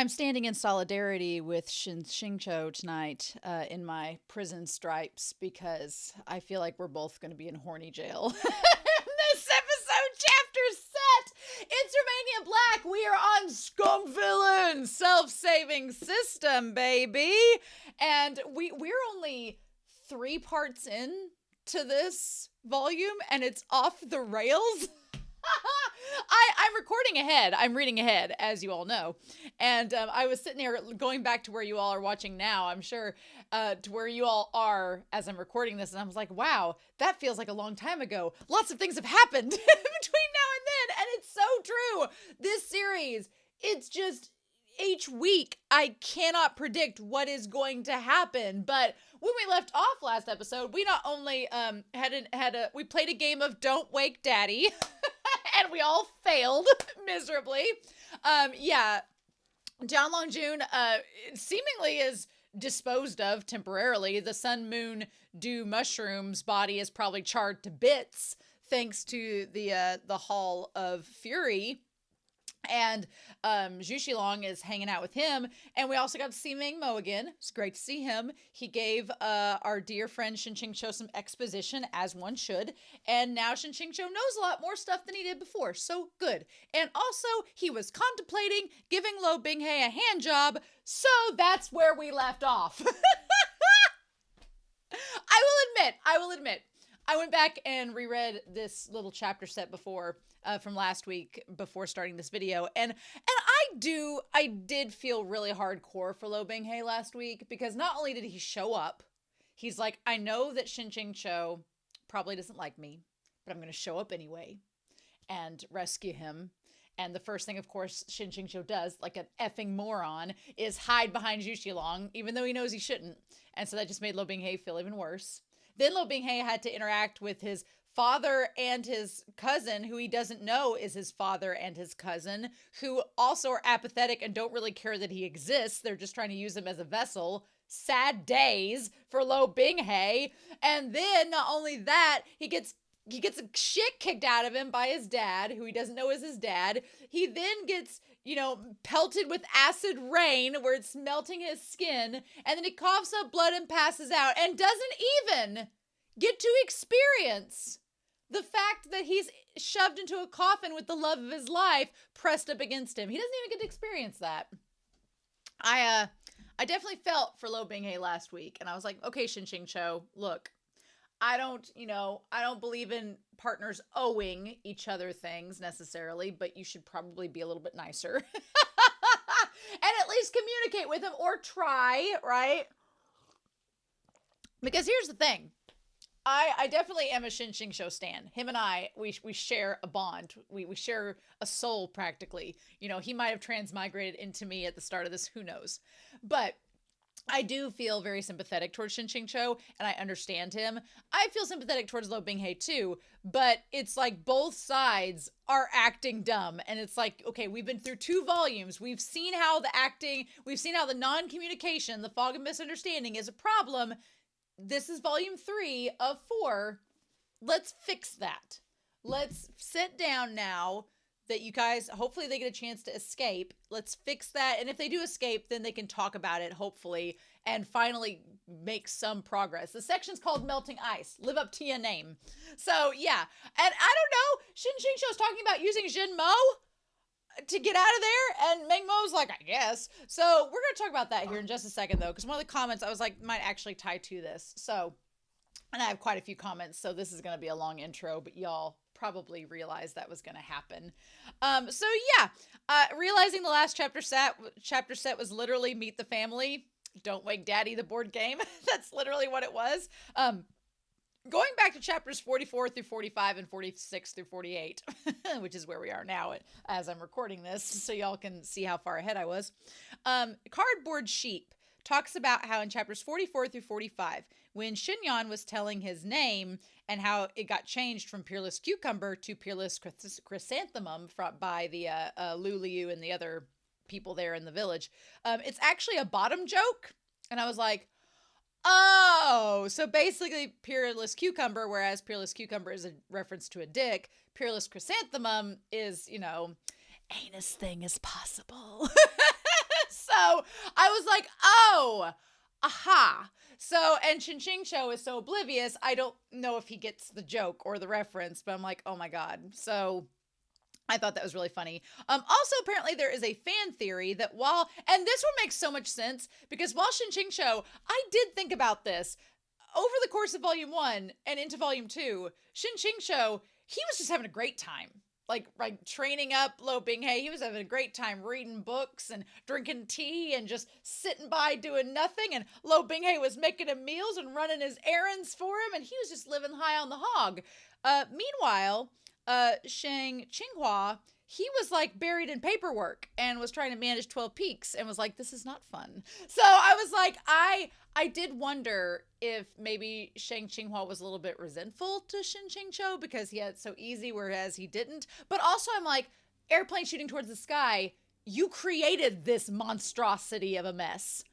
I'm standing in solidarity with Shen QingQiu tonight in my prison stripes because I feel like we're both going to be in horny jail. This episode chapter set. It's Romania Black. We are on Scum Villain self-saving system, baby. And we're only 3 parts in to this volume and it's off the rails. I'm recording ahead. I'm reading ahead, as you all know. And I was sitting there going back to where you all are watching now, I'm sure, to where you all are as I'm recording this. And I was like, wow, that feels like a long time ago. Lots of things have happened between now and then. And it's so true. This series, it's just each week, I cannot predict what is going to happen. But when we left off last episode, we not only we played a game of Don't Wake Daddy. And we all failed miserably. John Longjun seemingly is disposed of temporarily. The Sun Moon Dew Mushroom's body is probably charred to bits thanks to the Hall of Fury. And Zhu Xilong is hanging out with him. And we also got to see Meng Mo again. It's great to see him. He gave our dear friend Shen QingQiu some exposition, as one should. And now Shen QingQiu knows a lot more stuff than he did before. So good. And also, he was contemplating giving Luo Binghe a hand job. So that's where we left off. I will admit, I went back and reread this little chapter set before from last week before starting this video, and I did feel really hardcore for Luo Binghe last week because not only did he show up, he's like, I know that Shen QingQiu probably doesn't like me, but I'm going to show up anyway and rescue him. And the first thing, of course, Shen QingQiu does, like an effing moron, is hide behind Zhu Xilong, even though he knows he shouldn't. And so that just made Luo Binghe feel even worse. Then Luo Binghe had to interact with his father and his cousin, who he doesn't know is his father and his cousin, who also are apathetic and don't really care that he exists. They're just trying to use him as a vessel. Sad days for Luo Binghe. And then not only that, he gets a shit kicked out of him by his dad, who he doesn't know is his dad. He then gets, pelted with acid rain where it's melting his skin. And then he coughs up blood and passes out and doesn't even get to experience the fact that he's shoved into a coffin with the love of his life pressed up against him. He doesn't even get to experience that. I definitely felt for Luo Binghe last week. And I was like, okay, Shen QingQiu, look, I don't believe in partners owing each other things necessarily, but you should probably be a little bit nicer. And at least communicate with him or try, right? Because here's the thing. I definitely am a Shen QingQiu stan. Him and I, we share a bond. We share a soul practically. He might have transmigrated into me at the start of this, who knows. But I do feel very sympathetic towards Shen QingQiu, and I understand him. I feel sympathetic towards Luo Binghe too, but it's like both sides are acting dumb. And it's like, okay, we've been through 2 volumes. We've seen how the non-communication, the fog of misunderstanding is a problem. This is volume 3 of 4. Let's fix that. Let's sit down now that you guys, hopefully they get a chance to escape. Let's fix that. And if they do escape, then they can talk about it, hopefully, and finally make some progress. The section's called Melting Ice. Live up to your name. So, yeah. And I don't know, Shen QingQiu is talking about using Jin Mo to get out of there, and Meng Mo's like, I guess. So we're going to talk about that here in just a second, though, because one of the comments I was like might actually tie to this. So, and I have quite a few comments, so this is going to be a long intro, but y'all probably realized that was going to happen. Realizing the last chapter set was literally Meet the Family, Don't Wake Daddy, the board game. That's literally what it was. Going back to chapters 44 through 45 and 46 through 48, which is where we are now as I'm recording this, so y'all can see how far ahead I was. Cardboard Sheep talks about how in chapters 44 through 45, when Xinyan was telling his name and how it got changed from Peerless Cucumber to Peerless Chrysanthemum by the Lu Liu and the other people there in the village, it's actually a bottom joke. And I was like, oh, so basically Peerless Cucumber, whereas Peerless Cucumber is a reference to a dick, Peerless Chrysanthemum is, anus thing is possible. aha. So, and Shen QingQiu is so oblivious, I don't know if he gets the joke or the reference, but I'm like, oh my God. So I thought that was really funny. Also, apparently there is a fan theory that while, and this one makes so much sense, because while Shen QingQiu, I did think about this, over the course of volume 1 and into volume 2, Shen QingQiu, he was just having a great time. Like training up Luo Binghe. He was having a great time reading books and drinking tea and just sitting by doing nothing. And Luo Binghe was making him meals and running his errands for him. And he was just living high on the hog. Meanwhile, Shen QingQiu, he was like buried in paperwork and was trying to manage 12 peaks and was like, this is not fun. So I was like, I did wonder if maybe Shen QingQiu was a little bit resentful to Shen QingQiu because he had it so easy, whereas he didn't. But also I'm like, airplane shooting towards the sky, you created this monstrosity of a mess.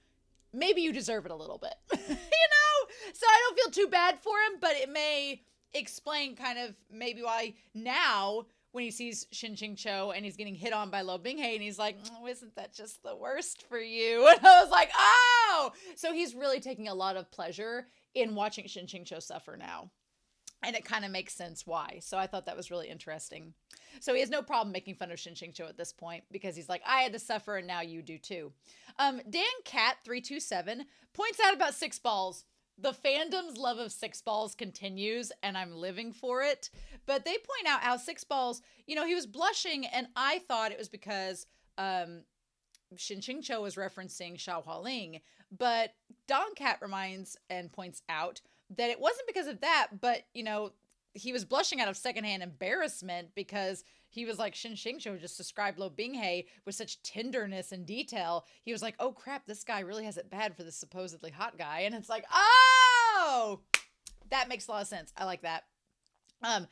Maybe you deserve it a little bit, you know? So I don't feel too bad for him, but it may explain kind of maybe why now when he sees Shen QingQiu and he's getting hit on by Luo Binghe and he's like, oh, isn't that just the worst for you? And I was like, oh! So he's really taking a lot of pleasure in watching Shen QingQiu suffer now. And it kind of makes sense why. So I thought that was really interesting. So he has no problem making fun of Shen QingQiu at this point because he's like, I had to suffer and now you do too. Dan Cat 327 points out about six balls. The fandom's love of six balls continues and I'm living for it. But they point out how six balls, you know, he was blushing and I thought it was because Shen QingQiu was referencing Xiao Hualing. But Don Cat reminds and points out that it wasn't because of that, but, you know, he was blushing out of secondhand embarrassment because he was like, Shen QingQiu just described Luo Binghe with such tenderness and detail. He was like, oh crap, this guy really has it bad for this supposedly hot guy. And it's like, oh, that makes a lot of sense. I like that. Haya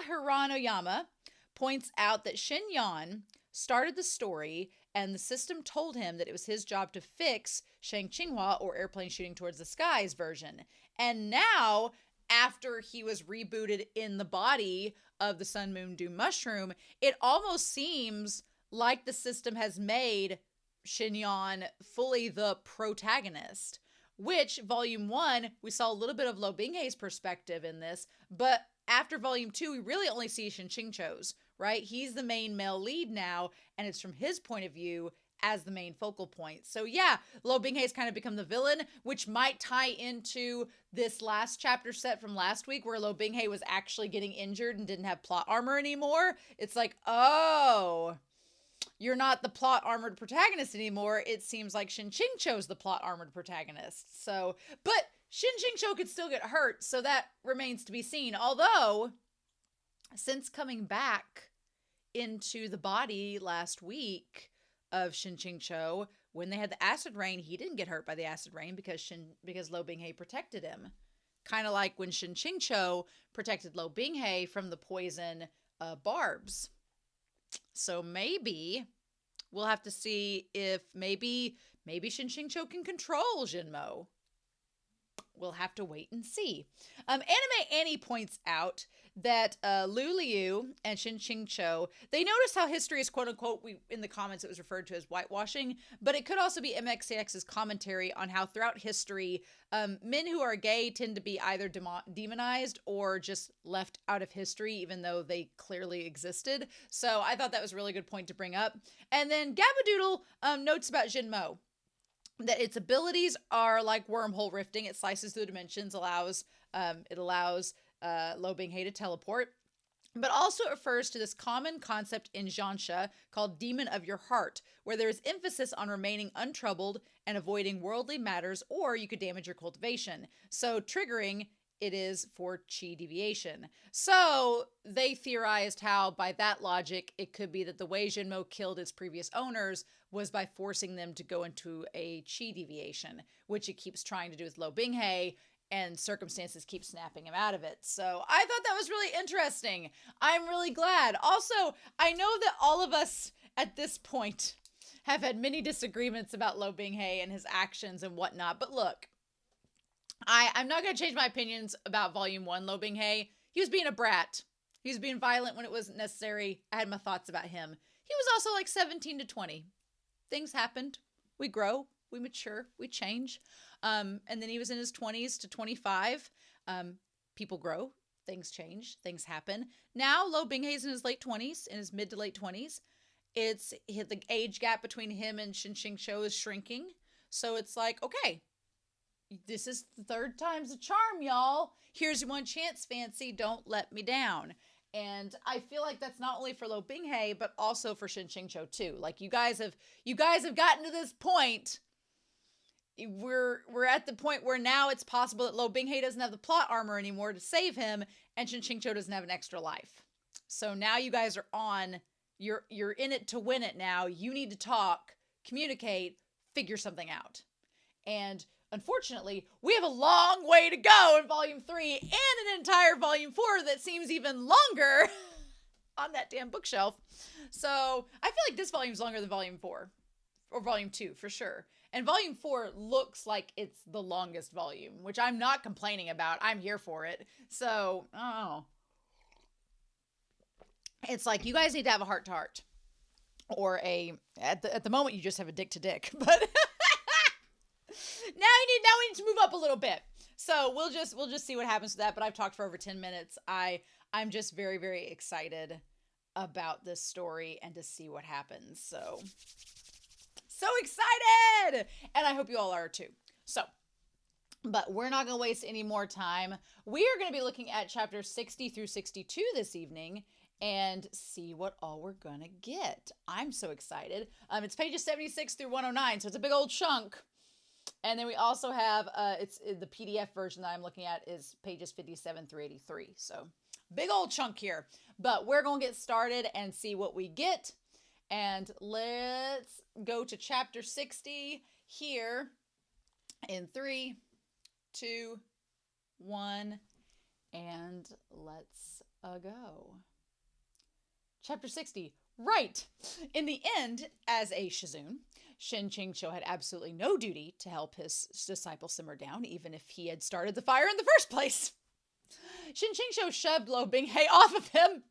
Hiranoyama points out that Shen Yan started the story and the system told him that it was his job to fix Shen QingQiu or airplane shooting towards the skies version. And now, after he was rebooted in the body of the Sun Moon Doom Mushroom, it almost seems like the system has made Shen Yan fully the protagonist, which volume 1, we saw a little bit of Luo Binghe's perspective in this, but after volume 2, we really only see Shen QingQiu's, right? He's the main male lead now, and it's from his point of view as the main focal point. So yeah, Luo Binghe's kind of become the villain, which might tie into this last chapter set from last week where Luo Binghe was actually getting injured and didn't have plot armor anymore. It's like, oh, you're not the plot armored protagonist anymore. It seems like Shen QingQiu's the plot armored protagonist. So, but Shen QingQiu could still get hurt, so that remains to be seen. Although, since coming back into the body last week of Shen QingQiu, when they had the acid rain, he didn't get hurt by the acid rain because Luo Binghe protected him. Kind of like when Shen QingQiu protected Luo Binghe from the poison barbs. So maybe we'll have to see if maybe Shen QingQiu can control Jinmo. We'll have to wait and see. Anime Annie points out that Lu Liu and Shen QingQiu, they notice how history is quote unquote, in the comments it was referred to as whitewashing, but it could also be MXTX's commentary on how throughout history, men who are gay tend to be either demonized or just left out of history, even though they clearly existed. So I thought that was a really good point to bring up. And then Gabadoodle notes about Jinmo, that its abilities are like wormhole rifting. It slices through dimensions, it allows Luo Binghe to teleport, but also refers to this common concept in Zhansha called Demon of Your Heart, where there is emphasis on remaining untroubled and avoiding worldly matters, or you could damage your cultivation. So triggering it is for chi deviation. So they theorized how, by that logic, it could be that the way Jinmo killed its previous owners was by forcing them to go into a chi deviation, which it keeps trying to do with Luo Binghe, and circumstances keep snapping him out of it. So I thought that was really interesting. I'm really glad. Also, I know that all of us at this point have had many disagreements about Luo Binghe and his actions and whatnot, but look, I'm not going to change my opinions about Volume 1 Luo Binghe. He was being a brat. He was being violent when it wasn't necessary. I had my thoughts about him. He was also like 17 to 20. Things happened. We grow. we mature, we change. And then he was in his 20s to 25. People grow, things change, things happen. Now Luo Binghe's in his late 20s, in his mid to late 20s. The age gap between him and Shen QingQiu is shrinking. So it's like, okay, this is the third time's a charm, y'all. Here's your one chance, fancy. Don't let me down. And I feel like that's not only for Luo Binghe, but also for Shen QingQiu too. Like you guys have gotten to this point. We're at the point where now it's possible that Luo Binghe doesn't have the plot armor anymore to save him, and Shen QingQiu doesn't have an extra life. So now you guys are on. You're in it to win it now. You need to talk, communicate, figure something out. And unfortunately, we have a long way to go in Volume 3 and an entire Volume 4 that seems even longer on that damn bookshelf. So I feel like this volume's longer than Volume 4 or Volume 2 for sure. And Volume 4 looks like it's the longest volume, which I'm not complaining about. I'm here for it. So, oh. It's like you guys need to have a heart-to-heart. Or at the moment, you just have a dick-to-dick. But now we need to move up a little bit. So we'll just see what happens to that. But I've talked for over 10 minutes. I'm just very, very excited about this story and to see what happens. So excited! And I hope you all are too. So, but we're not going to waste any more time. We are going to be looking at chapters 60 through 62 this evening and see what all we're going to get. I'm so excited. It's pages 76 through 109, so it's a big old chunk. And then we also have, it's the PDF version that I'm looking at is pages 57 through 83. So big old chunk here. But we're going to get started and see what we get. And let's go to chapter 60 here in 3, 2, 1, and let's go. Chapter 60. Right. In the end, as a Shizun, Shen QingQiu had absolutely no duty to help his disciple simmer down, even if he had started the fire in the first place. Shen QingQiu shoved Luo Binghe off of him,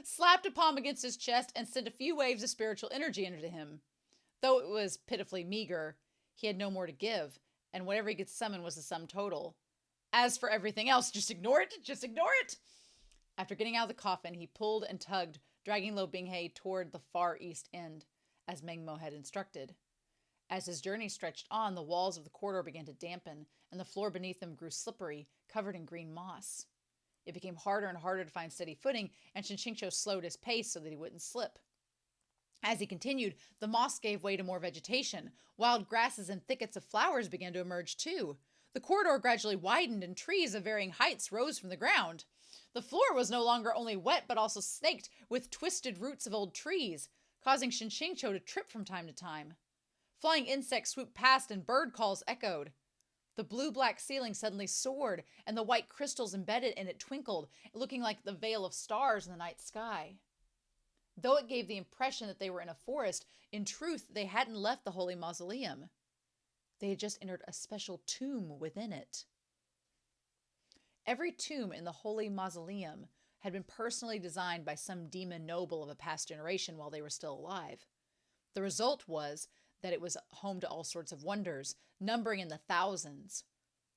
slapped a palm against his chest, and sent a few waves of spiritual energy into him. Though it was pitifully meager, he had no more to give, and whatever he could summon was the sum total. As for everything else, just ignore it, just ignore it! After getting out of the coffin, he pulled and tugged, dragging Luo Binghe toward the far east end, as Meng Mo had instructed. As his journey stretched on, the walls of the corridor began to dampen, and the floor beneath them grew slippery, covered in green moss. It became harder and harder to find steady footing, and Shen QingQiu slowed his pace so that he wouldn't slip. As he continued, the moss gave way to more vegetation. Wild grasses and thickets of flowers began to emerge too. The corridor gradually widened, and trees of varying heights rose from the ground. The floor was no longer only wet, but also snaked with twisted roots of old trees, causing Shen QingQiu to trip from time to time. Flying insects swooped past and bird calls echoed. The blue-black ceiling suddenly soared, and the white crystals embedded in it twinkled, looking like the veil of stars in the night sky. Though it gave the impression that they were in a forest, in truth, they hadn't left the holy mausoleum. They had just entered a special tomb within it. Every tomb in the holy mausoleum had been personally designed by some demon noble of a past generation while they were still alive. The result was that it was home to all sorts of wonders, numbering in the thousands.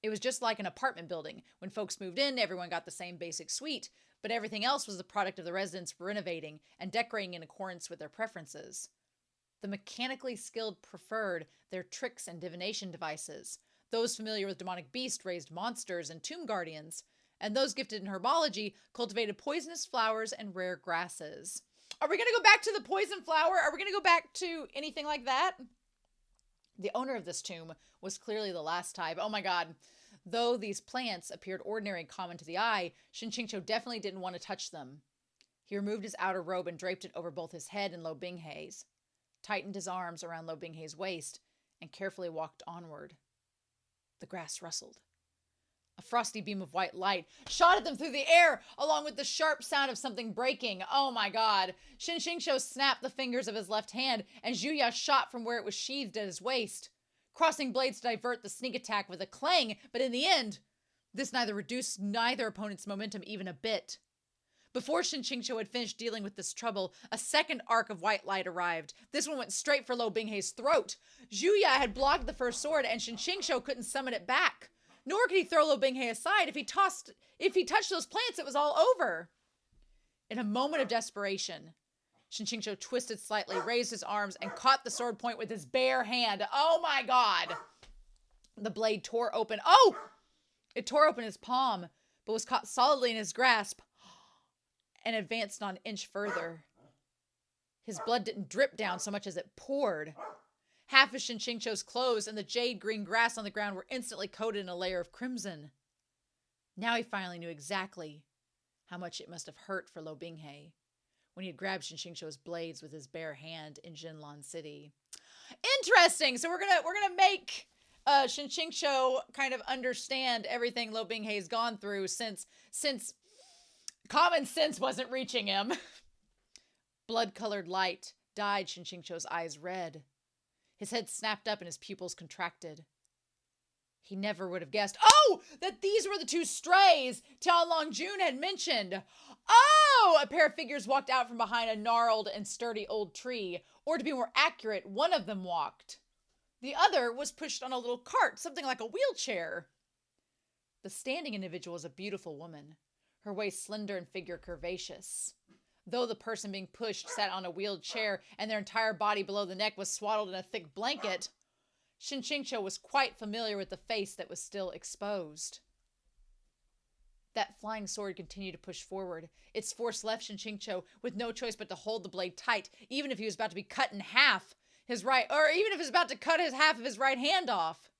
It was just like an apartment building. When folks moved in, everyone got the same basic suite, but everything else was the product of the residents renovating and decorating in accordance with their preferences. The mechanically skilled preferred their tricks and divination devices. Those familiar with demonic beasts raised monsters and tomb guardians, and those gifted in herbology cultivated poisonous flowers and rare grasses. Are we going to go back to the poison flower? Are we going to go back to anything like that? The owner of this tomb was clearly the last type. Oh my god. Though these plants appeared ordinary and common to the eye, Shen QingQiu definitely didn't want to touch them. He removed his outer robe and draped it over both his head and Luo Binghe's, tightened his arms around Luo Binghe's waist, and carefully walked onward. The grass rustled. A frosty beam of white light shot at them through the air, along with the sharp sound of something breaking. Oh my god. Shen QingQiu snapped the fingers of his left hand, and Zhuya shot from where it was sheathed at his waist, crossing blades to divert the sneak attack with a clang, but in the end, this neither reduced neither opponent's momentum even a bit. Before Shen QingQiu had finished dealing with this trouble, a second arc of white light arrived. This one went straight for Luo Binghe's throat. Zhuya had blocked the first sword, and Shen QingQiu couldn't summon it back. Nor could he throw Luo Binghe aside. If he touched those plants, it was all over. In a moment of desperation, Shen QingQiu twisted slightly, raised his arms, and caught the sword point with his bare hand. Oh my god! The blade tore open. Oh! It tore open his palm, but was caught solidly in his grasp and advanced not an inch further. His blood didn't drip down so much as it poured. Half of Shen QingQiu's clothes and the jade-green grass on the ground were instantly coated in a layer of crimson. Now he finally knew exactly how much it must have hurt for Luo Binghe when he had grabbed Shen QingQiu's blades with his bare hand in Jinlan City. Interesting. So we're gonna make Shen QingQiu kind of understand everything Luo Binghe's gone through since common sense wasn't reaching him. Blood-colored light dyed Shen QingQiu's eyes red. His head snapped up and his pupils contracted. He never would have guessed, that these were the two strays Tianlong Jun had mentioned. A pair of figures walked out from behind a gnarled and sturdy old tree. Or to be more accurate, one of them walked. The other was pushed on a little cart, something like a wheelchair. The standing individual was a beautiful woman, her waist slender and figure curvaceous. Though the person being pushed sat on a wheeled chair and their entire body below the neck was swaddled in a thick blanket, Shen QingQiu was quite familiar with the face that was still exposed. That flying sword continued to push forward. Its force left Shen QingQiu with no choice but to hold the blade tight, even if he was about to be cut in half, or even if he was about to cut half of his right hand off.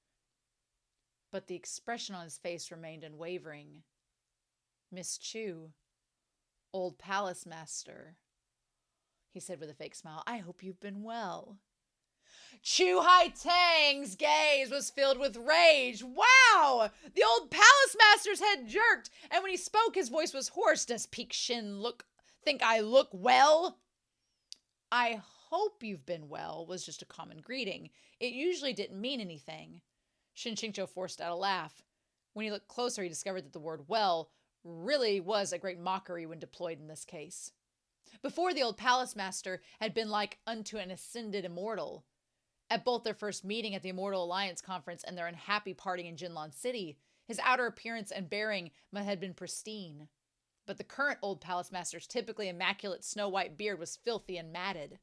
But the expression on his face remained unwavering. "Miss Chu, old palace master," he said with a fake smile, "I hope you've been well." Chu Haitang's gaze was filled with rage. Wow! The old palace master's head jerked, and when he spoke, his voice was hoarse. "Does Peak Shin think I look well?" "I hope you've been well" was just a common greeting. It usually didn't mean anything. Shen QingQiu forced out a laugh. When he looked closer, he discovered that the word "well" really was a great mockery when deployed in this case. Before, the old palace master had been like unto an ascended immortal. At both their first meeting at the Immortal Alliance Conference and their unhappy party in Jinlan City, his outer appearance and bearing had been pristine. But the current old palace master's typically immaculate snow-white beard was filthy and matted,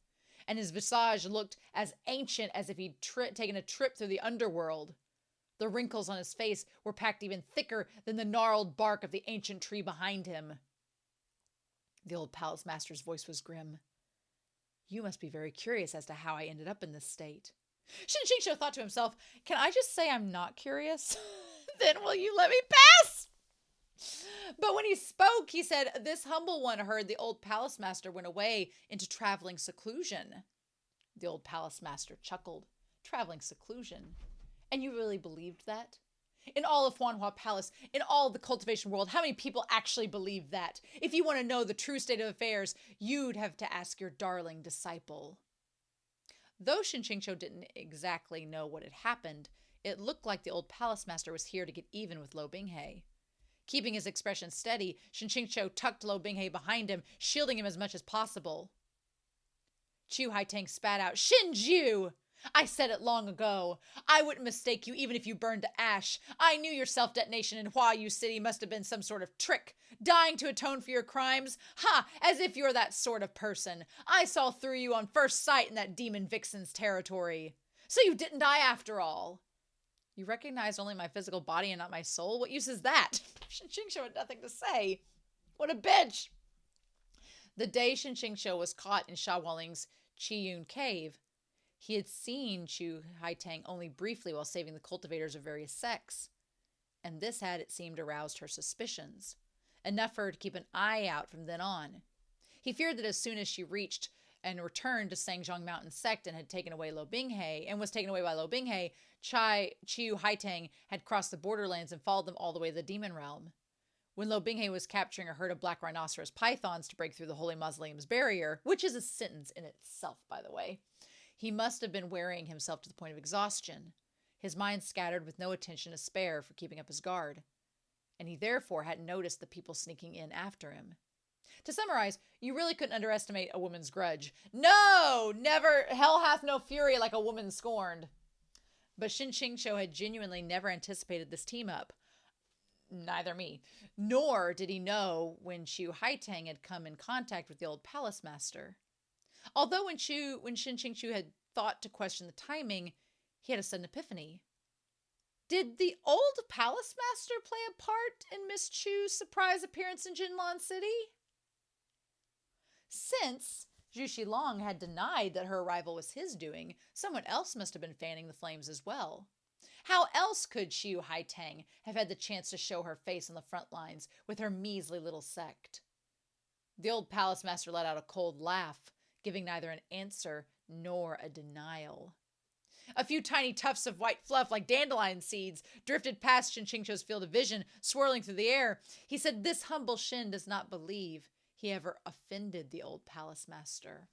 and his visage looked as ancient as if he'd taken a trip through the underworld. The wrinkles on his face were packed even thicker than the gnarled bark of the ancient tree behind him. The old palace master's voice was grim. "You must be very curious as to how I ended up in this state." Shen QingQiu thought to himself, "Can I just say I'm not curious? Then will you let me pass?" But when he spoke, he said, "This humble one heard the old palace master went away into traveling seclusion." The old palace master chuckled. "Traveling seclusion? And you really believed that? In all of Huanhua Palace, in all of the cultivation world, how many people actually believe that? If you want to know the true state of affairs, you'd have to ask your darling disciple." Though Shen QingQiu didn't exactly know what had happened, it looked like the old palace master was here to get even with Luo Binghe. Keeping his expression steady, Shen QingQiu tucked Luo Binghe behind him, shielding him as much as possible. Chu Haitang spat out, "Shinju! I said it long ago. I wouldn't mistake you even if you burned to ash. I knew your self-detonation in Huayu City must have been some sort of trick. Dying to atone for your crimes? Ha! As if you're that sort of person. I saw through you on first sight in that demon vixen's territory. So you didn't die after all. You recognized only my physical body and not my soul? What use is that?" Shen QingQiu had nothing to say. What a bitch! The day Shen QingQiu was caught in Sha Hualing's Qiyun cave, he had seen Chu Haitang only briefly while saving the cultivators of various sects, and this had, it seemed, aroused her suspicions, enough for her to keep an eye out from then on. He feared that as soon as she reached and returned to Sangzhong Mountain sect and had taken away Luo Binghe, and was taken away by Luo Binghe, Chu Haitang had crossed the borderlands and followed them all the way to the demon realm. When Luo Binghe was capturing a herd of black rhinoceros pythons to break through the Holy Mausoleum's barrier, which is a sentence in itself, by the way, he must have been wearying himself to the point of exhaustion, his mind scattered with no attention to spare for keeping up his guard, and he therefore hadn't noticed the people sneaking in after him. To summarize, you really couldn't underestimate a woman's grudge. No, never. Hell hath no fury like a woman scorned. But Shen QingQiu had genuinely never anticipated this team up. Neither me. Nor did he know when Qiu Haitang had come in contact with the old palace master. Although when Shen QingQiu had thought to question the timing, he had a sudden epiphany. Did the old palace master play a part in Miss Chu's surprise appearance in Jinlan City? Since Zhu Xilong had denied that her arrival was his doing, someone else must have been fanning the flames as well. How else could Qiu Haitang have had the chance to show her face on the front lines with her measly little sect? The old palace master let out a cold laugh, giving neither an answer nor a denial. A few tiny tufts of white fluff like dandelion seeds drifted past Shen QingQiu's field of vision, swirling through the air. He said this humble Shen does not believe he ever offended the old palace master.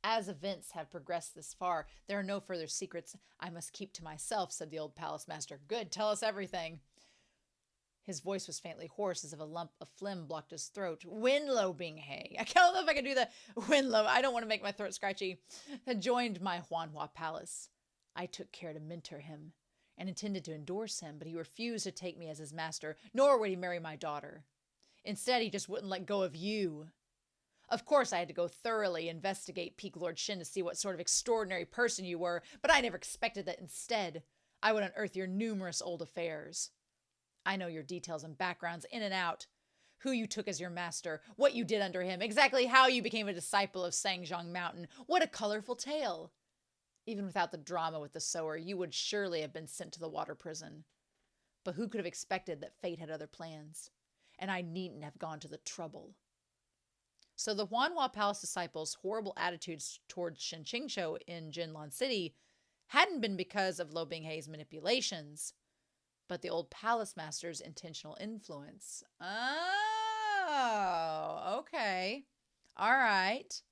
As events have progressed this far, there are no further secrets I must keep to myself, said the old palace master. Good, tell us everything. His voice was faintly hoarse, as if a lump of phlegm blocked his throat. When Luo Binghe, I don't know if I can do the Luo, I don't want to make my throat scratchy, had joined my Huanhua palace. I took care to mentor him and intended to endorse him, but he refused to take me as his master, nor would he marry my daughter. Instead, he just wouldn't let go of you. Of course, I had to go thoroughly investigate Peak Lord Shen to see what sort of extraordinary person you were, but I never expected that instead I would unearth your numerous old affairs. I know your details and backgrounds in and out, who you took as your master, what you did under him, exactly how you became a disciple of Sangzhong Mountain. What a colorful tale! Even without the drama with the sower, you would surely have been sent to the water prison. But who could have expected that fate had other plans? And I needn't have gone to the trouble. So the Huanhua Palace disciples' horrible attitudes towards Shen QingQiu in Jinlan City hadn't been because of Luo Binghe's manipulations, but the old palace master's intentional influence. Oh, okay. All right.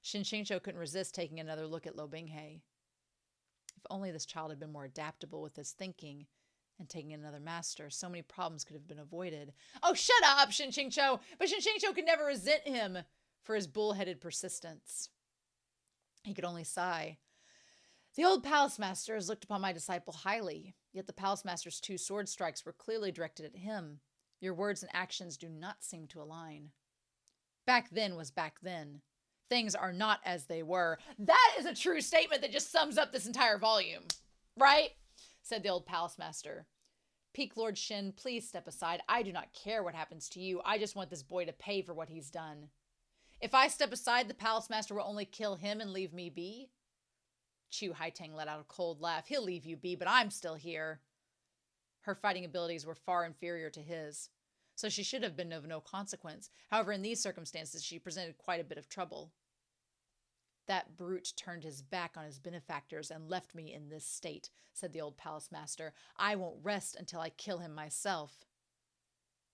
Shen QingQiu couldn't resist taking another look at Luo Binghe. If only this child had been more adaptable with his thinking and taking another master, so many problems could have been avoided. Oh, shut up, Shen QingQiu! But Shen QingQiu could never resent him for his bullheaded persistence. He could only sigh. The old palace master has looked upon my disciple highly, yet the palace master's 2 sword strikes were clearly directed at him. Your words and actions do not seem to align. Back then was back then. Things are not as they were. That is a true statement that just sums up this entire volume, right? Said the old palace master. Peak Lord Shen, please step aside. I do not care what happens to you. I just want this boy to pay for what he's done. If I step aside, the palace master will only kill him and leave me be. Qiu Haitang let out a cold laugh. He'll leave you be, but I'm still here. Her fighting abilities were far inferior to his, so she should have been of no consequence. However, in these circumstances, she presented quite a bit of trouble. That brute turned his back on his benefactors and left me in this state, said the old palace master. I won't rest until I kill him myself.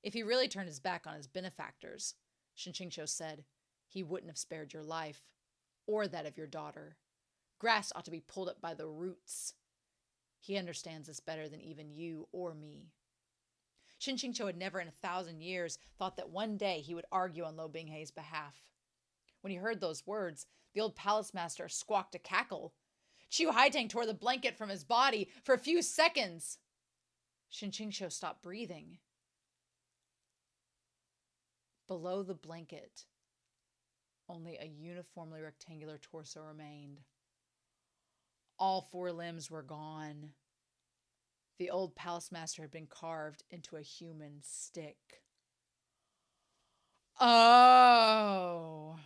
If he really turned his back on his benefactors, Shen QingQiu said, he wouldn't have spared your life, or that of your daughter. Grass ought to be pulled up by the roots. He understands this better than even you or me. Shen QingQiu had never in 1,000 years thought that one day he would argue on Luo Binghe's behalf. When he heard those words, the old palace master squawked a cackle. Qiu Haitang tore the blanket from his body for a few seconds. Shen QingQiu stopped breathing. Below the blanket, only a uniformly rectangular torso remained. All 4 limbs were gone. The old palace master had been carved into a human stick. Oh!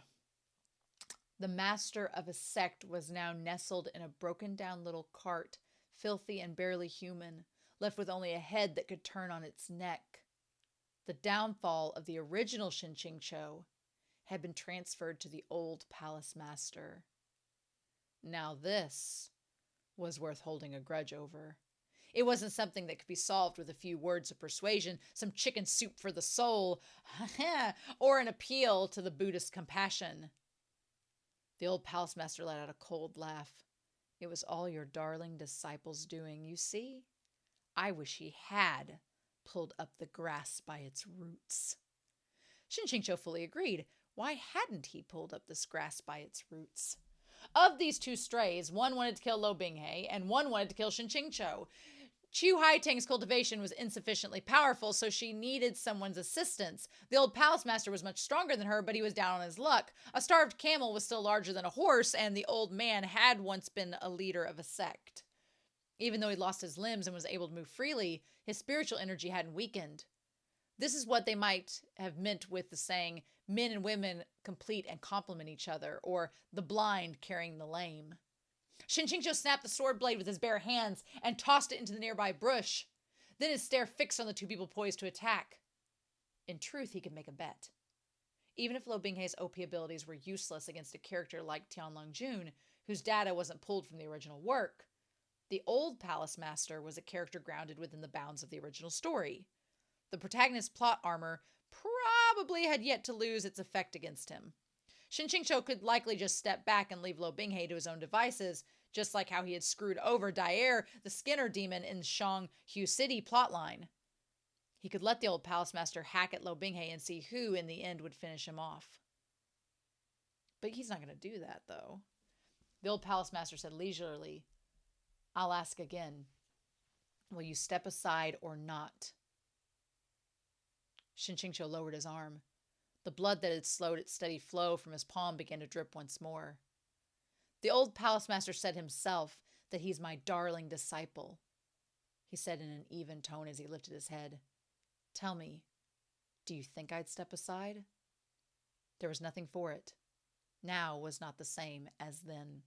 The master of a sect was now nestled in a broken-down little cart, filthy and barely human, left with only a head that could turn on its neck. The downfall of the original Shen QingQiu had been transferred to the old palace master. Now this was worth holding a grudge over. It wasn't something that could be solved with a few words of persuasion, some chicken soup for the soul, or an appeal to the Buddhist compassion. The old palace master let out a cold laugh. It was all your darling disciple's doing, you see. I wish he had pulled up the grass by its roots. Shen QingQiu fully agreed. Why hadn't he pulled up this grass by its roots? Of these two strays, one wanted to kill Luo Binghe, and one wanted to kill Shen QingQiu. Chu Haitang's cultivation was insufficiently powerful, so she needed someone's assistance. The old palace master was much stronger than her, but he was down on his luck. A starved camel was still larger than a horse, and the old man had once been a leader of a sect. Even though he'd lost his limbs and was able to move freely, his spiritual energy hadn't weakened. This is what they might have meant with the saying, men and women complete and complement each other, or the blind carrying the lame. Shen QingQiu snapped the sword blade with his bare hands and tossed it into the nearby bush. Then his stare fixed on the two people poised to attack. In truth, he could make a bet. Even if Luo Binghe's OP abilities were useless against a character like Tianlong Jun, whose data wasn't pulled from the original work, the old palace master was a character grounded within the bounds of the original story. The protagonist's plot armor probably had yet to lose its effect against him. Shen QingQiu could likely just step back and leave Luo Binghe to his own devices, just like how he had screwed over Daer, the Skinner demon in Shang Hu City plotline. He could let the old palace master hack at Luo Binghe and see who, in the end, would finish him off. But he's not going to do that, though. The old palace master said leisurely, "I'll ask again. Will you step aside or not?" Shen QingQiu lowered his arm. The blood that had slowed its steady flow from his palm began to drip once more. The old palace master said himself that he's my darling disciple. He said in an even tone as he lifted his head, "Tell me, do you think I'd step aside?" There was nothing for it. Now was not the same as then.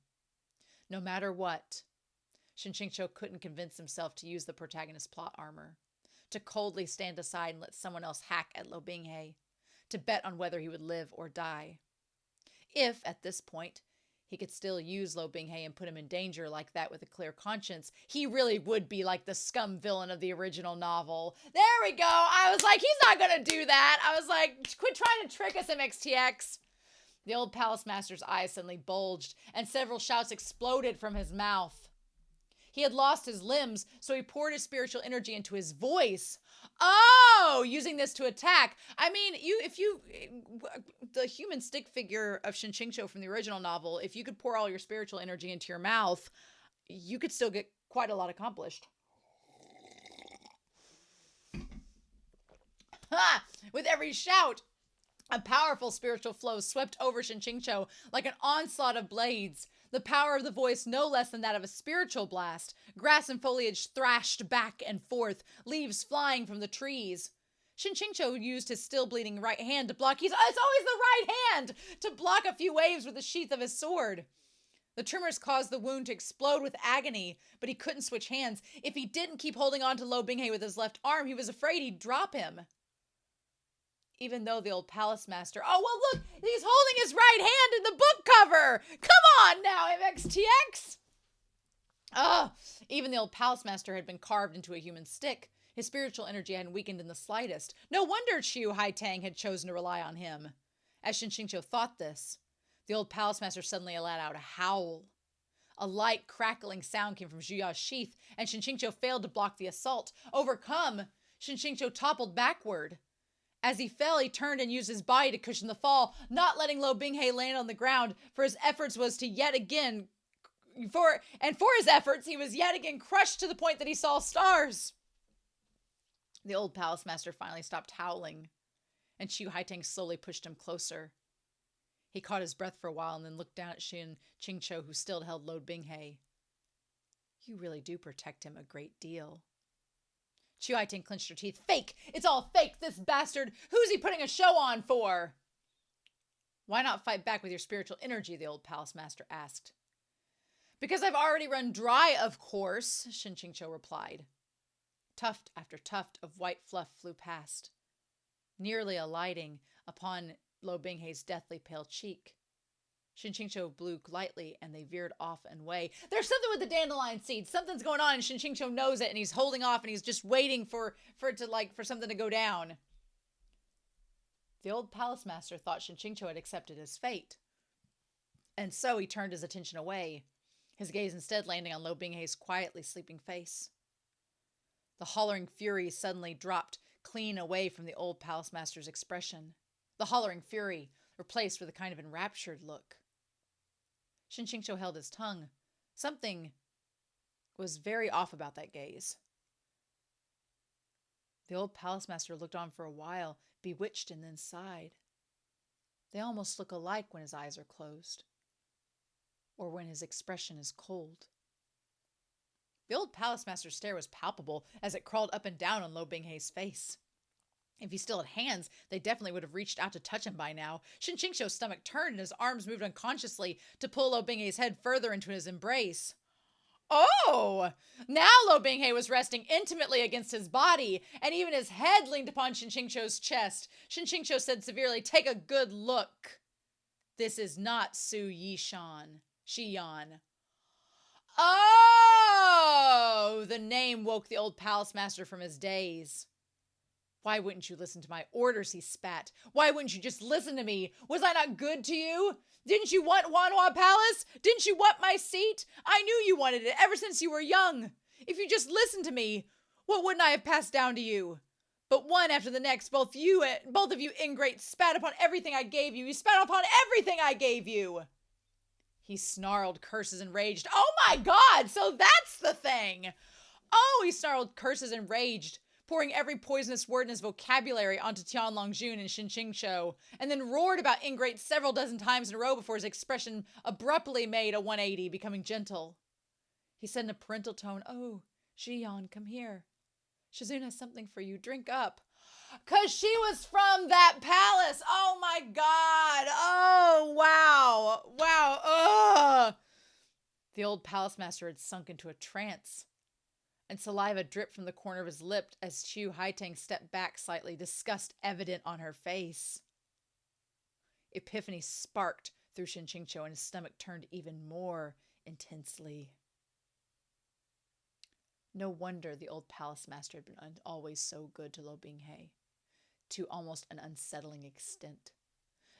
No matter what, Shen QingQiu couldn't convince himself to use the protagonist's plot armor, to coldly stand aside and let someone else hack at Luo Binghe, to bet on whether he would live or die. If, at this point, he could still use Luo Binghe and put him in danger like that with a clear conscience, he really would be like the Scum villain of the original novel. There we go! I was like, he's not gonna do that! I was like, quit trying to trick us, MXTX! The old palace master's eyes suddenly bulged, and several shouts exploded from his mouth. He had lost his limbs, so he poured his spiritual energy into his voice. Oh, using this to attack. I mean, the human stick figure of Shen QingQiu from the original novel, if you could pour all your spiritual energy into your mouth, you could still get quite a lot accomplished. Ha! With every shout, a powerful spiritual flow swept over Shen QingQiu like an onslaught of blades. The power of the voice no less than that of a spiritual blast. Grass and foliage thrashed back and forth, leaves flying from the trees. Shen QingQiu used his still bleeding right hand to block. It's always the right hand to block a few waves with the sheath of his sword. The tremors caused the wound to explode with agony, but he couldn't switch hands. If he didn't keep holding on to Luo Binghe with his left arm, he was afraid he'd drop him. Even though the old palace master... Oh, well, look! He's holding his right hand in the book cover! Come on now, MXTX! Even the old palace master had been carved into a human stick. His spiritual energy hadn't weakened in the slightest. No wonder Chu Haitang had chosen to rely on him. As Shen QingQiu thought this, the old palace master suddenly let out a howl. A light, crackling sound came from Zhuya's sheath, and Shen QingQiu failed to block the assault. Overcome, Shen QingQiu toppled backward. As he fell, he turned and used his body to cushion the fall, not letting Luo Binghe land on the ground, for his efforts was to yet again... For his efforts, he was yet again crushed to the point that he saw stars. The old palace master finally stopped howling, and Chu Haitang slowly pushed him closer. He caught his breath for a while and then looked down at Shen QingQiu, who still held Luo Binghe. "You really do protect him a great deal." Chu Haitang clenched her teeth. "Fake! It's all fake, this bastard! Who's he putting a show on for?" "Why not fight back with your spiritual energy?" the old palace master asked. "Because I've already run dry, of course," Shen QingQiu replied. Tuft after tuft of white fluff flew past, nearly alighting upon Luo Binghe's deathly pale cheek. Shen QingQiu blew lightly, and they veered off and away. There's something with the dandelion seeds. Something's going on, and Shen QingQiu knows it, and he's holding off, and he's just waiting for something to go down. The old palace master thought Shen QingQiu had accepted his fate, and so he turned his attention away, his gaze instead landing on Luo Binghe's quietly sleeping face. The hollering fury suddenly dropped clean away from the old palace master's expression. the hollering fury replaced with a kind of enraptured look. Shen QingQiu held his tongue. Something was very off about that gaze. The old palace master looked on for a while, bewitched, and then sighed. They almost look alike when his eyes are closed, or when his expression is cold. The old palace master's stare was palpable as it crawled up and down on Luo Binghe's face. If he still had hands, they definitely would have reached out to touch him by now. Shen QingQiu's stomach turned and his arms moved unconsciously to pull Luo Binghe's head further into his embrace. Oh! Now Luo Binghe was resting intimately against his body, and even his head leaned upon Shen QingQiu's chest. Shen QingQiu said severely, "Take a good look. This is not Su Shiyan. Oh! The name woke the old palace master from his daze. Why wouldn't you listen to my orders, he spat. Why wouldn't you just listen to me? Was I not good to you? Didn't you want Wanhua Palace? Didn't you want my seat? I knew you wanted it ever since you were young. If you just listened to me, what wouldn't I have passed down to you? But one after the next, both of you ingrates spat upon everything I gave you. You spat upon everything I gave you." He snarled curses and raged. "Oh my God, so that's the thing." "Oh," he snarled curses and raged, pouring every poisonous word in his vocabulary onto Tian Longjun and Shen QingQiu, and then roared about ingrate several dozen times in a row before his expression abruptly made a 180, becoming gentle. He said in a parental tone, "Oh, Xiyan, come here. Shizune has something for you. Drink up." 'Cause she was from that palace. Oh my God. Oh, wow. Wow. Ugh. The old palace master had sunk into a trance, and saliva dripped from the corner of his lip as Chu Haitang stepped back slightly, disgust evident on her face. Epiphany sparked through Shen QingQiu, and his stomach turned even more intensely. No wonder the old palace master had been always so good to Luo Binghe, to almost an unsettling extent.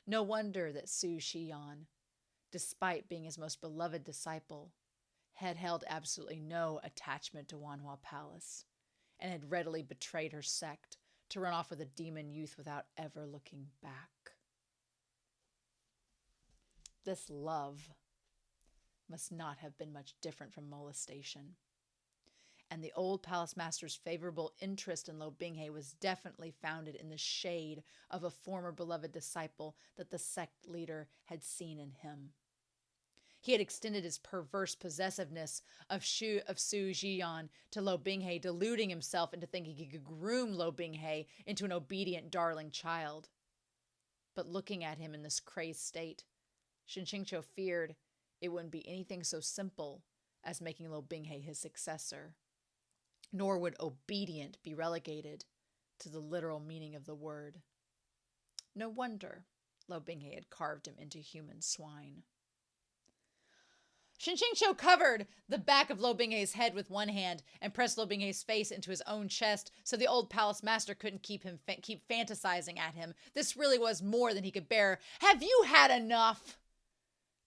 No wonder that Su Shiyan, despite being his most beloved disciple, had held absolutely no attachment to Wanhua Palace, and had readily betrayed her sect to run off with a demon youth without ever looking back. This love must not have been much different from molestation, and the old palace master's favorable interest in Luo Binghe was definitely founded in the shade of a former beloved disciple that the sect leader had seen in him. He had extended his perverse possessiveness of Su Jiyan to Luo Binghe, deluding himself into thinking he could groom Luo Binghe into an obedient, darling child. But looking at him in this crazed state, Shen QingQiu feared it wouldn't be anything so simple as making Luo Binghe his successor. Nor would obedient be relegated to the literal meaning of the word. No wonder Luo Binghe had carved him into human swine. Shen QingQiu covered the back of Luo Binghe's head with one hand and pressed Luo Binghe's face into his own chest so the old palace master couldn't keep fantasizing at him. This really was more than he could bear. "Have you had enough?"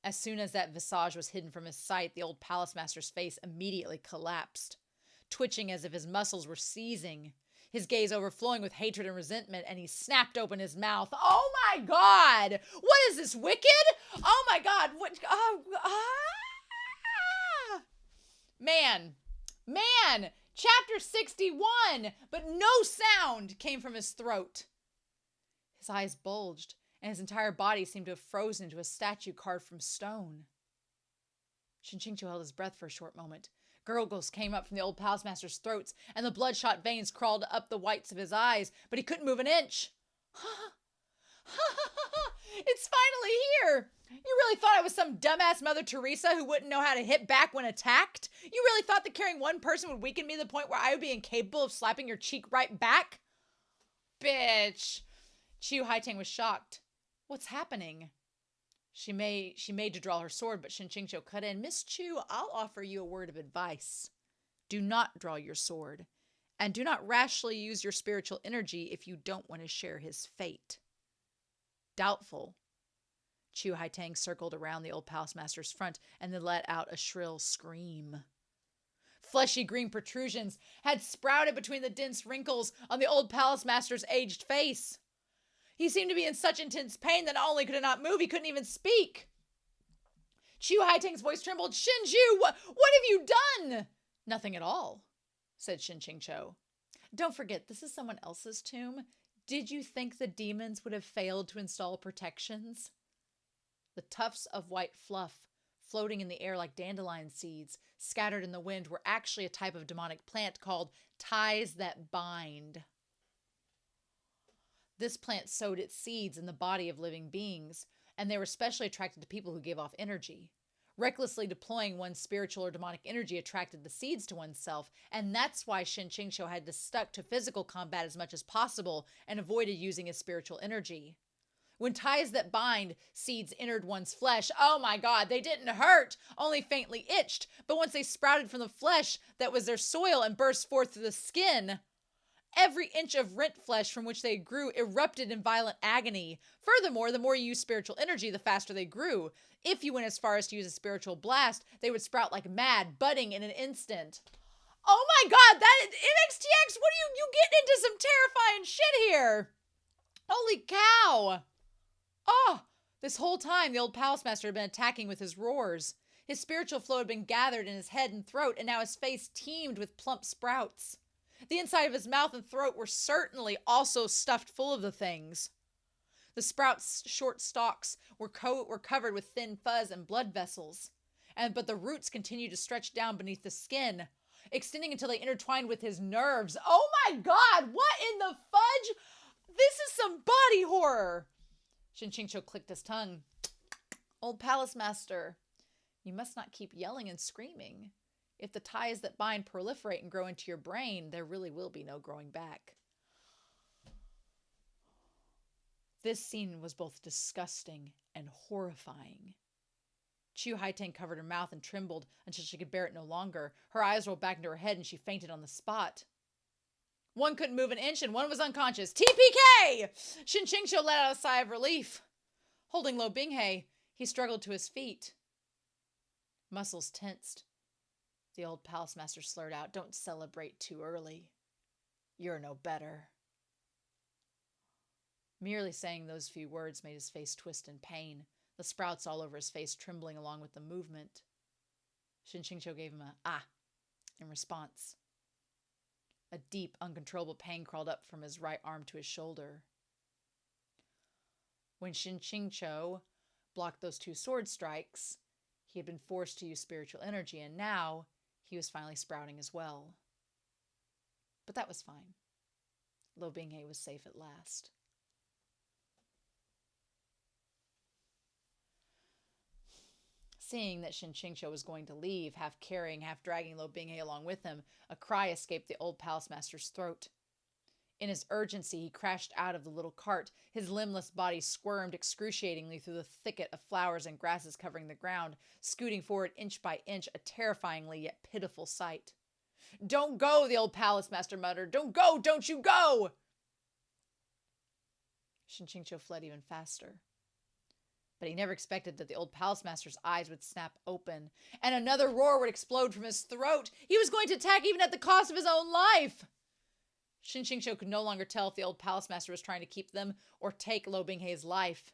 As soon as that visage was hidden from his sight, the old palace master's face immediately collapsed, twitching as if his muscles were seizing, his gaze overflowing with hatred and resentment, and he snapped open his mouth. "Oh my God! What is this, wicked? Oh my God! What? Man, chapter 61, but no sound came from his throat. His eyes bulged, and his entire body seemed to have frozen into a statue carved from stone. Shen QingQiu held his breath for a short moment. Gurgles came up from the old palace master's throats, and the bloodshot veins crawled up the whites of his eyes, but he couldn't move an inch. "It's finally here! You really thought I was some dumbass Mother Teresa who wouldn't know how to hit back when attacked? You really thought that carrying one person would weaken me to the point where I would be incapable of slapping your cheek right back? Bitch!" Chu Haitang was shocked. "What's happening?" She made to draw her sword, but Shen QingQiu cut in. "Miss Chu, I'll offer you a word of advice. Do not draw your sword, and do not rashly use your spiritual energy if you don't want to share his fate." Doubtful, Chu Haitang circled around the old palace master's front and then let out a shrill scream. Fleshy green protrusions had sprouted between the dense wrinkles on the old palace master's aged face. He seemed to be in such intense pain that not only could he not move, he couldn't even speak. Qiu Haiteng's voice trembled. Shenju, what have you done? Nothing at all, said Shen QingQiu. Don't forget, this is someone else's tomb. Did you think the demons would have failed to install protections? The tufts of white fluff floating in the air like dandelion seeds scattered in the wind were actually a type of demonic plant called ties that bind. This plant sowed its seeds in the body of living beings, and they were especially attracted to people who gave off energy. Recklessly deploying one's spiritual or demonic energy attracted the seeds to oneself, and that's why Shen QingQiu had to stuck to physical combat as much as possible and avoided using his spiritual energy. When ties that bind seeds entered one's flesh, oh my God, they didn't hurt, only faintly itched. But once they sprouted from the flesh that was their soil and burst forth through the skin, every inch of rent flesh from which they grew erupted in violent agony. Furthermore, the more you use spiritual energy, the faster they grew. If you went as far as to use a spiritual blast, they would sprout like mad, budding in an instant. Oh my God, that MXTX, what are you getting into some terrifying shit here? Holy cow. Oh, this whole time the old palace master had been attacking with his roars. His spiritual flow had been gathered in his head and throat, and now his face teemed with plump sprouts. The inside of his mouth and throat were certainly also stuffed full of the things. The sprouts' short stalks were covered with thin fuzz and blood vessels, but the roots continued to stretch down beneath the skin, extending until they intertwined with his nerves. Oh my God, what in the fudge? This is some body horror. Shen QingQiu clicked his tongue. Old palace master, you must not keep yelling and screaming. If the ties that bind proliferate and grow into your brain, there really will be no growing back. This scene was both disgusting and horrifying. Qiu Haiteng covered her mouth and trembled until she could bear it no longer. Her eyes rolled back into her head and she fainted on the spot. One couldn't move an inch and one was unconscious. TPK! Shen QingQiu let out a sigh of relief. Holding Luo Binghe, he struggled to his feet. Muscles tensed. The old palace master slurred out, "Don't celebrate too early. You're no better." Merely saying those few words made his face twist in pain, the sprouts all over his face trembling along with the movement. Shen QingQiu gave him a "ah" in response. A deep, uncontrollable pain crawled up from his right arm to his shoulder. When Shen QingQiu blocked those two sword strikes, he had been forced to use spiritual energy, and now he was finally sprouting as well. But that was fine. Luo Binghe was safe at last. Seeing that Shen QingQiu was going to leave, half carrying, half dragging Luo Binghe along with him, a cry escaped the old palace master's throat. In his urgency, he crashed out of the little cart. His limbless body squirmed excruciatingly through the thicket of flowers and grasses covering the ground, scooting forward inch by inch, a terrifyingly yet pitiful sight. "Don't go," the old palace master muttered. "Don't go! Don't you go!" Shen QingQiu fled even faster. But he never expected that the old palace master's eyes would snap open, and another roar would explode from his throat. He was going to attack even at the cost of his own life. Shen QingQiu could no longer tell if the old palace master was trying to keep them or take Luo Binghe's life.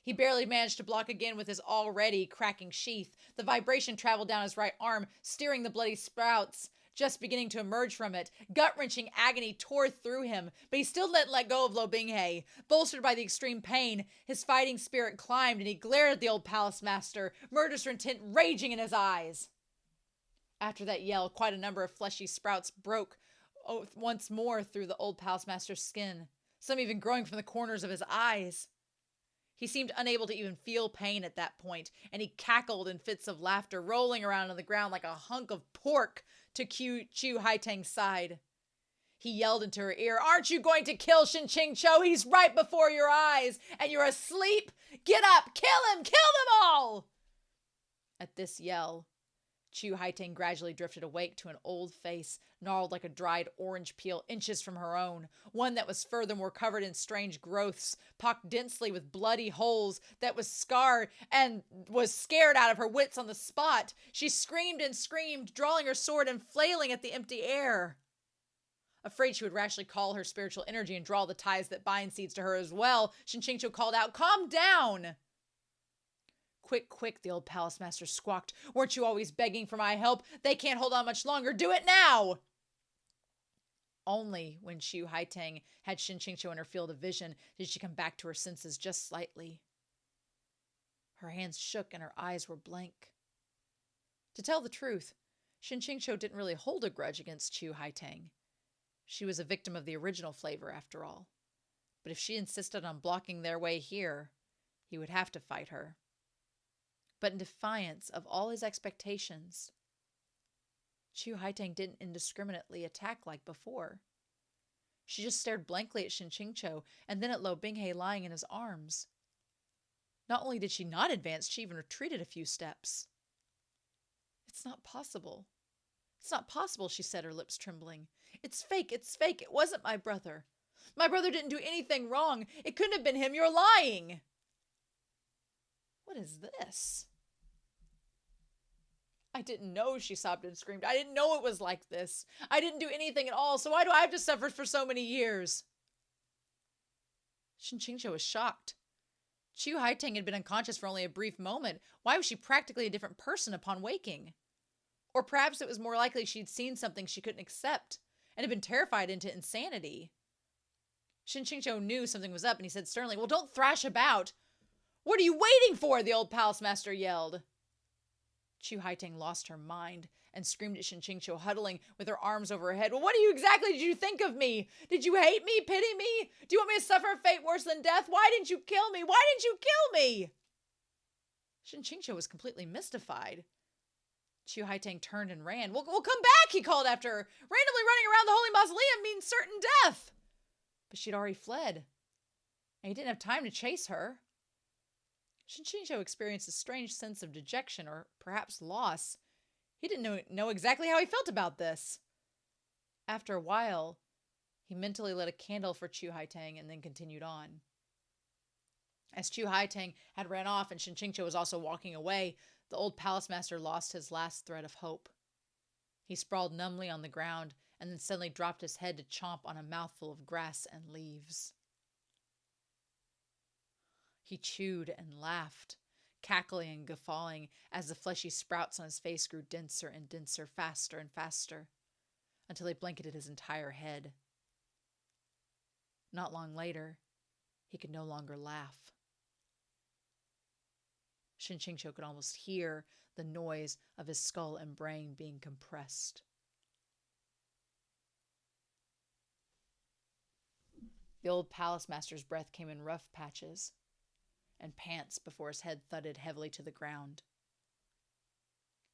He barely managed to block again with his already cracking sheath. The vibration traveled down his right arm, steering the bloody sprouts just beginning to emerge from it. Gut-wrenching agony tore through him, but he still didn't let go of Luo Binghe. Bolstered by the extreme pain, his fighting spirit climbed, and he glared at the old palace master, murderous intent raging in his eyes. After that yell, quite a number of fleshy sprouts broke once more through the old palace master's skin, some even growing from the corners of his eyes. He seemed unable to even feel pain at that point, and he cackled in fits of laughter, rolling around on the ground like a hunk of pork to Qiu Haiteng's side. He yelled into her ear, "Aren't you going to kill Shen QingQiu? He's right before your eyes, and you're asleep! Get up! Kill him! Kill them all!" At this yell, Qiu Haiteng gradually drifted awake to an old face, gnarled like a dried orange peel inches from her own, one that was furthermore covered in strange growths, pocked densely with bloody holes, that was scarred and was scared out of her wits on the spot. She screamed and screamed, drawing her sword and flailing at the empty air. Afraid she would rashly call her spiritual energy and draw the ties that bind seeds to her as well, Shen QingQiu called out, "Calm down!" "Quick, quick," the old palace master squawked. "Weren't you always begging for my help? They can't hold on much longer. Do it now!" Only when Qiu Haitang had Shen QingQiu in her field of vision did she come back to her senses just slightly. Her hands shook and her eyes were blank. To tell the truth, Shen QingQiu didn't really hold a grudge against Qiu Haitang. She was a victim of the original flavor, after all. But if she insisted on blocking their way here, he would have to fight her. But in defiance of all his expectations, Qiu Haitang didn't indiscriminately attack like before. She just stared blankly at Shen QingQiu and then at Luo Binghe lying in his arms. Not only did she not advance, she even retreated a few steps. "It's not possible. It's not possible," she said, her lips trembling. It's fake. It wasn't my brother. My brother didn't do anything wrong. It couldn't have been him. You're lying." "What is this?" "I didn't know," she sobbed and screamed. "I didn't know it was like this. I didn't do anything at all, so why do I have to suffer for so many years?" Shen QingQiu was shocked. Qiu Haitang had been unconscious for only a brief moment. Why was she practically a different person upon waking? Or perhaps it was more likely she'd seen something she couldn't accept and had been terrified into insanity. Shen QingQiu knew something was up and he said sternly, "Well, don't thrash about. What are you waiting for?" the old palace master yelled. Qiu Haitang lost her mind and screamed at Shen QingQiu, huddling with her arms over her head. "Well, what exactly did you think of me? Did you hate me, pity me? Do you want me to suffer a fate worse than death? Why didn't you kill me? Why didn't you kill me?" Shen QingQiu was completely mystified. Qiu Haitang turned and ran. We'll come back," he called after her. "Randomly running around the holy mausoleum means certain death." But she'd already fled, and he didn't have time to chase her. Shen QingQiu experienced a strange sense of dejection, or perhaps loss. He didn't know exactly how he felt about this. After a while, he mentally lit a candle for Qiu Haitang and then continued on. As Qiu Haitang had ran off and Shen QingQiu was also walking away, the old palace master lost his last thread of hope. He sprawled numbly on the ground and then suddenly dropped his head to chomp on a mouthful of grass and leaves. He chewed and laughed, cackling and guffawing as the fleshy sprouts on his face grew denser and denser, faster and faster, until they blanketed his entire head. Not long later, he could no longer laugh. Shen QingQiu could almost hear the noise of his skull and brain being compressed. The old palace master's breath came in rough patches and pants before his head thudded heavily to the ground.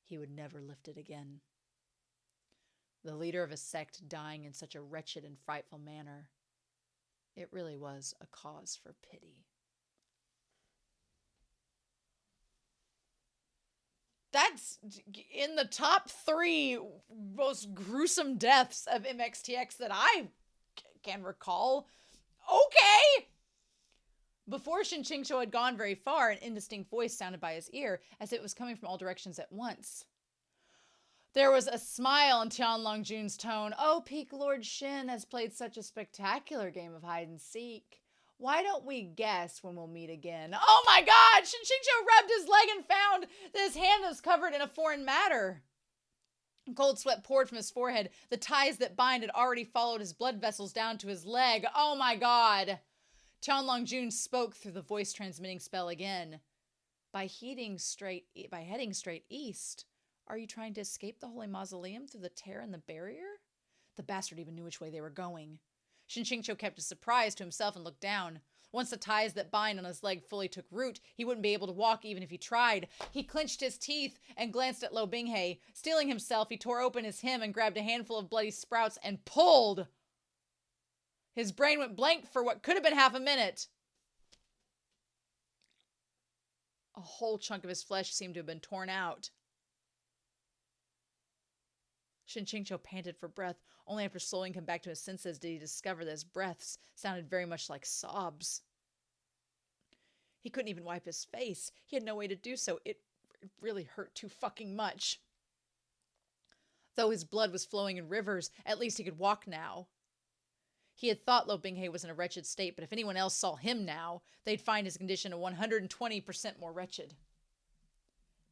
He would never lift it again. The leader of a sect dying in such a wretched and frightful manner. It really was a cause for pity. That's in the top 3 most gruesome deaths of MXTX that I can recall. Okay! Before Shen QingQiu had gone very far, an indistinct voice sounded by his ear, as if it was coming from all directions at once. There was a smile in Tianlongju's tone. "Oh, Peak Lord Shen has played such a spectacular game of hide-and-seek. Why don't we guess when we'll meet again?" Oh my God! Shen QingQiu rubbed his leg and found that his hand was covered in a foreign matter. Cold sweat poured from his forehead. The ties that bind had already followed his blood vessels down to his leg. Oh my God! Tianlongju spoke through the voice-transmitting spell again. By heading straight east, are you trying to escape the holy mausoleum through the tear in the barrier? The bastard even knew which way they were going. Shen QingQiu kept his surprise to himself and looked down. Once the ties that bind on his leg fully took root, he wouldn't be able to walk even if he tried. He clenched his teeth and glanced at Luo Binghe. Steeling himself, he tore open his hem and grabbed a handful of bloody sprouts and pulled. His brain went blank for what could have been half a minute. A whole chunk of his flesh seemed to have been torn out. Shen QingQiu panted for breath. Only after slowly come back to his senses did he discover that his breaths sounded very much like sobs. He couldn't even wipe his face. He had no way to do so. It really hurt too fucking much. Though his blood was flowing in rivers, at least he could walk now. He had thought Luo Binghe was in a wretched state, but if anyone else saw him now, they'd find his condition 120% more wretched.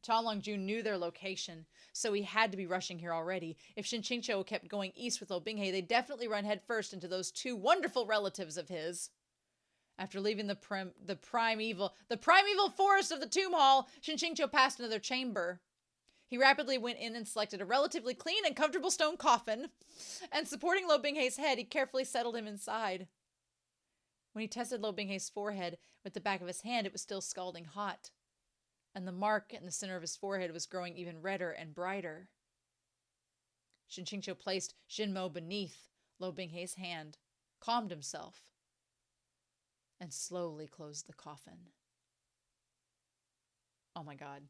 Tian Longjun knew their location, so he had to be rushing here already. If Shen QingQiu kept going east with Luo Binghe, they'd definitely run headfirst into those two wonderful relatives of his. After leaving the primeval forest of the tomb hall, Shen QingQiu passed another chamber. He rapidly went in and selected a relatively clean and comfortable stone coffin, and supporting Luo Binghe's head, he carefully settled him inside. When he tested Luo Binghe's forehead with the back of his hand, it was still scalding hot, and the mark in the center of his forehead was growing even redder and brighter. Shen QingQiu placed Jinmo beneath Luo Binghe's hand, calmed himself, and slowly closed the coffin. Oh my god.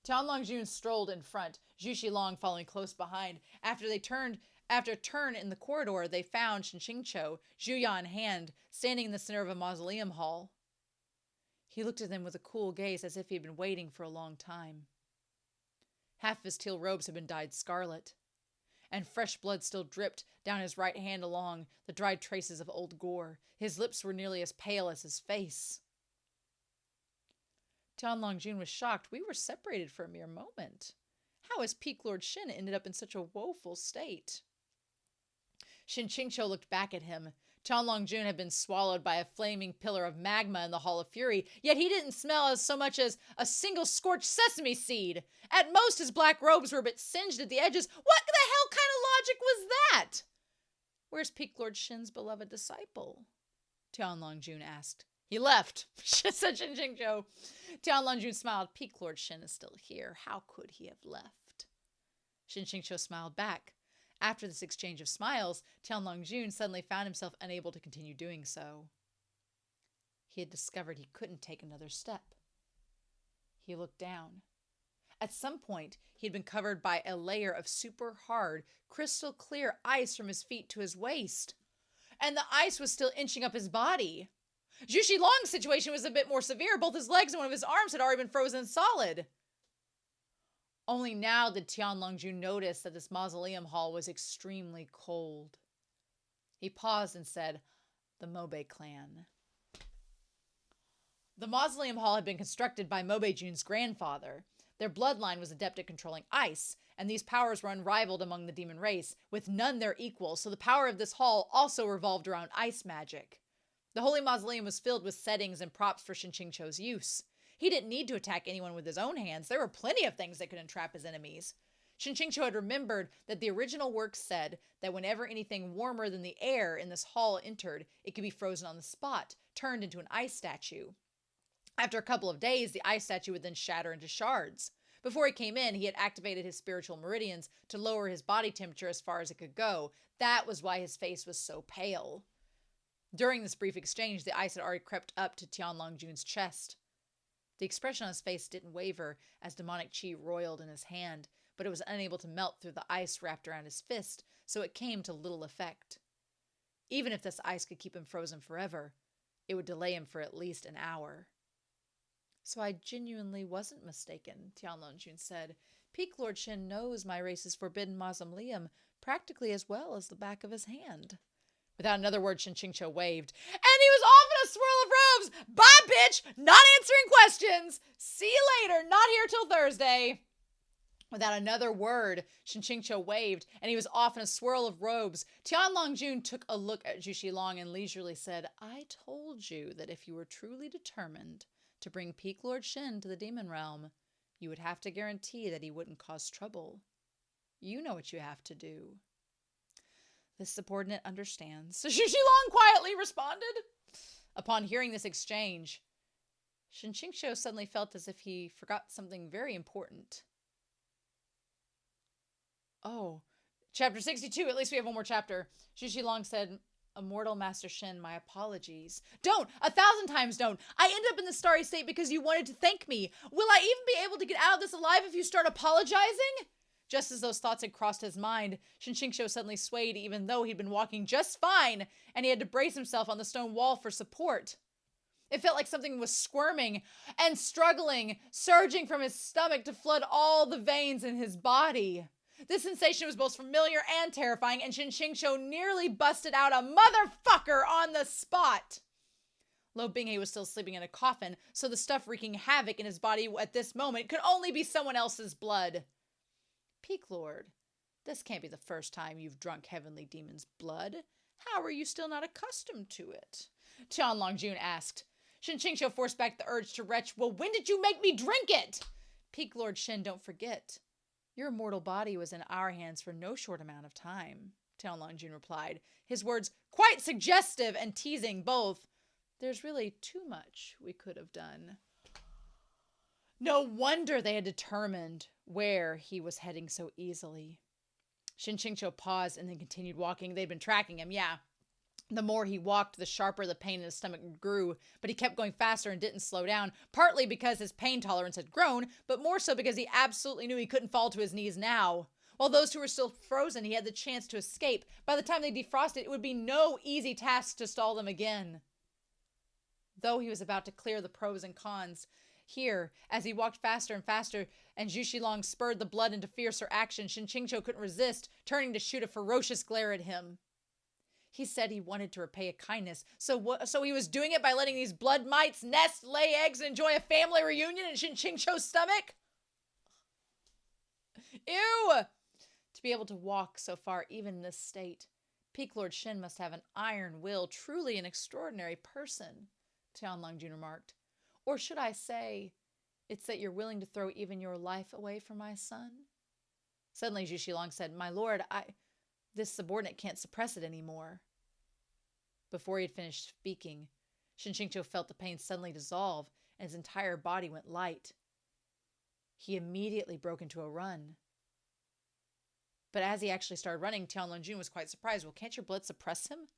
Tian Longjun strolled in front, Zhu Xilong following close behind. After a turn in the corridor, they found Shen QingQiu, Zhuya in hand, standing in the center of a mausoleum hall. He looked at them with a cool gaze as if he had been waiting for a long time. Half of his teal robes had been dyed scarlet, and fresh blood still dripped down his right hand along the dried traces of old gore. His lips were nearly as pale as his face. Tian Longjun was shocked. We were separated for a mere moment. How has Peak Lord Shen ended up in such a woeful state? Shen QingQiu looked back at him. Tian Longjun had been swallowed by a flaming pillar of magma in the Hall of Fury, yet he didn't smell as so much as a single scorched sesame seed. At most, his black robes were a bit singed at the edges. What the hell kind of logic was that? Where's Peak Lord Shen's beloved disciple? Tian Longjun asked. He left, said Shen QingQiu. Tian Longjun smiled. Peak Lord Shen is still here. How could he have left? Shen QingQiu smiled back. After this exchange of smiles, Tian Longjun suddenly found himself unable to continue doing so. He had discovered he couldn't take another step. He looked down. At some point, he had been covered by a layer of super hard, crystal clear ice from his feet to his waist. And the ice was still inching up his body. Zhu Xilong's situation was a bit more severe. Both his legs and one of his arms had already been frozen solid. Only now did Tian Longjun notice that this mausoleum hall was extremely cold. He paused and said, "The Mobe clan." The mausoleum hall had been constructed by Mobe Jun's grandfather. Their bloodline was adept at controlling ice, and these powers were unrivaled among the demon race, with none their equal, so the power of this hall also revolved around ice magic. The holy mausoleum was filled with settings and props for Shen QingQiu's use. He didn't need to attack anyone with his own hands. There were plenty of things that could entrap his enemies. Shen QingQiu had remembered that the original work said that whenever anything warmer than the air in this hall entered, it could be frozen on the spot, turned into an ice statue. After a couple of days, the ice statue would then shatter into shards. Before he came in, he had activated his spiritual meridians to lower his body temperature as far as it could go. That was why his face was so pale. During this brief exchange, the ice had already crept up to Tian Longjun's chest. The expression on his face didn't waver as demonic chi roiled in his hand, but it was unable to melt through the ice wrapped around his fist, so it came to little effect. Even if this ice could keep him frozen forever, it would delay him for at least an hour. So I genuinely wasn't mistaken, Tian Longjun said. Peak Lord Shen knows my race's forbidden mausoleum practically as well as the back of his hand. Without another word, Shen QingQiu waved, and he was off in a swirl of robes. Bye, bitch! Not answering questions! See you later! Not here till Thursday! Without another word, Shen QingQiu waved, and he was off in a swirl of robes. Tian Longjun took a look at Zhu Xilong and leisurely said, I told you that if you were truly determined to bring Peak Lord Shen to the demon realm, you would have to guarantee that he wouldn't cause trouble. You know what you have to do. This subordinate understands. Zhu Xilong quietly responded. Upon hearing this exchange, Shen QingQiu suddenly felt as if he forgot something very important. Oh, chapter 62. At least we have one more chapter. Zhu Xilong said, Immortal Master Shen, my apologies. Don't! 1,000 times don't! I ended up in the starry state because you wanted to thank me. Will I even be able to get out of this alive if you start apologizing? Just as those thoughts had crossed his mind, Shen QingQiu suddenly swayed even though he'd been walking just fine, and he had to brace himself on the stone wall for support. It felt like something was squirming and struggling, surging from his stomach to flood all the veins in his body. This sensation was both familiar and terrifying, and Shen QingQiu nearly busted out a motherfucker on the spot. Luo Binghe was still sleeping in a coffin, so the stuff wreaking havoc in his body at this moment could only be someone else's blood. Peak Lord, this can't be the first time you've drunk Heavenly Demon's blood. How are you still not accustomed to it? Tian Longjun asked. Shen QingQiu forced back the urge to retch. Well, when did you make me drink it? Peak Lord Shen, don't forget. Your mortal body was in our hands for no short amount of time, Tian Longjun replied, his words quite suggestive and teasing both. There's really too much we could have done. No wonder they had determined where he was heading so easily. Shen QingQiu paused and then continued walking. They'd been tracking him, yeah. The more he walked, the sharper the pain in his stomach grew, but he kept going faster and didn't slow down, partly because his pain tolerance had grown, but more so because he absolutely knew he couldn't fall to his knees now. While those who were still frozen, he had the chance to escape. By the time they defrosted, it would be no easy task to stall them again. Though he was about to clear the pros and cons, here, as he walked faster and faster, and Zhu Xilong spurred the blood into fiercer action, Shen QingQiu couldn't resist, turning to shoot a ferocious glare at him. He said he wanted to repay a kindness, so he was doing it by letting these blood mites nest, lay eggs, and enjoy a family reunion in Shen QingQiu's stomach? Ew! To be able to walk so far, even in this state, Peak Lord Shen must have an iron will, truly an extraordinary person, Tian Longjun remarked. Or should I say, it's that you're willing to throw even your life away for my son? Suddenly Zhu Xilong said, My lord, this subordinate can't suppress it anymore. Before he had finished speaking, Shen QingQiu felt the pain suddenly dissolve, and his entire body went light. He immediately broke into a run. But as he actually started running, Tian Longjun was quite surprised. Well, can't your blood suppress him?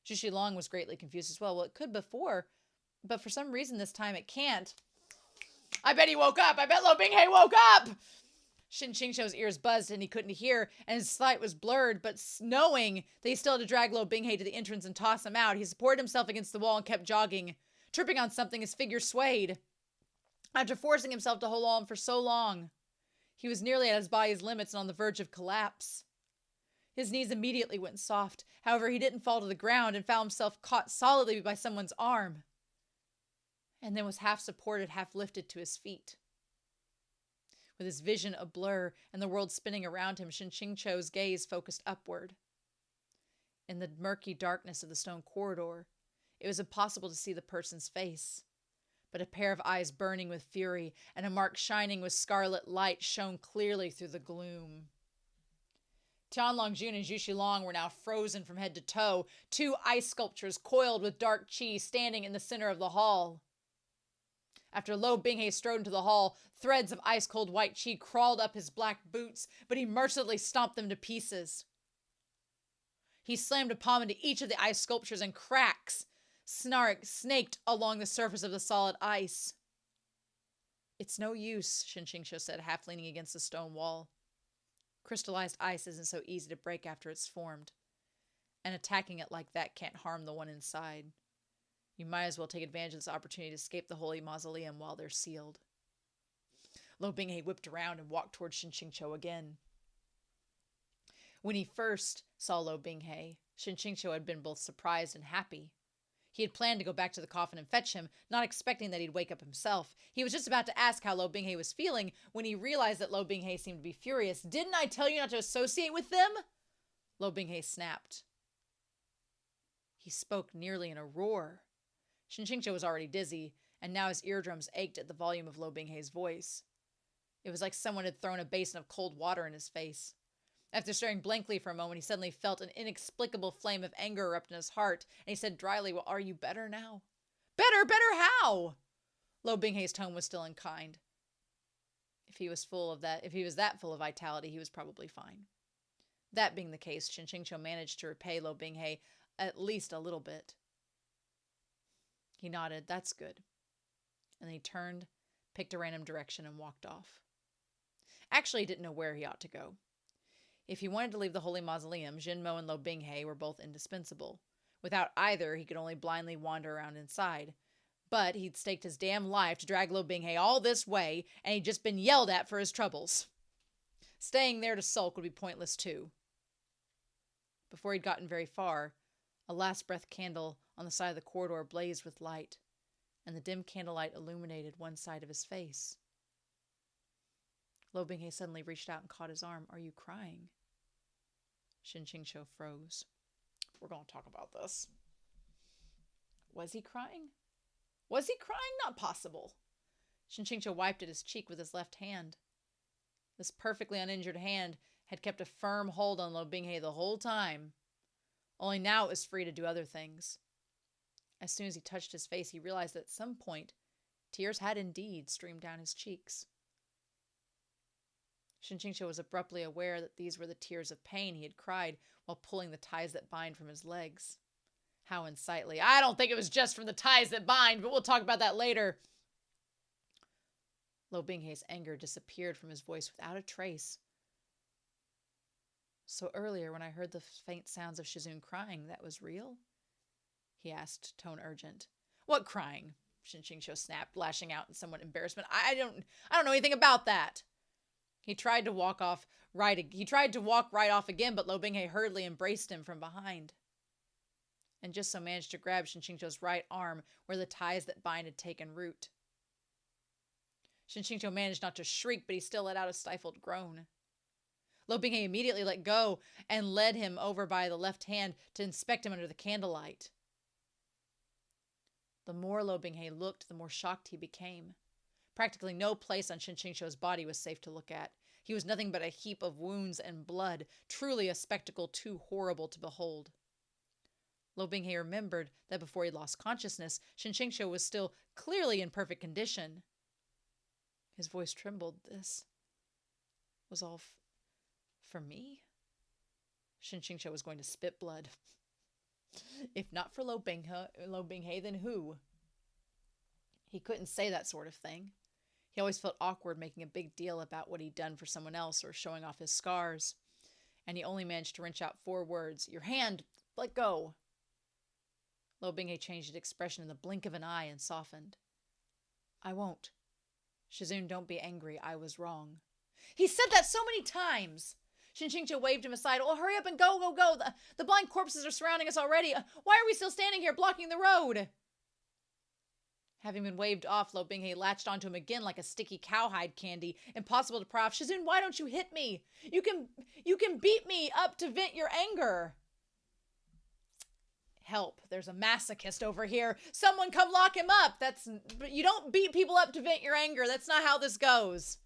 Zhu Xilong was greatly confused as well. Well, it could before, but for some reason this time it can't. I bet he woke up. I bet Luo Binghe woke up. Shen QingQiu's ears buzzed and he couldn't hear, and his sight was blurred, but knowing that he still had to drag Luo Binghe to the entrance and toss him out, he supported himself against the wall and kept jogging. Tripping on something, his figure swayed. After forcing himself to hold on for so long, he was nearly at his body's limits and on the verge of collapse. His knees immediately went soft. However, he didn't fall to the ground and found himself caught solidly by someone's arm, and then was half supported, half lifted to his feet. With his vision a blur and the world spinning around him, Shen QingQiu's gaze focused upward. In the murky darkness of the stone corridor, it was impossible to see the person's face, but a pair of eyes burning with fury and a mark shining with scarlet light shone clearly through the gloom. Tian Longjun and Zhu Xilong were now frozen from head to toe, two ice sculptures coiled with dark qi standing in the center of the hall. After Luo Binghe strode into the hall, threads of ice-cold white qi crawled up his black boots, but he mercilessly stomped them to pieces. He slammed a palm into each of the ice sculptures, and cracks snaked along the surface of the solid ice. It's no use, Shen QingQiu said, half leaning against the stone wall. Crystallized ice isn't so easy to break after it's formed, and attacking it like that can't harm the one inside. You might as well take advantage of this opportunity to escape the holy mausoleum while they're sealed. Luo Binghe whipped around and walked towards Shen QingQiu again. When he first saw Luo Binghe, Shen QingQiu had been both surprised and happy. He had planned to go back to the coffin and fetch him, not expecting that he'd wake up himself. He was just about to ask how Luo Binghe was feeling when he realized that Luo Binghe seemed to be furious. Didn't I tell you not to associate with them? Luo Binghe snapped. He spoke nearly in a roar. Shen QingQiu was already dizzy, and now his eardrums ached at the volume of Luo Binghe's voice. It was like someone had thrown a basin of cold water in his face. After staring blankly for a moment, he suddenly felt an inexplicable flame of anger erupt in his heart, and he said dryly, Well, are you better now? Better how? Luo Binghe's tone was still unkind. If he was that full of vitality, he was probably fine. That being the case, Shen QingQiu managed to repay Luo Binghe at least a little bit. He nodded, That's good. And then he turned, picked a random direction, and walked off. Actually, he didn't know where he ought to go. If he wanted to leave the Holy Mausoleum, Jinmo and Luo Binghe were both indispensable. Without either, he could only blindly wander around inside. But he'd staked his damn life to drag Luo Binghe all this way, and he'd just been yelled at for his troubles. Staying there to sulk would be pointless too. Before he'd gotten very far, a last breath candle on the side of the corridor blazed with light, and the dim candlelight illuminated one side of his face. Luo Binghe suddenly reached out and caught his arm. "Are you crying?" Shen QingQiu froze. We're going to talk about this. Was he crying? Was he crying? Not possible. Shen QingQiu wiped at his cheek with his left hand. This perfectly uninjured hand had kept a firm hold on Luo Binghe the whole time. Only now it was free to do other things. As soon as he touched his face, he realized that at some point, tears had indeed streamed down his cheeks. Shen QingQiu was abruptly aware that these were the tears of pain he had cried while pulling the ties that bind from his legs. How unsightly. I don't think it was just from the ties that bind, but we'll talk about that later. Luo Binghe's anger disappeared from his voice without a trace. "So earlier, when I heard the faint sounds of Shizun crying, that was real?" he asked, tone urgent. "What crying?" Shen QingQiu snapped, lashing out in somewhat embarrassment. I don't know anything about that." He tried to walk right off again, but Luo Binghe hurriedly embraced him from behind, and just so managed to grab Shen QingQiu's right arm where the ties that bind had taken root. Shen QingQiu managed not to shriek, but he still let out a stifled groan. Luo Binghe immediately let go and led him over by the left hand to inspect him under the candlelight. The more Luo Binghe looked, the more shocked he became. Practically no place on Shen QingQiu's body was safe to look at. He was nothing but a heap of wounds and blood, truly a spectacle too horrible to behold. Luo Binghe remembered that before he lost consciousness, Shen QingQiu was still clearly in perfect condition. His voice trembled. "This was all for me?" Shen QingQiu was going to spit blood. If not for Luo Binghe, then who? He couldn't say that sort of thing. He always felt awkward making a big deal about what he'd done for someone else or showing off his scars. And he only managed to wrench out 4 words. "Your hand, let go." Luo Binghe changed its expression in the blink of an eye and softened. "I won't. Shizun, don't be angry. I was wrong." He said that so many times. Shen QingQiu waved him aside. "Oh, hurry up and go, go, go. The blind corpses are surrounding us already. Why are we still standing here blocking the road?" Having been waved off, Luo Binghe latched onto him again like a sticky cowhide candy. Impossible to pry off. "Shizun, why don't you hit me? You can beat me up to vent your anger." "Help, there's a masochist over here. Someone come lock him up. But you don't beat people up to vent your anger. That's not how this goes."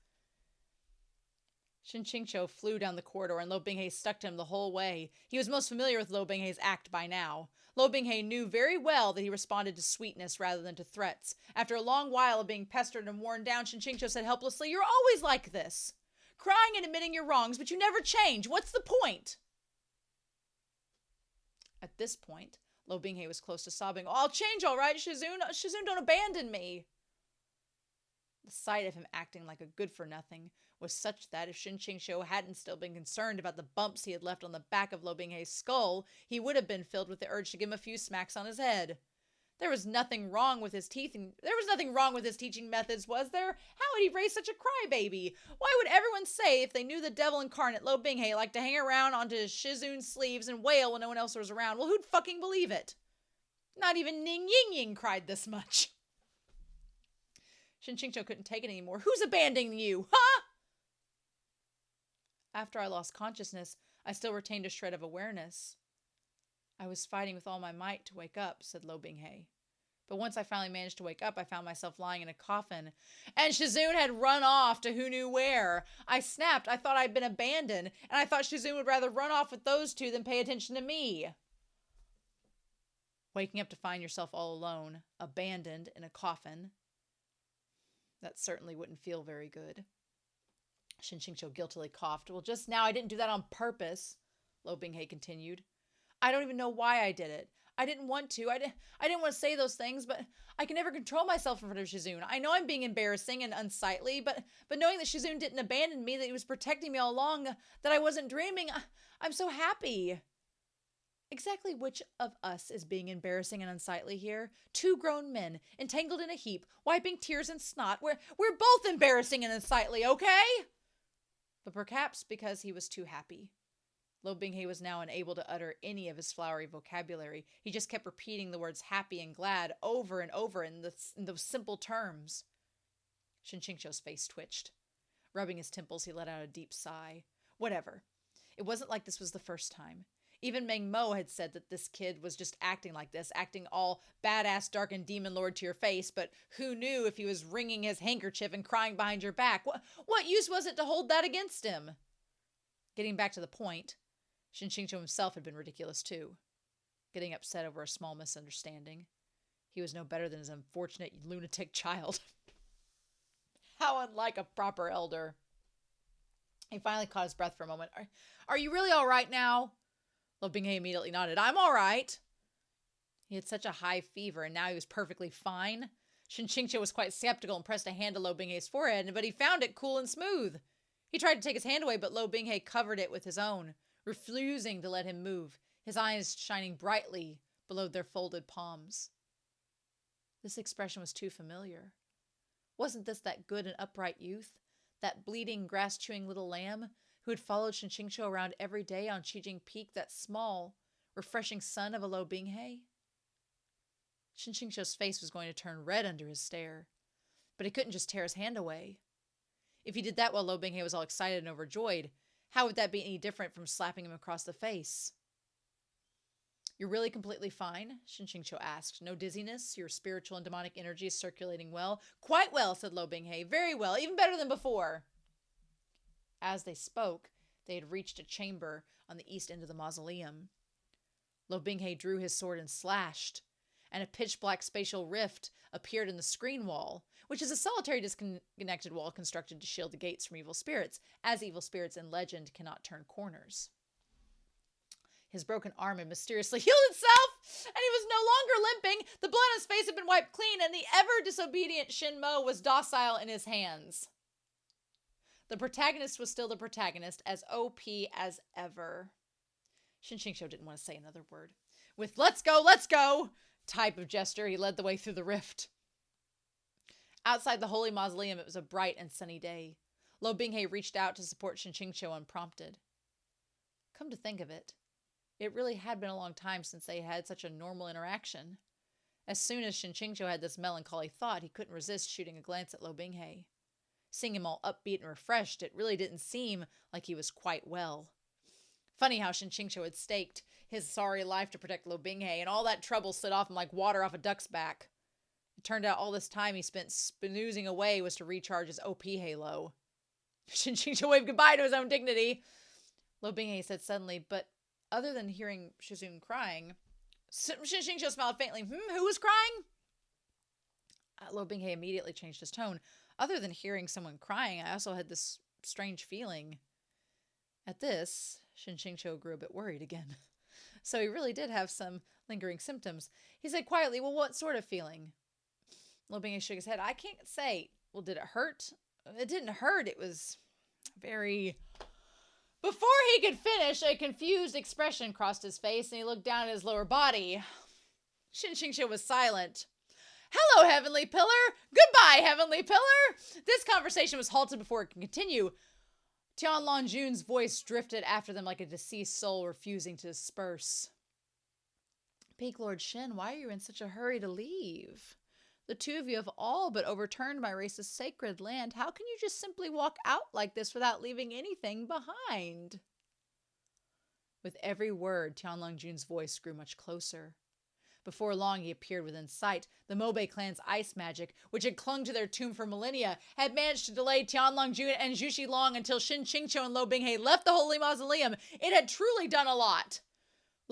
Shen QingQiu flew down the corridor, and Luo Binghe stuck to him the whole way. He was most familiar with Luo Binghe's act by now. Luo Binghe knew very well that he responded to sweetness rather than to threats. After a long while of being pestered and worn down, Shen QingQiu said helplessly, "You're always like this. Crying and admitting your wrongs, but you never change. What's the point?" At this point, Luo Binghe was close to sobbing. "Oh, I'll change all right, Shizun. Shizun, don't abandon me." The sight of him acting like a good-for-nothing was such that if Shen QingQiu hadn't still been concerned about the bumps he had left on the back of Luo Binghe's skull, he would have been filled with the urge to give him a few smacks on his head. There was nothing wrong with his teaching methods, was there? How had he raised such a crybaby? Why would everyone say, if they knew the devil incarnate Luo Binghe liked to hang around onto Shizun's sleeves and wail when no one else was around? Well, who'd fucking believe it? Not even Ning Ying Ying cried this much. Shen QingQiu couldn't take it anymore. "Who's abandoning you? Huh?" After I lost consciousness, I still retained a shred of awareness. "I was fighting with all my might to wake up," said Luo Binghe. "But once I finally managed to wake up, I found myself lying in a coffin. And Shizun had run off to who knew where. I snapped. I thought I'd been abandoned, and I thought Shizun would rather run off with those two than pay attention to me." Waking up to find yourself all alone, abandoned in a coffin. That certainly wouldn't feel very good. Shen QingQiu guiltily coughed. "Well, just now I didn't do that on purpose," Luo Binghe continued. "I don't even know why I did it. I didn't want to. I didn't want to say those things, but I can never control myself in front of Shizun. I know I'm being embarrassing and unsightly, but knowing that Shizun didn't abandon me, that he was protecting me all along, that I wasn't dreaming, I'm so happy." Exactly which of us is being embarrassing and unsightly here? 2 grown men, entangled in a heap, wiping tears and snot. We're both embarrassing and unsightly, okay? but perhaps because he was too happy. Luo Binghe was now unable to utter any of his flowery vocabulary. He just kept repeating the words happy and glad over and over in those simple terms. Shen QingQiu's face twitched. Rubbing his temples, he let out a deep sigh. Whatever. It wasn't like this was the first time. Even Meng Mo had said that this kid was just acting like this, acting all badass, dark, and demon lord to your face, but who knew if he was wringing his handkerchief and crying behind your back? What use was it to hold that against him? Getting back to the point, Shen QingQiu himself had been ridiculous too, getting upset over a small misunderstanding. He was no better than his unfortunate lunatic child. How unlike a proper elder. He finally caught his breath for a moment. Are you really all right now? Luo Binghe immediately nodded. I'm all right. He had such a high fever, and now he was perfectly fine. Shen QingQiu was quite skeptical and pressed a hand to Luo Binghe's forehead, but he found it cool and smooth. He tried to take his hand away, but Luo Binghe covered it with his own, refusing to let him move, his eyes shining brightly below their folded palms. This expression was too familiar. Wasn't this that good and upright youth, that bleating, grass-chewing little lamb who had followed Shen QingQiu around every day on Qijing Peak, that small, refreshing son of a Luo Binghe? Shen QingQiu's face was going to turn red under his stare, but he couldn't just tear his hand away. If he did that while Luo Binghe was all excited and overjoyed, how would that be any different from slapping him across the face? You're really completely fine? Shen QingQiu asked. No dizziness? Your spiritual and demonic energy is circulating well? Quite well, said Luo Binghe. Very well, even better than before. As they spoke, they had reached a chamber on the east end of the mausoleum. Luo Binghe drew his sword and slashed, and a pitch-black spatial rift appeared in the screen wall, which is a solitary disconnected wall constructed to shield the gates from evil spirits, as evil spirits in legend cannot turn corners. His broken arm had mysteriously healed itself, and he was no longer limping. The blood on his face had been wiped clean, and the ever-disobedient Shen Mo was docile in his hands. The protagonist was still the protagonist, as OP as ever. Shen QingQiu didn't want to say another word. With let's go type of gesture, he led the way through the rift. Outside the holy mausoleum, it was a bright and sunny day. Luo Binghe reached out to support Shen QingQiu unprompted. Come to think of it, it really had been a long time since they had such a normal interaction. As soon as Shen QingQiu had this melancholy thought, he couldn't resist shooting a glance at Luo Binghe. Seeing him all upbeat and refreshed, it really didn't seem like he was quite well. Funny how Shen QingQiu had staked his sorry life to protect Luo Binghe, and all that trouble slid off him like water off a duck's back. It turned out all this time he spent snoozing away was to recharge his OP halo. Shen QingQiu waved goodbye to his own dignity. Luo Binghe said suddenly, but other than hearing Shizun crying, Shen QingQiu smiled faintly. Who was crying? Luo Binghe immediately changed his tone. Other than hearing someone crying, I also had this strange feeling. At this, Shen QingQiu grew a bit worried again. So he really did have some lingering symptoms. He said quietly, well, what sort of feeling? Luo Binghe shook his head. I can't say. Well, did it hurt? It didn't hurt. It was very... Before he could finish, a confused expression crossed his face, and he looked down at his lower body. Shen QingQiu was silent. Hello, Heavenly Pillar! Goodbye, Heavenly Pillar! This conversation was halted before it could continue. Tianlong Jun's voice drifted after them like a deceased soul refusing to disperse. Peak Lord Shen, why are you in such a hurry to leave? The two of you have all but overturned my race's sacred land. How can you just simply walk out like this without leaving anything behind? With every word, Tianlong Jun's voice grew much closer. Before long, he appeared within sight. The Mobe clan's ice magic, which had clung to their tomb for millennia, had managed to delay Tianlong Jun and Zhu Xilong until Shen QingQiu and Luo Binghe left the holy mausoleum. It had truly done a lot.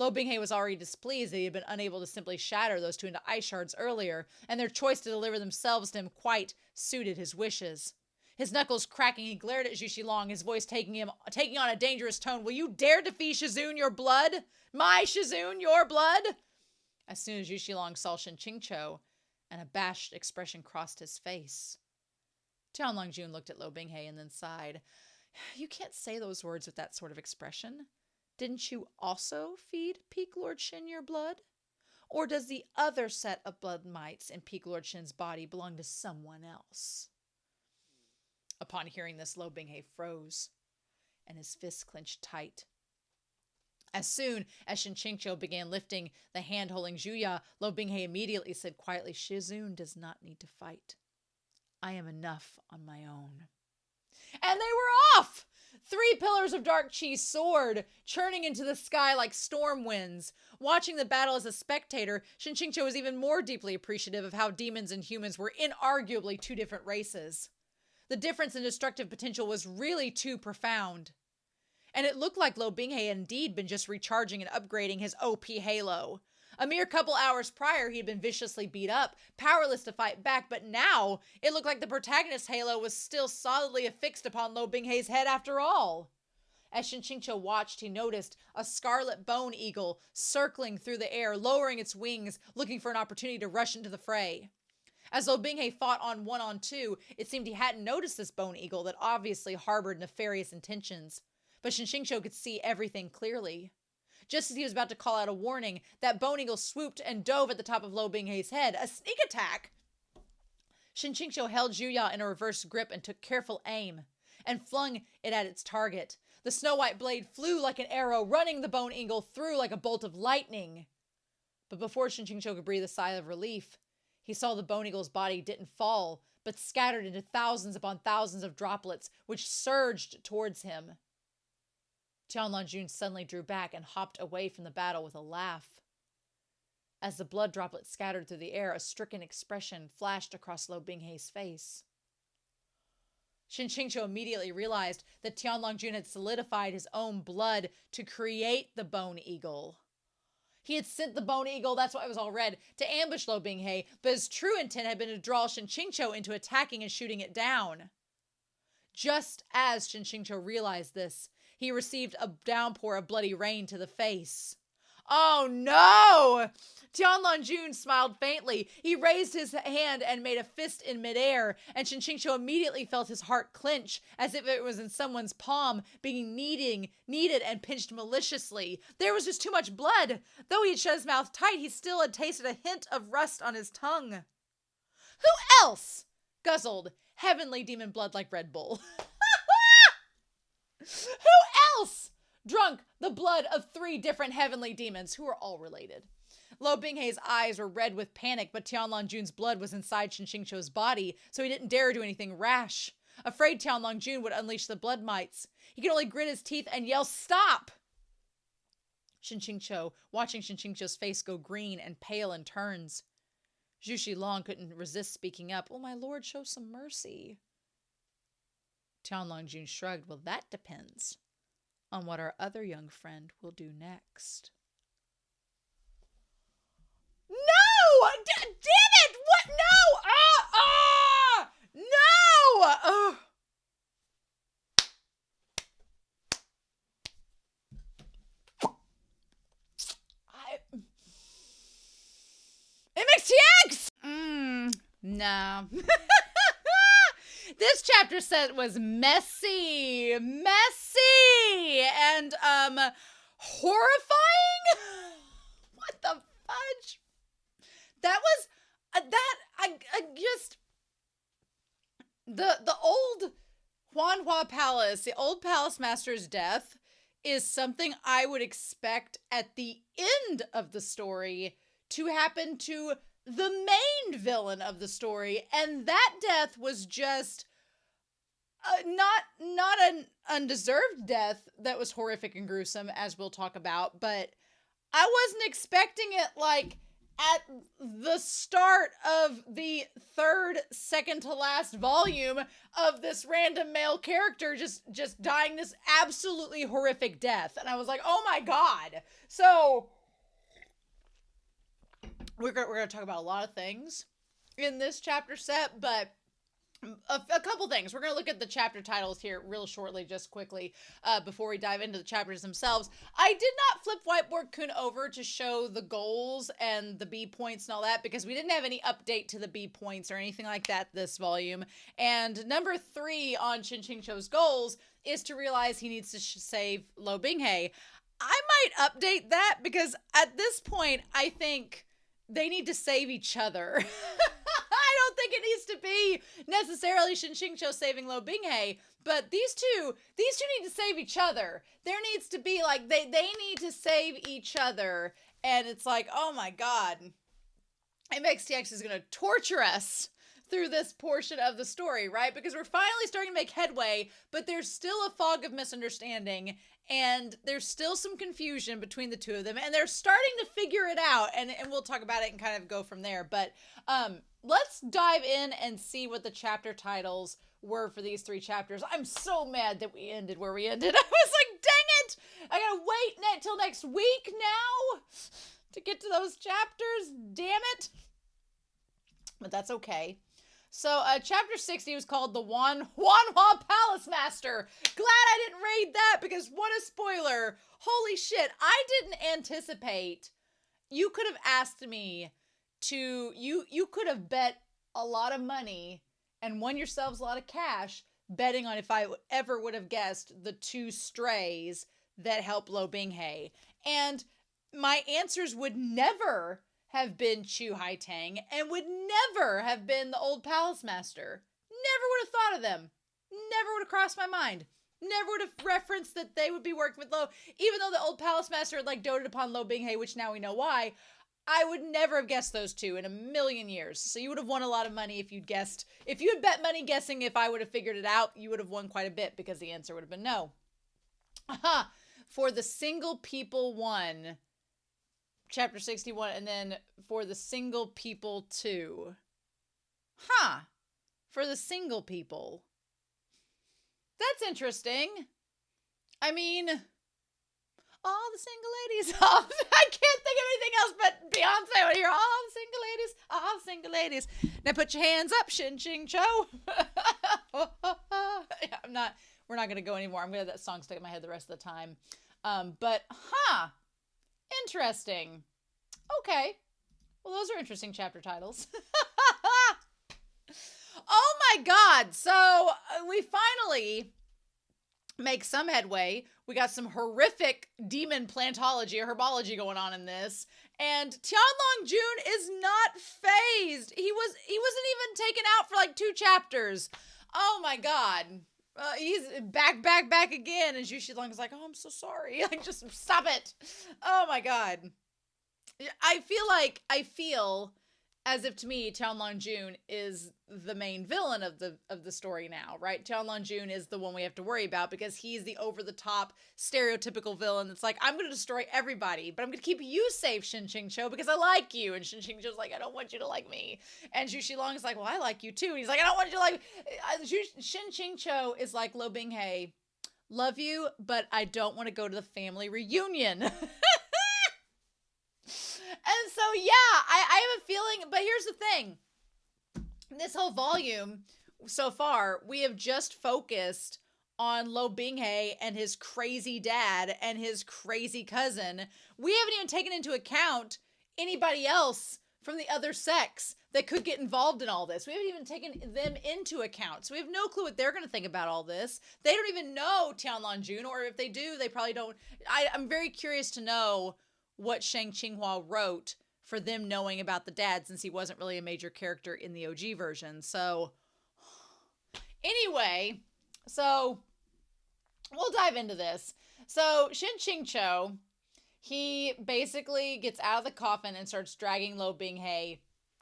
Luo Binghe was already displeased that he had been unable to simply shatter those two into ice shards earlier, and their choice to deliver themselves to him quite suited his wishes. His knuckles cracking, he glared at Zhu Xilong, his voice taking on a dangerous tone. Will you dare defy Shizun, your blood? My Shizun, your blood? As soon as Zhu Xilong saw Shen QingQiu, an abashed expression crossed his face. Tianlong Jun looked at Luo Binghe and then sighed. You can't say those words with that sort of expression. Didn't you also feed Peak Lord Shen your blood? Or does the other set of blood mites in Peak Lord Shen's body belong to someone else? Upon hearing this, Luo Binghe froze. and his fists clenched tight. As soon as Shen QingQiu began lifting the hand holding Zhuya, Luo Binghe immediately said quietly, Shizun does not need to fight. I am enough on my own. And they were off! 3 pillars of dark qi soared, churning into the sky like storm winds. Watching the battle as a spectator, Shen QingQiu was even more deeply appreciative of how demons and humans were inarguably 2 different races. The difference in destructive potential was really too profound. And it looked like Luo Binghe had indeed been just recharging and upgrading his OP halo. A mere couple hours prior, he had been viciously beat up, powerless to fight back, but now it looked like the protagonist's halo was still solidly affixed upon Luo Binghe's head after all. As Shen QingQiu watched, he noticed a scarlet bone eagle circling through the air, lowering its wings, looking for an opportunity to rush into the fray. As Luo Binghe fought on 1-on-2, it seemed he hadn't noticed this bone eagle that obviously harbored nefarious intentions. But Shen QingQiu could see everything clearly. Just as he was about to call out a warning, that bone eagle swooped and dove at the top of Luo Binghe's head. A sneak attack! Shen QingQiu held Zhuya in a reverse grip and took careful aim, and flung it at its target. The snow-white blade flew like an arrow, running the bone eagle through like a bolt of lightning. But before Shen QingQiu could breathe a sigh of relief, he saw the bone eagle's body didn't fall, but scattered into thousands upon thousands of droplets, which surged towards him. Tianlongjun suddenly drew back and hopped away from the battle with a laugh. As the blood droplets scattered through the air, a stricken expression flashed across Luo Binghe's face. Shen QingQiu immediately realized that Tianlongjun had solidified his own blood to create the bone eagle. He had sent the bone eagle, that's why it was all red, to ambush Luo Binghe, but his true intent had been to draw Shen QingQiu into attacking and shooting it down. Just as Shen QingQiu realized this, he received a downpour of bloody rain to the face. Oh no! Tianlongjun smiled faintly. He raised his hand and made a fist in midair, and Shen QingQiu immediately felt his heart clench, as if it was in someone's palm, being kneaded and pinched maliciously. There was just too much blood. Though he had shut his mouth tight, he still had tasted a hint of rust on his tongue. Who else guzzled heavenly demon blood like Red Bull? Who else drunk the blood of 3 different heavenly demons who were all related? Luo Binghe's eyes were red with panic, but Tianlongjun's blood was inside Shen QingQiu's body, so he didn't dare do anything rash. Afraid Tianlongjun would unleash the blood mites, he could only grit his teeth and yell, "Stop!" Shen QingQiu, watching Shen QingQiu's face go green and pale in turns. Zhu Xilong couldn't resist speaking up. "Oh, my lord, show some mercy." Tianlongjun shrugged. "Well, that depends on what our other young friend will do next." No! Damn it! What? No! No! MXTX! No. This chapter set was messy, and horrifying. What the fudge? That was the old Huanhua Palace, the old palace master's death is something I would expect at the end of the story to happen to the main villain of the story, and that death was just not an undeserved death that was horrific and gruesome, as we'll talk about, but I wasn't expecting it like at the start of the 3rd, second to last volume of this random male character just dying this absolutely horrific death, and I was like, oh my god. So we're gonna talk about a lot of things in this chapter set, but a couple things. We're going to look at the chapter titles here real shortly, just quickly, before we dive into the chapters themselves. I did not flip Whiteboard Kun over to show the goals and the B points and all that, because we didn't have any update to the B points or anything like that this volume. And number 3 on Shen QingQiu's goals is to realize he needs to save Luo Binghe. I might update that, because at this point, I think they need to save each other. I don't think it needs to be necessarily Shen QingQiu saving Luo Binghe, but these two need to save each other. There needs to be like, they need to save each other. And it's like, oh my God, MXTX is going to torture us through this portion of the story, right? Because we're finally starting to make headway, but there's still a fog of misunderstanding, and there's still some confusion between the two of them, and they're starting to figure it out, and we'll talk about it and kind of go from there. But let's dive in and see what the chapter titles were for these 3 chapters. I'm so mad that we ended where we ended. I was like, dang it! I gotta wait till next week now to get to those chapters. Damn it! But that's okay. So, chapter 60 was called the Wanhua Palace Master. Glad I didn't read that, because what a spoiler. Holy shit. I didn't anticipate. You could have asked me to, you could have bet a lot of money and won yourselves a lot of cash betting on if I ever would have guessed the 2 strays that help Luo Binghe. And my answers would never have been Chu Haitang and would never have been the old palace master. Never would have thought of them. Never would have crossed my mind. Never would have referenced that they would be working with Luo. Even though the old palace master had like doted upon Luo Binghe, which now we know why, I would never have guessed those 2 in a million years. So you would have won a lot of money if you'd guessed. If you had bet money guessing if I would have figured it out, you would have won quite a bit, because the answer would have been no. Aha! For the single people 1, chapter 61, and then for the single people 2. Huh. For the single people. That's interesting. I mean, all the single ladies. Oh, I can't think of anything else but Beyonce. I want to hear all the single ladies. All the single ladies. Now put your hands up, Shen QingQiu. We're not going to go anymore. I'm going to have that song stuck in my head the rest of the time. But, interesting. Okay. Well, those are interesting chapter titles. Oh my God. So we finally make some headway. We got some horrific demon plantology or herbology going on in this. And Tianlong Jun is not phased. He wasn't even taken out for like 2 chapters. Oh my God. He's back again. And Zhu Xilong is like, oh, I'm so sorry. Like, just stop it. Oh my God. I feel as if, to me, Tianlong Jun is the main villain of the story now, right? Tianlong Jun is the one we have to worry about, because he's the over-the-top stereotypical villain that's like, I'm going to destroy everybody, but I'm going to keep you safe, Shen QingQiu, because I like you. And Shen QingQiu's like, I don't want you to like me. And Zhu Xilong is like, well, I like you too. And he's like, I don't want you to like me. Shen QingQiu is like, Luo Binghe, love you, but I don't want to go to the family reunion. And so, yeah, I have a feeling, but here's the thing. This whole volume, so far, we have just focused on Luo Binghe and his crazy dad and his crazy cousin. We haven't even taken into account anybody else from the other sex that could get involved in all this. We haven't even taken them into account. So we have no clue what they're going to think about all this. They don't even know Tianlong Jun, or if they do, they probably don't. I'm very curious to know what Shang Qinghua wrote for them knowing about the dad, since he wasn't really a major character in the OG version. So anyway, so we'll dive into this. So Shen QingQiu, he basically gets out of the coffin and starts dragging Luo Binghe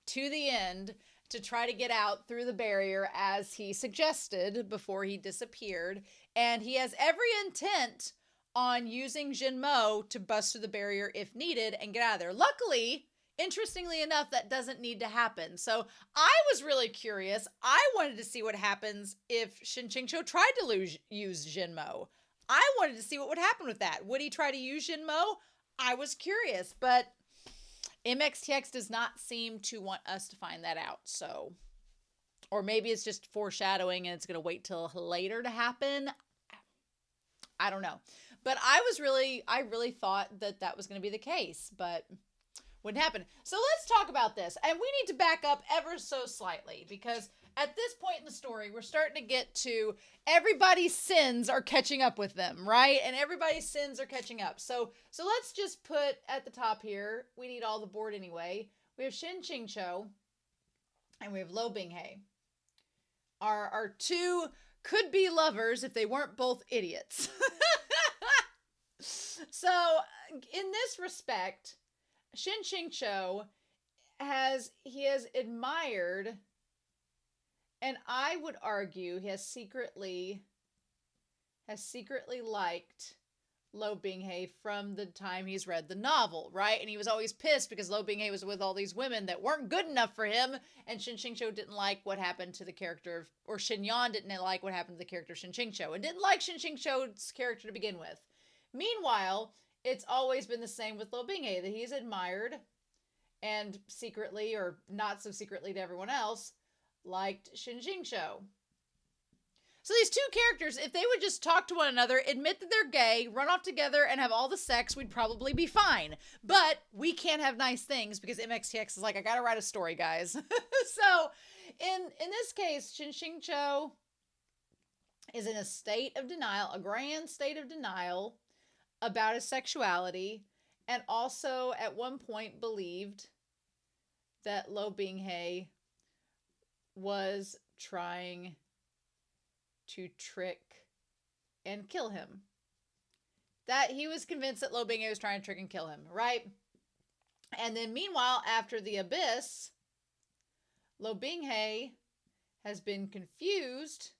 to the end to try to get out through the barrier, as he suggested before he disappeared. And he has every intent on using Jinmo to bust through the barrier if needed and get out of there. Luckily, interestingly enough, that doesn't need to happen. So I was really curious. I wanted to see what happens if Shen QingQiu tried to use Jinmo. I wanted to see what would happen with that. Would he try to use Jinmo? I was curious, but MXTX does not seem to want us to find that out. So, or maybe it's just foreshadowing and it's going to wait till later to happen. I don't know. But I really thought that was going to be the case, but wouldn't happen. So let's talk about this. And we need to back up ever so slightly, because at this point in the story, we're starting to get to everybody's sins are catching up with them, right? And everybody's sins are catching up. So let's just put at the top here, we need all the board anyway. We have Shen QingQiu and we have Luo Binghe. are two could-be lovers if they weren't both idiots. So, in this respect, Shen QingQiu has admired, and I would argue he has secretly liked Luo Binghe from the time he's read the novel, right? And he was always pissed because Luo Binghe was with all these women that weren't good enough for him, and Shen QingQiu didn't like what happened to the character of, or Shen Yan didn't like what happened to the character of Shen QingQiu, and didn't like Shen QingQiu's character to begin with. Meanwhile, it's always been the same with Luo Binghe, that he's admired, and secretly, or not so secretly to everyone else, liked Shen QingQiu. So these two characters, if they would just talk to one another, admit that they're gay, run off together, and have all the sex, we'd probably be fine. But we can't have nice things because MXTX is like, I gotta write a story, guys. So in this case, Shen QingQiu is in a state of denial, a grand state of denial about his sexuality, and also at one point believed that Luo Binghe was trying to trick and kill him. That he was convinced that Luo Binghe was trying to trick and kill him, right? And then meanwhile, after the abyss, Luo Binghe has been confused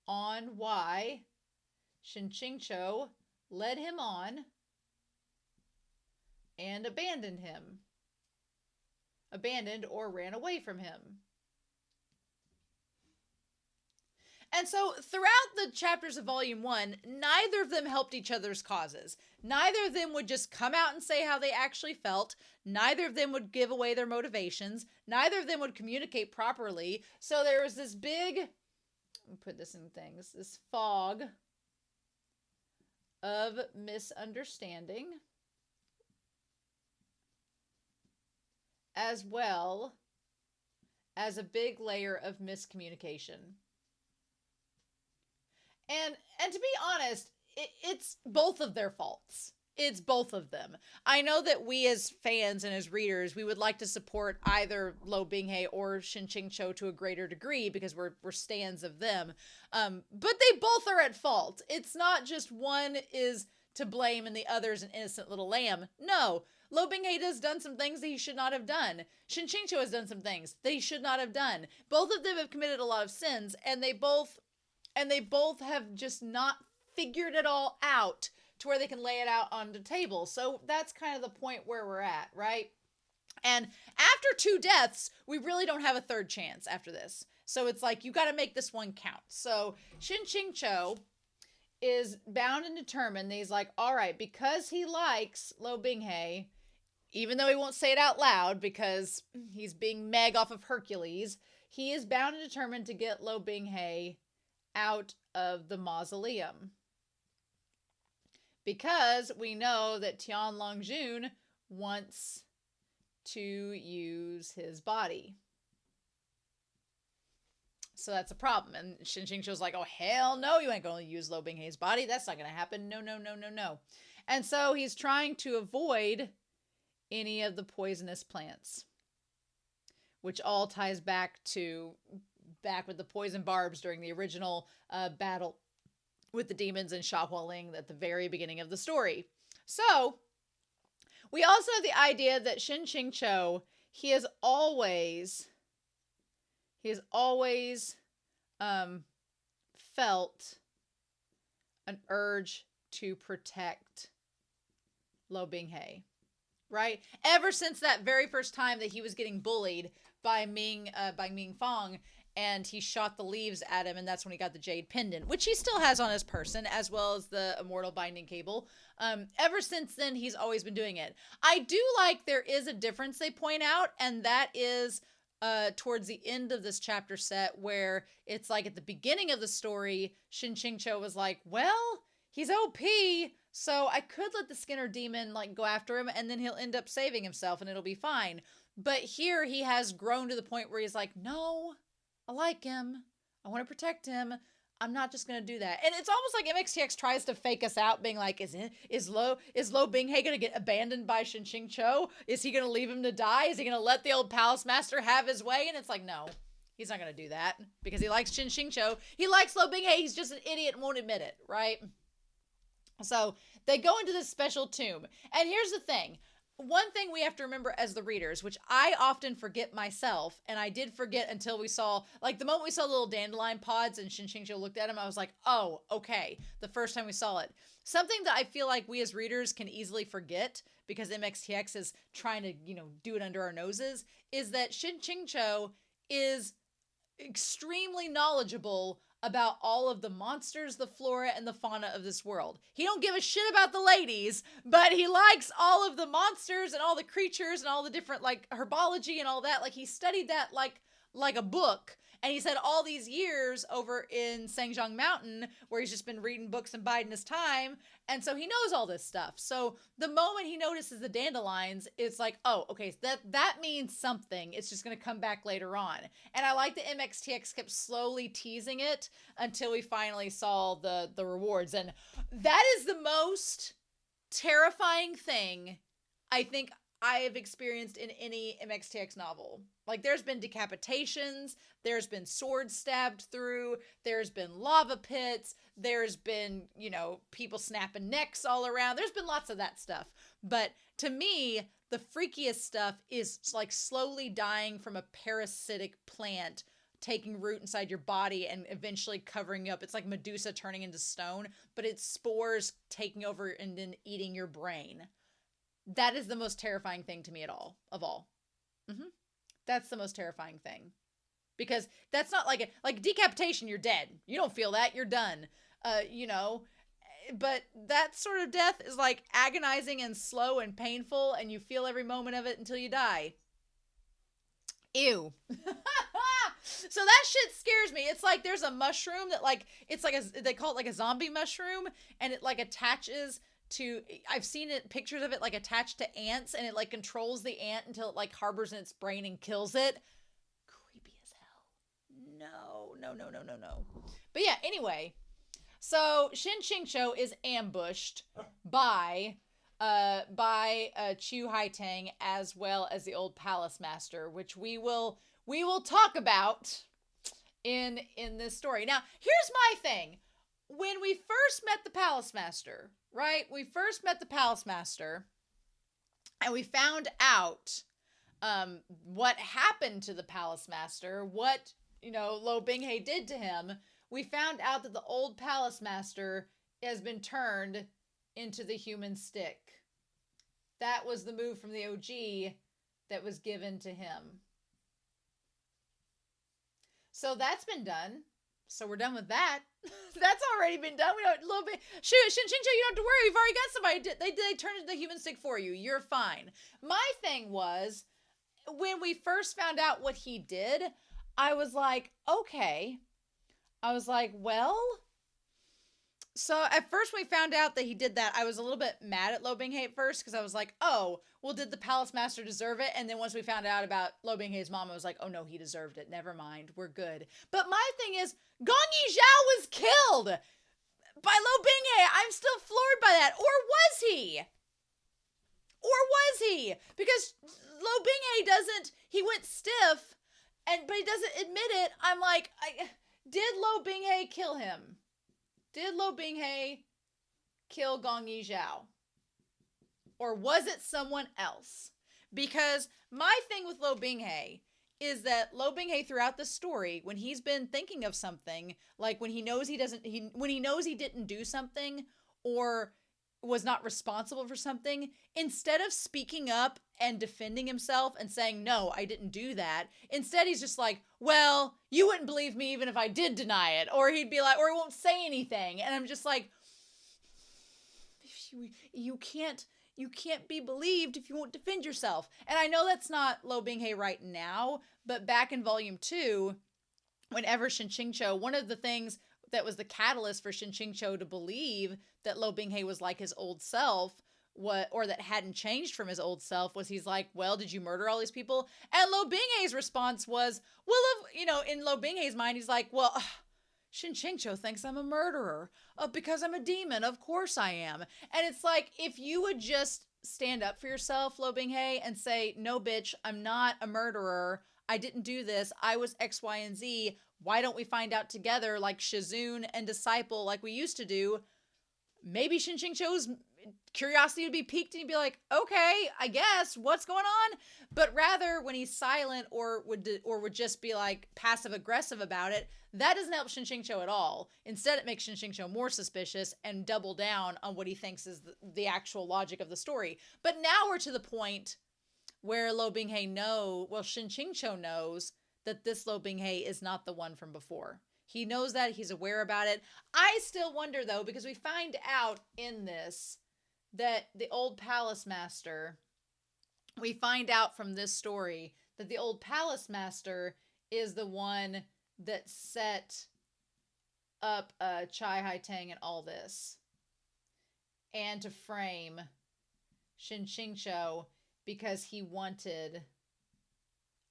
on why Shen QingQiu led him on and abandoned him. Abandoned or ran away from him. And so throughout the chapters of Volume 1, neither of them helped each other's causes. Neither of them would just come out and say how they actually felt. Neither of them would give away their motivations. Neither of them would communicate properly. So there was this big, let me put this in things, this fog of misunderstanding, as well as a big layer of miscommunication. And to be honest, it's both of their faults. It's both of them. I know that we as fans and as readers, we would like to support either Luo Binghe or Shen QingQiu to a greater degree because we're stans of them. But they both are at fault. It's not just one is to blame and the other's an innocent little lamb. No, Luo Binghe has done some things that he should not have done. Shen QingQiu has done some things that he should not have done. Both of them have committed a lot of sins, and they both have just not figured it all out to where they can lay it out on the table. So that's kind of the point where we're at, right? And after 2 deaths, we really don't have a third chance after this. So it's like, you got to make this one count. So Shen QingQiu is bound and determined. He's like, all right, because he likes Luo Binghe, even though he won't say it out loud because he's being Meg off of Hercules, he is bound and determined to get Luo Binghe out of the mausoleum. Because we know that Tian Longjun wants to use his body. So that's a problem. And Shen QingQiu's like, oh, hell no, you ain't going to use Luo Binghe's body. That's not going to happen. No, no, no, no, no. And so he's trying to avoid any of the poisonous plants, which all ties back with the poison barbs during the original battle with the demons in Sha Hualing at the very beginning of the story. So we also have the idea that Shen QingQiu, he has always felt an urge to protect Luo Binghe, right? Ever since that very first time that he was getting bullied by Ming Fong, and he shot the leaves at him, and that's when he got the jade pendant, which he still has on his person, as well as the immortal binding cable. Ever since then, he's always been doing it. I do like there is a difference they point out, and that is towards the end of this chapter set, where it's like at the beginning of the story, Shen QingQiu was like, well, he's OP, so I could let the Skinner demon like go after him, and then he'll end up saving himself, and it'll be fine. But here he has grown to the point where he's like, no, I like him. I want to protect him. I'm not just going to do that. And it's almost like MXTX tries to fake us out, being like, is Luo Binghe going to get abandoned by Shen QingQiu? Is he going to leave him to die? Is he going to let the old palace master have his way? And it's like, no, He's not going to do that because he likes Shen QingQiu. He likes Luo Binghe. He's just an idiot and won't admit it, right? So they go into this special tomb. And here's the thing. One thing we have to remember as the readers, which I often forget myself, and I did forget until we saw, like the moment we saw the little dandelion pods and Shen QingQiu looked at him, I was like, oh, okay. The first time we saw it. Something that I feel like we as readers can easily forget because MXTX is trying to, do it under our noses, is that Shen QingQiu is extremely knowledgeable about all of the monsters, the flora, and the fauna of this world. He don't give a shit about the ladies, but he likes all of the monsters and all the creatures and all the different, like, herbology and all that. Like, he studied that like a book. And he said all these years over in Sangjiang Mountain, where he's just been reading books and biding his time. And so he knows all this stuff. So the moment he notices the dandelions, it's like, oh, okay, so that means something. It's just going to come back later on. And I like that MXTX kept slowly teasing it until we finally saw the rewards. And that is the most terrifying thing I think I have experienced in any MXTX novel. Like, there's been decapitations, there's been swords stabbed through, there's been lava pits, there's been, people snapping necks all around. There's been lots of that stuff. But to me, the freakiest stuff is like slowly dying from a parasitic plant taking root inside your body and eventually covering you up. It's like Medusa turning into stone, but it's spores taking over and then eating your brain. That is the most terrifying thing to me of all. That's the most terrifying thing. Because that's not like decapitation, you're dead. You don't feel that, you're done. But that sort of death is like agonizing and slow and painful, and you feel every moment of it until you die. Ew. So that shit scares me. It's like there's a mushroom that they call it like a zombie mushroom, and it like attaches to, I've seen pictures of it like attached to ants, and it like controls the ant until it like harbors in its brain and kills it. Creepy as hell. No. But yeah, anyway, so Shen QingQiu is ambushed by Chu Haitang as well as the old palace master, which we will talk about in this story. Now, here's my thing. When we first met the palace master, right? We first met the palace master and we found out what happened to the palace master, what, Luo Binghe did to him. We found out that the old palace master has been turned into the human stick. That was the move from the OG that was given to him. So that's been done. So we're done with that. That's already been done. We don't, a little bit. Shoot, Shen QingQiu, you don't have to worry. We've already got somebody. They turned into the human stick for you. You're fine. My thing was, when we first found out what he did, I was like, okay. I was like, well. So at first when we found out that he did that, I was a little bit mad at Luo Binghe at first because I was like, oh, well, did the palace master deserve it? And then once we found out about Luo Binghe's mom, I was like, oh no, he deserved it. Never mind. We're good. But my thing is, Gong Yizhao was killed by Luo Binghe. I'm still floored by that. Or was he? Because Luo Binghe he went stiff, but he doesn't admit it. I'm like, did Luo Binghe kill him? Did Luo Binghe kill Gong Yizhao? Or was it someone else? Because my thing with Luo Binghe is that Luo Binghe throughout the story, when he's been thinking of something, like when he knows he didn't do something or was not responsible for something, instead of speaking up and defending himself and saying, no, I didn't do that, instead he's just like, well, you wouldn't believe me even if I did deny it. Or he'd be like, or he won't say anything. And I'm just like, you can't be believed if you won't defend yourself. And I know that's not Luo Binghe right now, but back in volume 2, whenever Shen QingQiu, one of the things that was the catalyst for Shen QingQiu to believe that Luo Binghe was like his old self, or that hadn't changed from his old self, was he's like, well, did you murder all these people? And Luo Binghe's response was, well, in Luo Binghe's mind, he's like, well, Shen QingQiu thinks I'm a murderer because I'm a demon. Of course I am. And it's like, if you would just stand up for yourself, Luo Binghe, and say, no, bitch, I'm not a murderer. I didn't do this. I was X, Y, and Z. Why don't we find out together like Shizun and Disciple like we used to do? Maybe Shen QingQiu's curiosity would be piqued and he'd be like, okay, I guess, what's going on? But rather, when he's silent or would just be like passive aggressive about it, that doesn't help Shen QingQiu at all. Instead, it makes Shen QingQiu more suspicious and double down on what he thinks is the actual logic of the story. But now we're to the point where Luo Binghe Shen QingQiu knows that this Luo Binghe is not the one from before. He knows that. He's aware about it. I still wonder, though, because we find out in this that the old palace master, we find out from this story that the old palace master is the one that set up Chai Hai Tang and all this. And to frame Shen QingQiu because he wanted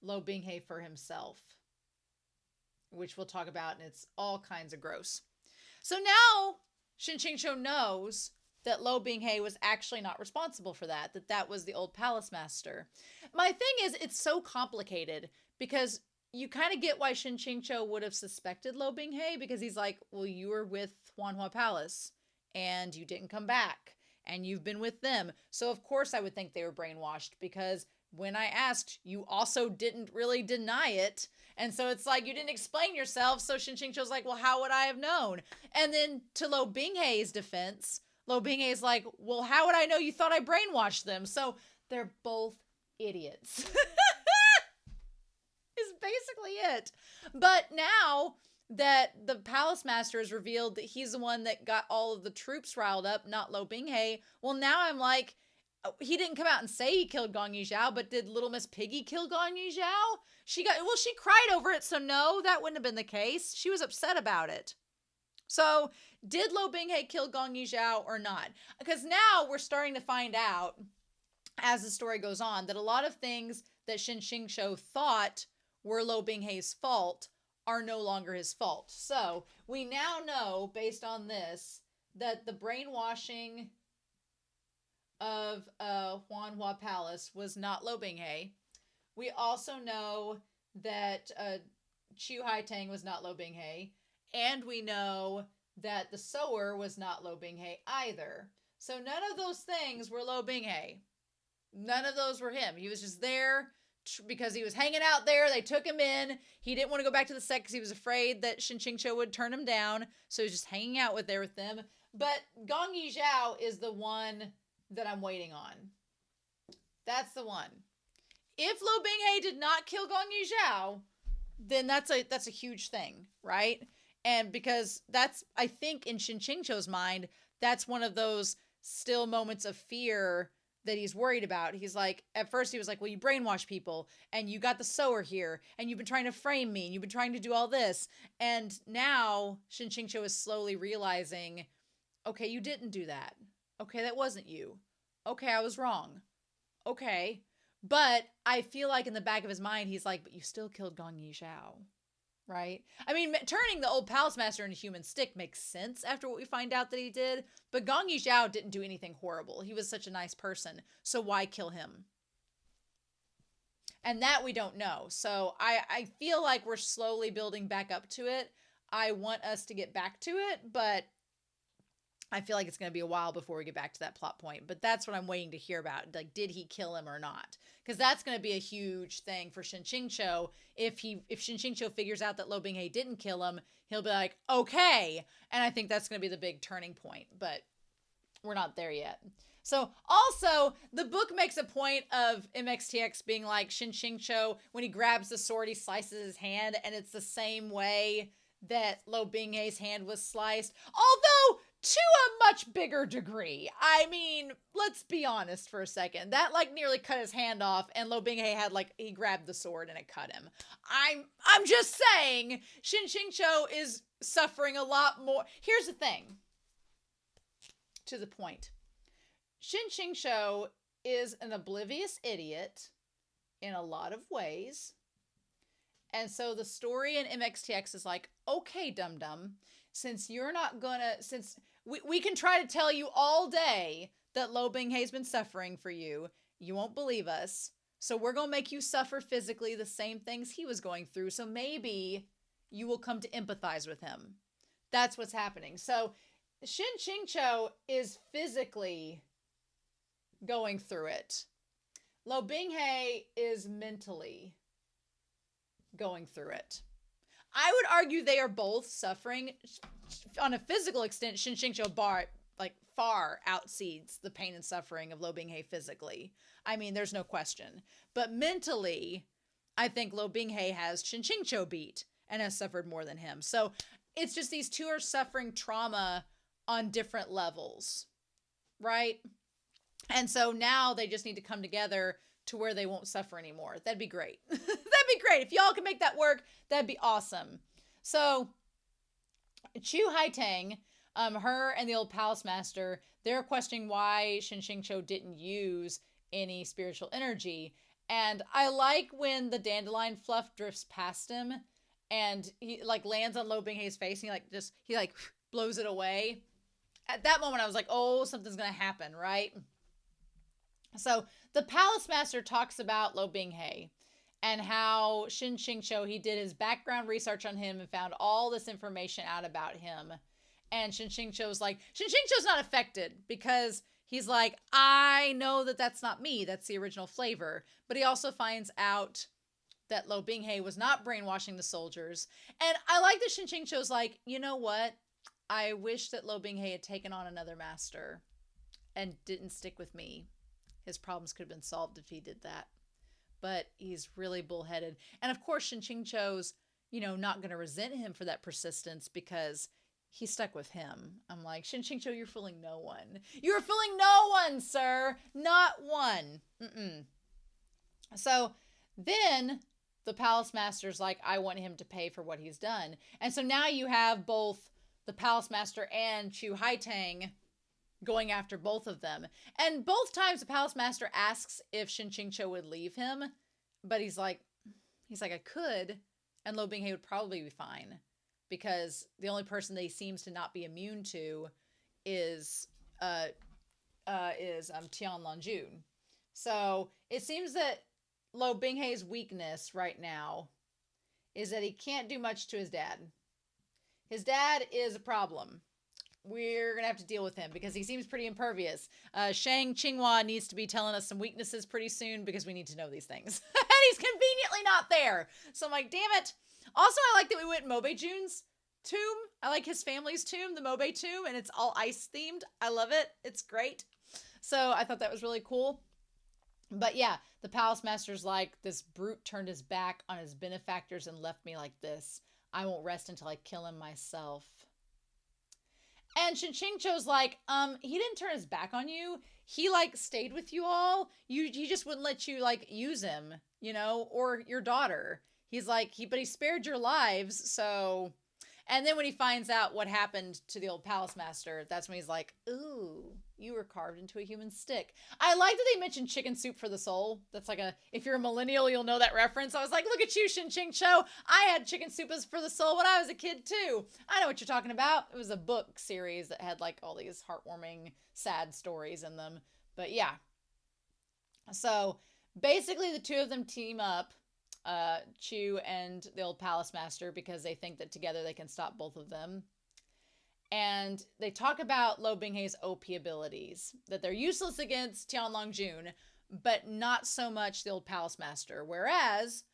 Luo Binghe for himself, which we'll talk about, and it's all kinds of gross. So now Shen QingQiu knows that Luo Binghe was actually not responsible for that was the old palace master. My thing is, it's so complicated because you kind of get why Shen QingQiu would have suspected Luo Binghe, because he's like, well, you were with Huanhua Palace and you didn't come back and you've been with them. So of course I would think they were brainwashed, because when I asked, you also didn't really deny it. And so it's like, you didn't explain yourself. So Shen QingQiu's like, well, how would I have known? And then to Luo Binghe's defense, Luo Binghe's like, well, how would I know you thought I brainwashed them? So they're both idiots. Is basically it. But now that the palace master has revealed that he's the one that got all of the troops riled up, not Luo Binghe, well, now I'm like, he didn't come out and say he killed Gong Yizhao, but did Little Miss Piggy kill Gong Yizhao? She cried over it, so no, that wouldn't have been the case. She was upset about it. So, did Luo Binghe kill Gong Yizhao or not? Because now we're starting to find out, as the story goes on, that a lot of things that Shen QingQiu thought were Luo Binghe's fault are no longer his fault. So, we now know, based on this, that the brainwashing of Huanhua Palace was not Luo Binghe. We also know that Chu Hai Tang was not Luo Binghe. And we know that the sower was not Luo Binghe either. So none of those things were Luo Binghe. None of those were him. He was just there because he was hanging out there. They took him in. He didn't want to go back to the sect because he was afraid that Shen QingQiu would turn him down. So he was just hanging out with them. But Gong Yizhao is the one that I'm waiting on. That's the one. If Luo Binghe did not kill Gong Yizhao, then that's a huge thing, right? And because that's, I think in Shen QingQiu's mind, that's one of those still moments of fear that he's worried about. He's like, at first he was like, well, you brainwash people and you got the sower here and you've been trying to frame me and you've been trying to do all this. And now Shen QingQiu is slowly realizing, okay, you didn't do that. Okay, that wasn't you. Okay, I was wrong. Okay. But I feel like in the back of his mind, he's like, but you still killed Gong Yizhao, right? I mean, turning the old palace master into human stick makes sense after what we find out that he did. But Gong Yizhao didn't do anything horrible. He was such a nice person. So why kill him? And that we don't know. So I feel like we're slowly building back up to it. I want us to get back to it, but I feel like it's going to be a while before we get back to that plot point. But that's what I'm waiting to hear about. Like, did he kill him or not? Because that's going to be a huge thing for Shen QingQiu. If Shen QingQiu figures out that Luo Binghe didn't kill him, he'll be like, okay. And I think that's going to be the big turning point. But we're not there yet. So also, the book makes a point of MXTX being like Shen QingQiu, when he grabs the sword, he slices his hand. And it's the same way that Luo Binghe's hand was sliced. Although, to a much bigger degree. I mean, let's be honest for a second. That like nearly cut his hand off, and Luo Binghe had he grabbed the sword and it cut him. I'm just saying, Shen QingQiu is suffering a lot more. Here's the thing. To the point. Shen QingQiu is an oblivious idiot in a lot of ways. And so the story in MXTX is like, okay, dum-dum, since you're not gonna, since we can try to tell you all day that Luo Binghe's been suffering for you, you won't believe us. So we're going to make you suffer physically the same things he was going through. So maybe you will come to empathize with him. That's what's happening. So Shen QingQiu is physically going through it. Luo Binghe is mentally going through it. I would argue they are both suffering. On a physical extent, Shen QingQiu far outseeds the pain and suffering of Luo Binghe physically. I mean, there's no question. But mentally, I think Luo Binghe has Shen QingQiu beat and has suffered more than him. So it's just these two are suffering trauma on different levels, right? And so now they just need to come together to where they won't suffer anymore. That'd be great. That'd be great. If y'all can make that work, that'd be awesome. So Chu Haitang, her and the old palace master, they're questioning why Shen QingQiu didn't use any spiritual energy. And I like when the dandelion fluff drifts past him and he like lands on Luo Binghe's face and he blows it away. At that moment I was like, oh, something's gonna happen, right? So the palace master talks about Luo Binghe and how Shen QingQiu, he did his background research on him and found all this information out about him. And Shen QingQiu's like, Shen QingQiu's not affected because he's like, I know that that's not me. That's the original flavor. But he also finds out that Luo Binghe was not brainwashing the soldiers. And I like that Shen QingQiu's like, you know what? I wish that Luo Binghe had taken on another master and didn't stick with me. His problems could have been solved if he did that. But he's really bullheaded. And of course, Shen QingQiu's, not going to resent him for that persistence because he stuck with him. I'm like, Shen QingQiu, you're fooling no one. You're fooling no one, sir. Not one. So then the palace master's like, I want him to pay for what he's done. And so now you have both the palace master and Chu Haitang going after both of them. And both times the palace master asks if Shen QingQiu would leave him, but he's like, I could, and Luo Binghe would probably be fine because the only person that he seems to not be immune to is Tian Longjun. So it seems that Luo Binghe's weakness right now is that he can't do much to his dad. His dad is a problem. We're going to have to deal with him because he seems pretty impervious. Shang Qinghua needs to be telling us some weaknesses pretty soon because we need to know these things. And he's conveniently not there. So I'm like, damn it. Also, I like that we went Mobe Jun's tomb. I like his family's tomb, the Mobe tomb, and it's all ice themed. I love it. It's great. So I thought that was really cool. But yeah, the palace master's like, this brute turned his back on his benefactors and left me like this. I won't rest until I kill him myself. And Shen QingQiu's like, he didn't turn his back on you. He stayed with you all. He just wouldn't let you use him, or your daughter. He's like, but he spared your lives. So, and then when he finds out what happened to the old palace master, that's when he's like, ooh, you were carved into a human stick. I like that they mentioned chicken soup for the soul. That's if you're a millennial, you'll know that reference. I was like, look at you, Shen QingQiu. I had chicken soup for the soul when I was a kid too. I know what you're talking about. It was a book series that had all these heartwarming, sad stories in them. But yeah. So basically the two of them team up, Chu and the old palace master, because they think that together they can stop both of them. And they talk about Luo Binghe's OP abilities, that they're useless against Tian Longjun, but not so much the old palace master. Whereas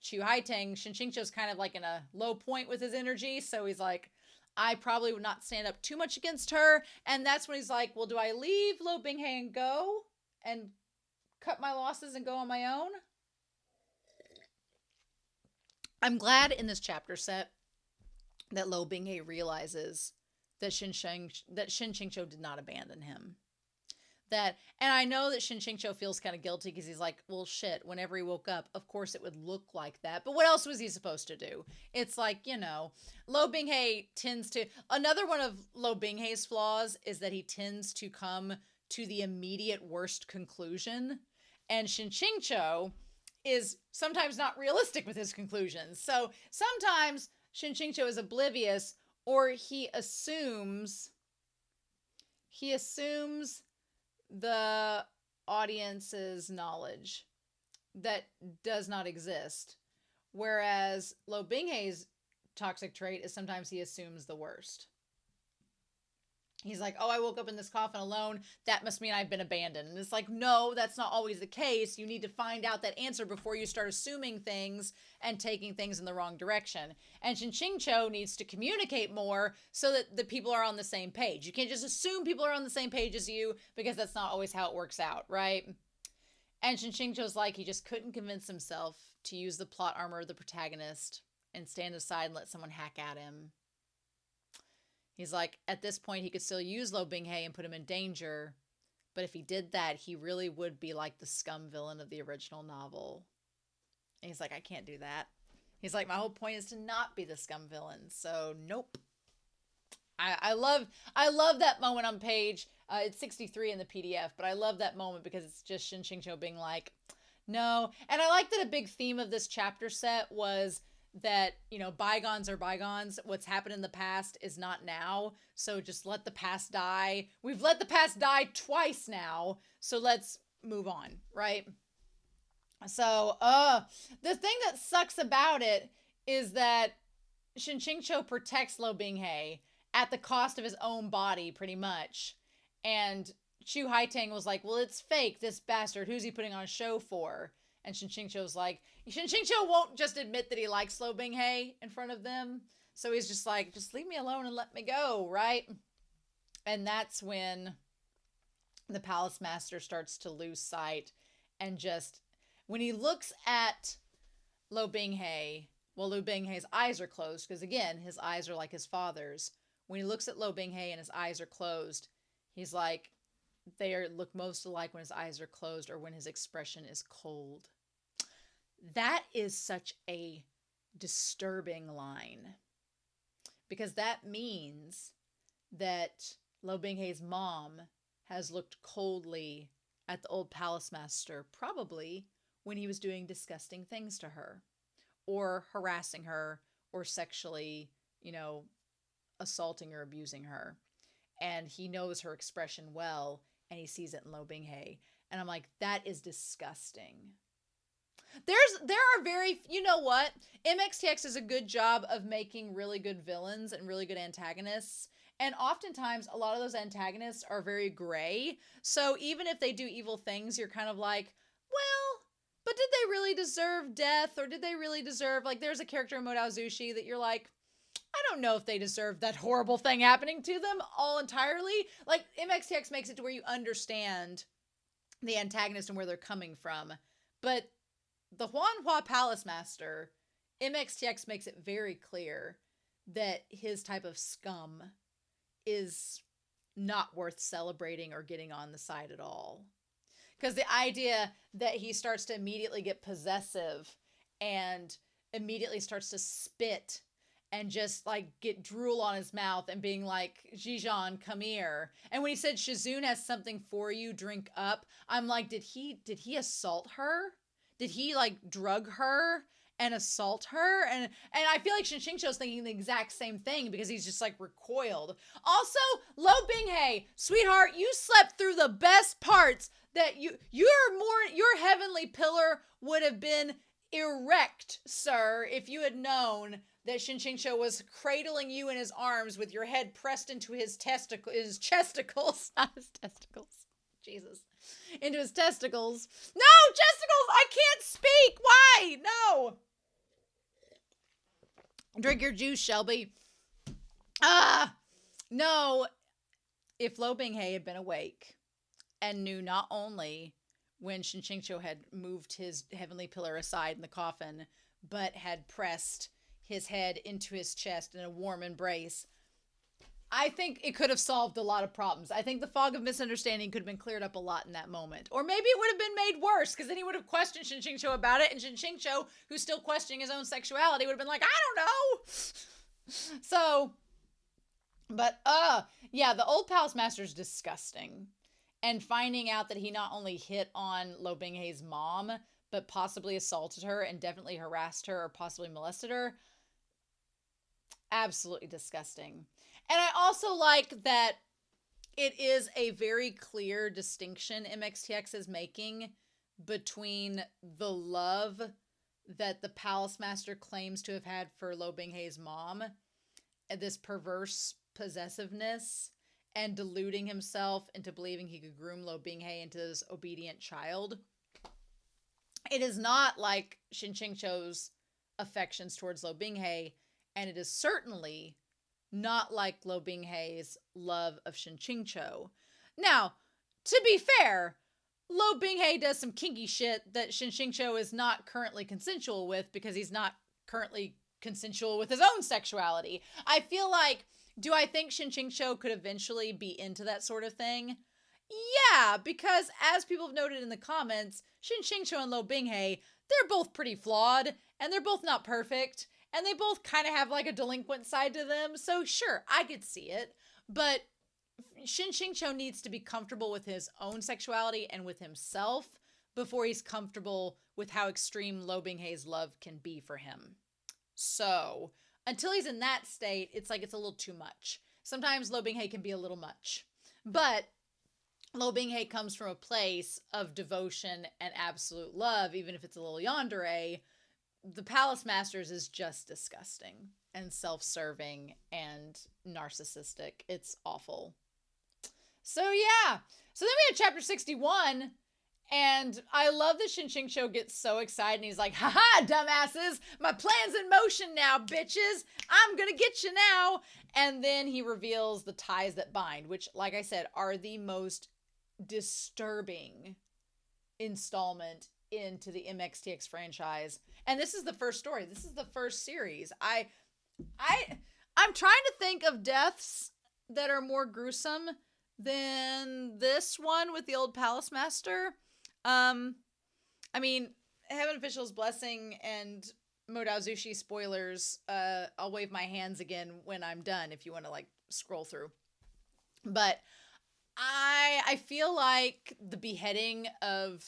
Chu Haitang, Shen QingQiu's kind of in a low point with his energy, so he's like, I probably would not stand up too much against her. And that's when he's like, well, do I leave Luo Binghe and go and cut my losses and go on my own? I'm glad in this chapter set that Luo Binghe realizes that Shen QingQiu did not abandon him. And I know that Shen QingQiu feels kind of guilty because he's like, well, shit, whenever he woke up, of course it would look like that. But what else was he supposed to do? It's Luo Binghe tends to, another one of Luo Binghe's flaws is that he tends to come to the immediate worst conclusion. And Shen QingQiu is sometimes not realistic with his conclusions. So sometimes Shen QingQiu is oblivious, or he assumes the audience's knowledge. that does not exist. Whereas Luo Binghe's toxic trait is sometimes he assumes the worst. He's like, oh, I woke up in this coffin alone. That must mean I've been abandoned. And it's like, no, that's not always the case. You need to find out that answer before you start assuming things and taking things in the wrong direction. And Shen QingQiu needs to communicate more so that the people are on the same page. You can't just assume people are on the same page as you, because that's not always how it works out, right? And Shen QingQiu's like, he just couldn't convince himself to use the plot armor of the protagonist and stand aside and let someone hack at him. He's like, at this point, he could still use Luo Binghe and put him in danger. But if he did that, he really would be like the Scum villain of the original novel. And he's like, I can't do that. He's like, my whole point is to not be the Scum villain. So, nope. I love that moment on page, it's 63 in the PDF, but I love that moment because it's just Shen QingQiu being like, no. And I like that a big theme of this chapter set was that, you know, bygones are bygones. What's happened in the past is not now. So just let the past die. We've let the past die twice now. So let's move on, right? So, the thing that sucks about it is that Shen QingQiu protects Luo Binghe at the cost of his own body, pretty much. And Chu Haitang was like, well, it's fake, this bastard. Who's he putting on a show for? And Shen QingQiu was like, Shen QingQiu won't just admit that he likes Luo Binghe in front of them. So he's just like, just leave me alone and let me go, right? And that's when the palace master starts to lose sight. And just, when he looks at Luo Binghe, well, Luo Binghe's eyes are closed, because again, his eyes are like his father's. When he looks at Luo Binghe and his eyes are closed, he's like, look most alike when his eyes are closed or when his expression is cold. That is such a disturbing line, because that means that Luo Binghe's mom has looked coldly at the old palace master, probably when he was doing disgusting things to her or harassing her or sexually, you know, assaulting or abusing her. And he knows her expression well, and he sees it in Luo Binghe. And I'm like, that is disgusting. There are very, you know what? MXTX does a good job of making really good villains and really good antagonists. And oftentimes, a lot of those antagonists are very gray. So even if they do evil things, you're kind of like, well, but did they really deserve death? Or did they really deserve, like, there's a character in Modao Zushi that you're like, I don't know if they deserve that horrible thing happening to them all entirely. Like, MXTX makes it to where you understand the antagonist and where they're coming from. But the Huanhua Palace Master, MXTX makes it very clear that his type of scum is not worth celebrating or getting on the side at all. Because the idea that he starts to immediately get possessive and immediately starts to spit and just like get drool on his mouth and being like, Zizhan, come here. And when he said, Shizun has something for you, drink up, I'm like, did he assault her? Did he like drug her and assault her? And I feel like Shen QingQiu's thinking the exact same thing, because he's just like recoiled. Also, Luo Binghe, sweetheart, you slept through the best parts. That your heavenly pillar would have been erect, sir, if you had known that Shen QingQiu was cradling you in his arms with your head pressed into his chesticles, not his testicles. Jesus. Into his testicles. No, testicles! I can't speak! Why? No! Drink your juice, Shelby. No. If Luo Binghe had been awake and knew not only when Shen QingQiu had moved his heavenly pillar aside in the coffin, but had pressed his head into his chest in a warm embrace, I think it could have solved a lot of problems. I think the fog of misunderstanding could have been cleared up a lot in that moment. Or maybe it would have been made worse, because then he would have questioned Shen QingQiu about it, and Shen QingQiu, who's still questioning his own sexuality, would have been like, I don't know. So, but, yeah, the old palace master's disgusting. And finding out that he not only hit on Luo Binghe's mom, but possibly assaulted her and definitely harassed her or possibly molested her, absolutely disgusting. And I also like that it is a very clear distinction MXTX is making between the love that the palace master claims to have had for Luo Binghe's mom, and this perverse possessiveness, and deluding himself into believing he could groom Luo Binghe into this obedient child. It is not like Shen QingQiu's affections towards Luo Binghe, and it is certainly not like Luo Binghe's love of Shen QingQiu. Now, to be fair, Luo Binghe does some kinky shit that Shen QingQiu is not currently consensual with because he's not currently consensual with his own sexuality. I feel like, do I think Shen QingQiu could eventually be into that sort of thing? Yeah, because as people have noted in the comments, Shen QingQiu and Luo Binghe, they're both pretty flawed, and they're both not perfect, and they both kind of have like a delinquent side to them, so sure, I could see it, but Shen QingQiu needs to be comfortable with his own sexuality and with himself before he's comfortable with how extreme Luo Binghe's love can be for him. So, until he's in that state, it's like it's a little too much. Sometimes Luo Binghe can be a little much. But Luo Binghe comes from a place of devotion and absolute love, even if it's a little yandere. The Palace Masters is just disgusting and self-serving and narcissistic. It's awful. So yeah. So then we have chapter 61. And I love that Shen QingQiu gets so excited and he's like, haha, dumbasses, my plan's in motion now, bitches. I'm gonna get you now. And then he reveals the ties that bind, which, like I said, are the most disturbing installment into the MXTX franchise. And this is the first story. This is the first series. I'm trying to think of deaths that are more gruesome than this one with the old Palace Master. I mean, Heaven Official's Blessing and Modao Zushi spoilers, I'll wave my hands again when I'm done if you want to like scroll through. But I feel like the beheading of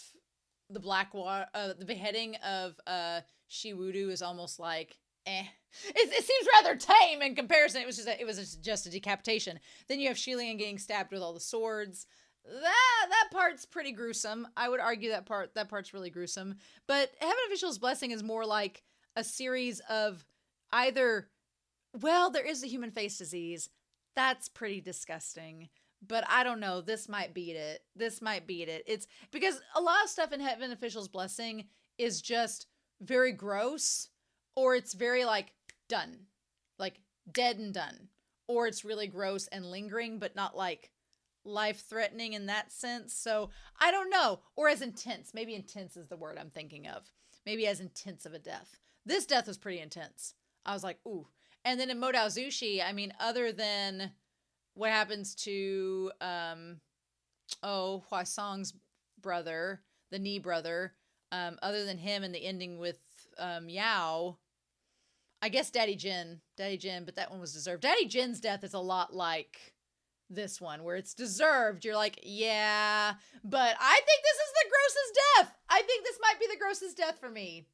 the the beheading of Shiwudu is almost like It seems rather tame in comparison. It was just a decapitation. Then you have Shilian getting stabbed with all the swords. That part's pretty gruesome. I would argue that part's really gruesome. But Heaven Official's Blessing is more like a series of either, well, there is a human face disease. That's pretty disgusting. But I don't know. This might beat it. It's because a lot of stuff in Heaven Official's Blessing is just very gross, or it's very like done, like dead and done, or it's really gross and lingering, but not like life-threatening in that sense. So I don't know. Or as intense. Maybe intense is the word I'm thinking of. Maybe as intense of a death. This death was pretty intense. I was like, ooh. And then in Modao Zushi, I mean, other than what happens to Huaisong's brother, the Ni brother, other than him and the ending with Yao, I guess Daddy Jin, but that one was deserved. Daddy Jin's death is a lot like this one, where it's deserved. You're like, yeah, but I think this is the grossest death. I think this might be the grossest death for me.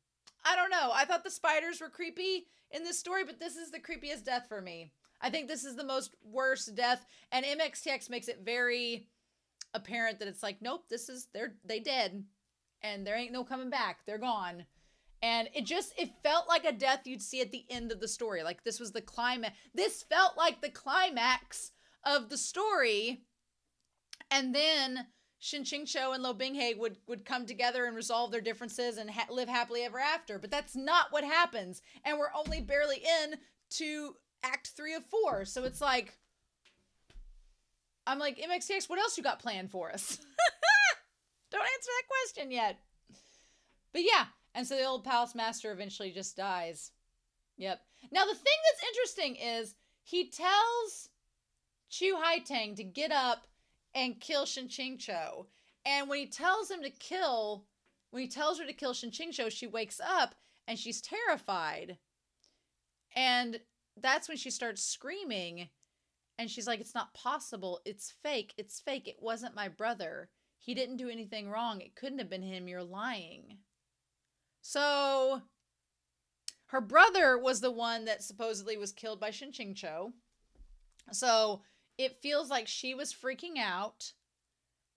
I don't know. I thought the spiders were creepy in this story, but this is the creepiest death for me. I think this is the most worst death, and MXTX makes it very apparent that it's like, nope, they dead, and there ain't no coming back. They're gone. And it felt like a death you'd see at the end of the story. Like this was the climax. This felt like the climax of the story, and then Shen QingQiu and Luo Binghe would come together and resolve their differences and live happily ever after. But that's not what happens, and we're only barely in to Act 3 of 4. So it's like, I'm like, MXTX, what else you got planned for us? Don't answer that question yet. But yeah, and so the old Palace Master eventually just dies. Yep. Now the thing that's interesting is he tells Chu Haitang to get up and kill Shen QingQiu. And when he tells her to kill Shen QingQiu, she wakes up and she's terrified. And that's when she starts screaming. And she's like, it's not possible. It's fake. It's fake. It wasn't my brother. He didn't do anything wrong. It couldn't have been him. You're lying. So her brother was the one that supposedly was killed by Shen QingQiu. So it feels like she was freaking out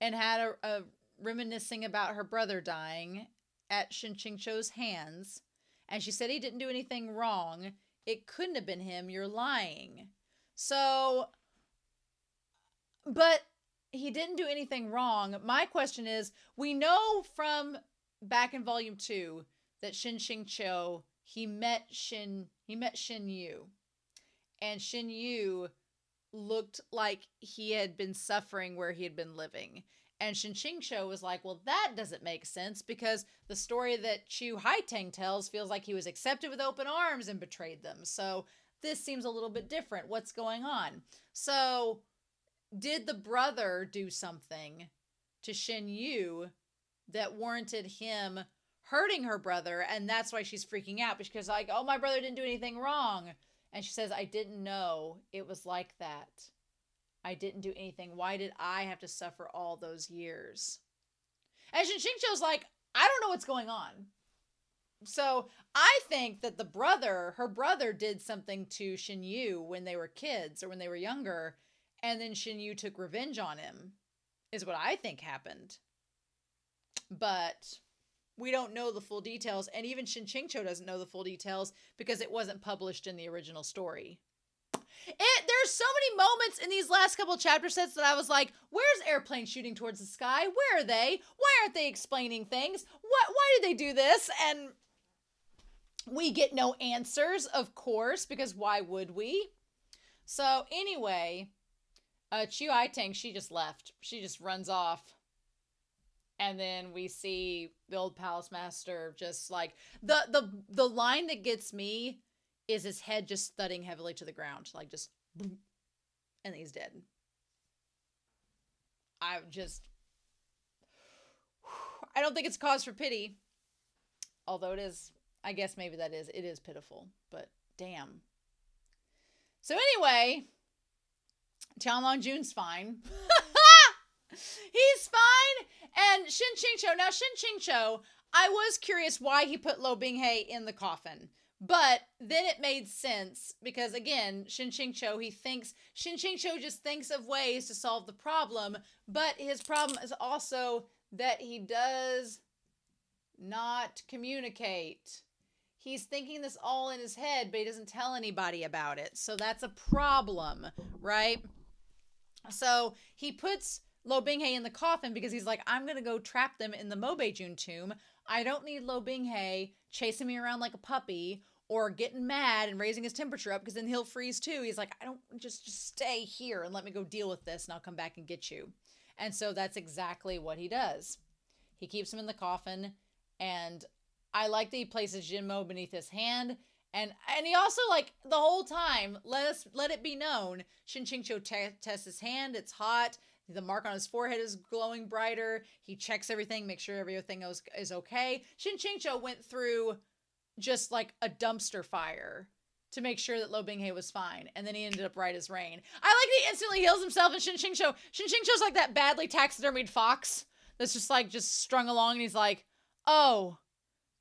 and had a reminiscing about her brother dying at Shen QingQiu's hands, and she said he didn't do anything wrong. It couldn't have been him. You're lying. So, but he didn't do anything wrong. My question is, we know from back in volume 2 that Shen QingQiu, he met Shen Yu, and Shen Yu looked like he had been suffering where he had been living. And Shen QingQiu was like, well, that doesn't make sense because the story that Chu Haiteng tells feels like he was accepted with open arms and betrayed them. So this seems a little bit different. What's going on? So did the brother do something to Shen Yu that warranted him hurting her brother? And that's why she's freaking out, because like, oh, my brother didn't do anything wrong. And she says, I didn't know it was like that. I didn't do anything. Why did I have to suffer all those years? And Shen QingQiu's like, I don't know what's going on. So I think that her brother did something to Shen Yu when they were kids or when they were younger, and then Shen Yu took revenge on him, is what I think happened. But we don't know the full details, and even Shen QingQiu doesn't know the full details because it wasn't published in the original story. There's so many moments in these last couple chapter sets that I was like, where's airplane shooting towards the sky? Where are they? Why aren't they explaining things? Why did they do this? And we get no answers, of course, because why would we? So anyway, Chu Haiteng, she just left. She just runs off. And then we see the old palace master just like, the line that gets me is his head just thudding heavily to the ground, like just boom, and he's dead. I don't think it's cause for pity, although it is. I guess maybe it is pitiful, but damn. So anyway, Tianlong Jun's fine. He's fine. And Shen QingQiu. Now, Shen QingQiu, I was curious why he put Luo Binghe in the coffin. But then it made sense because, again, Shen QingQiu just thinks of ways to solve the problem. But his problem is also that he does not communicate. He's thinking this all in his head, but he doesn't tell anybody about it. So that's a problem, right? So he puts Luo Binghe in the coffin because he's like, I'm going to go trap them in the Mobejun tomb. I don't need Luo Binghe chasing me around like a puppy or getting mad and raising his temperature up because then he'll freeze too. He's like, I don't just stay here and let me go deal with this and I'll come back and get you. And so that's exactly what he does. He keeps him in the coffin, and I like that he places Jinmo beneath his hand. And he also, like, the whole time, let it be known, Shen QingQiu tests his hand. It's hot. The mark on his forehead is glowing brighter. He checks everything, makes sure everything is okay. Shen QingQiu went through just like a dumpster fire to make sure that Luo Binghe was fine. And then he ended up right as rain. I like that he instantly heals himself, and Shen QingQiu's like that badly taxidermied fox that's just like just strung along, and he's like, oh,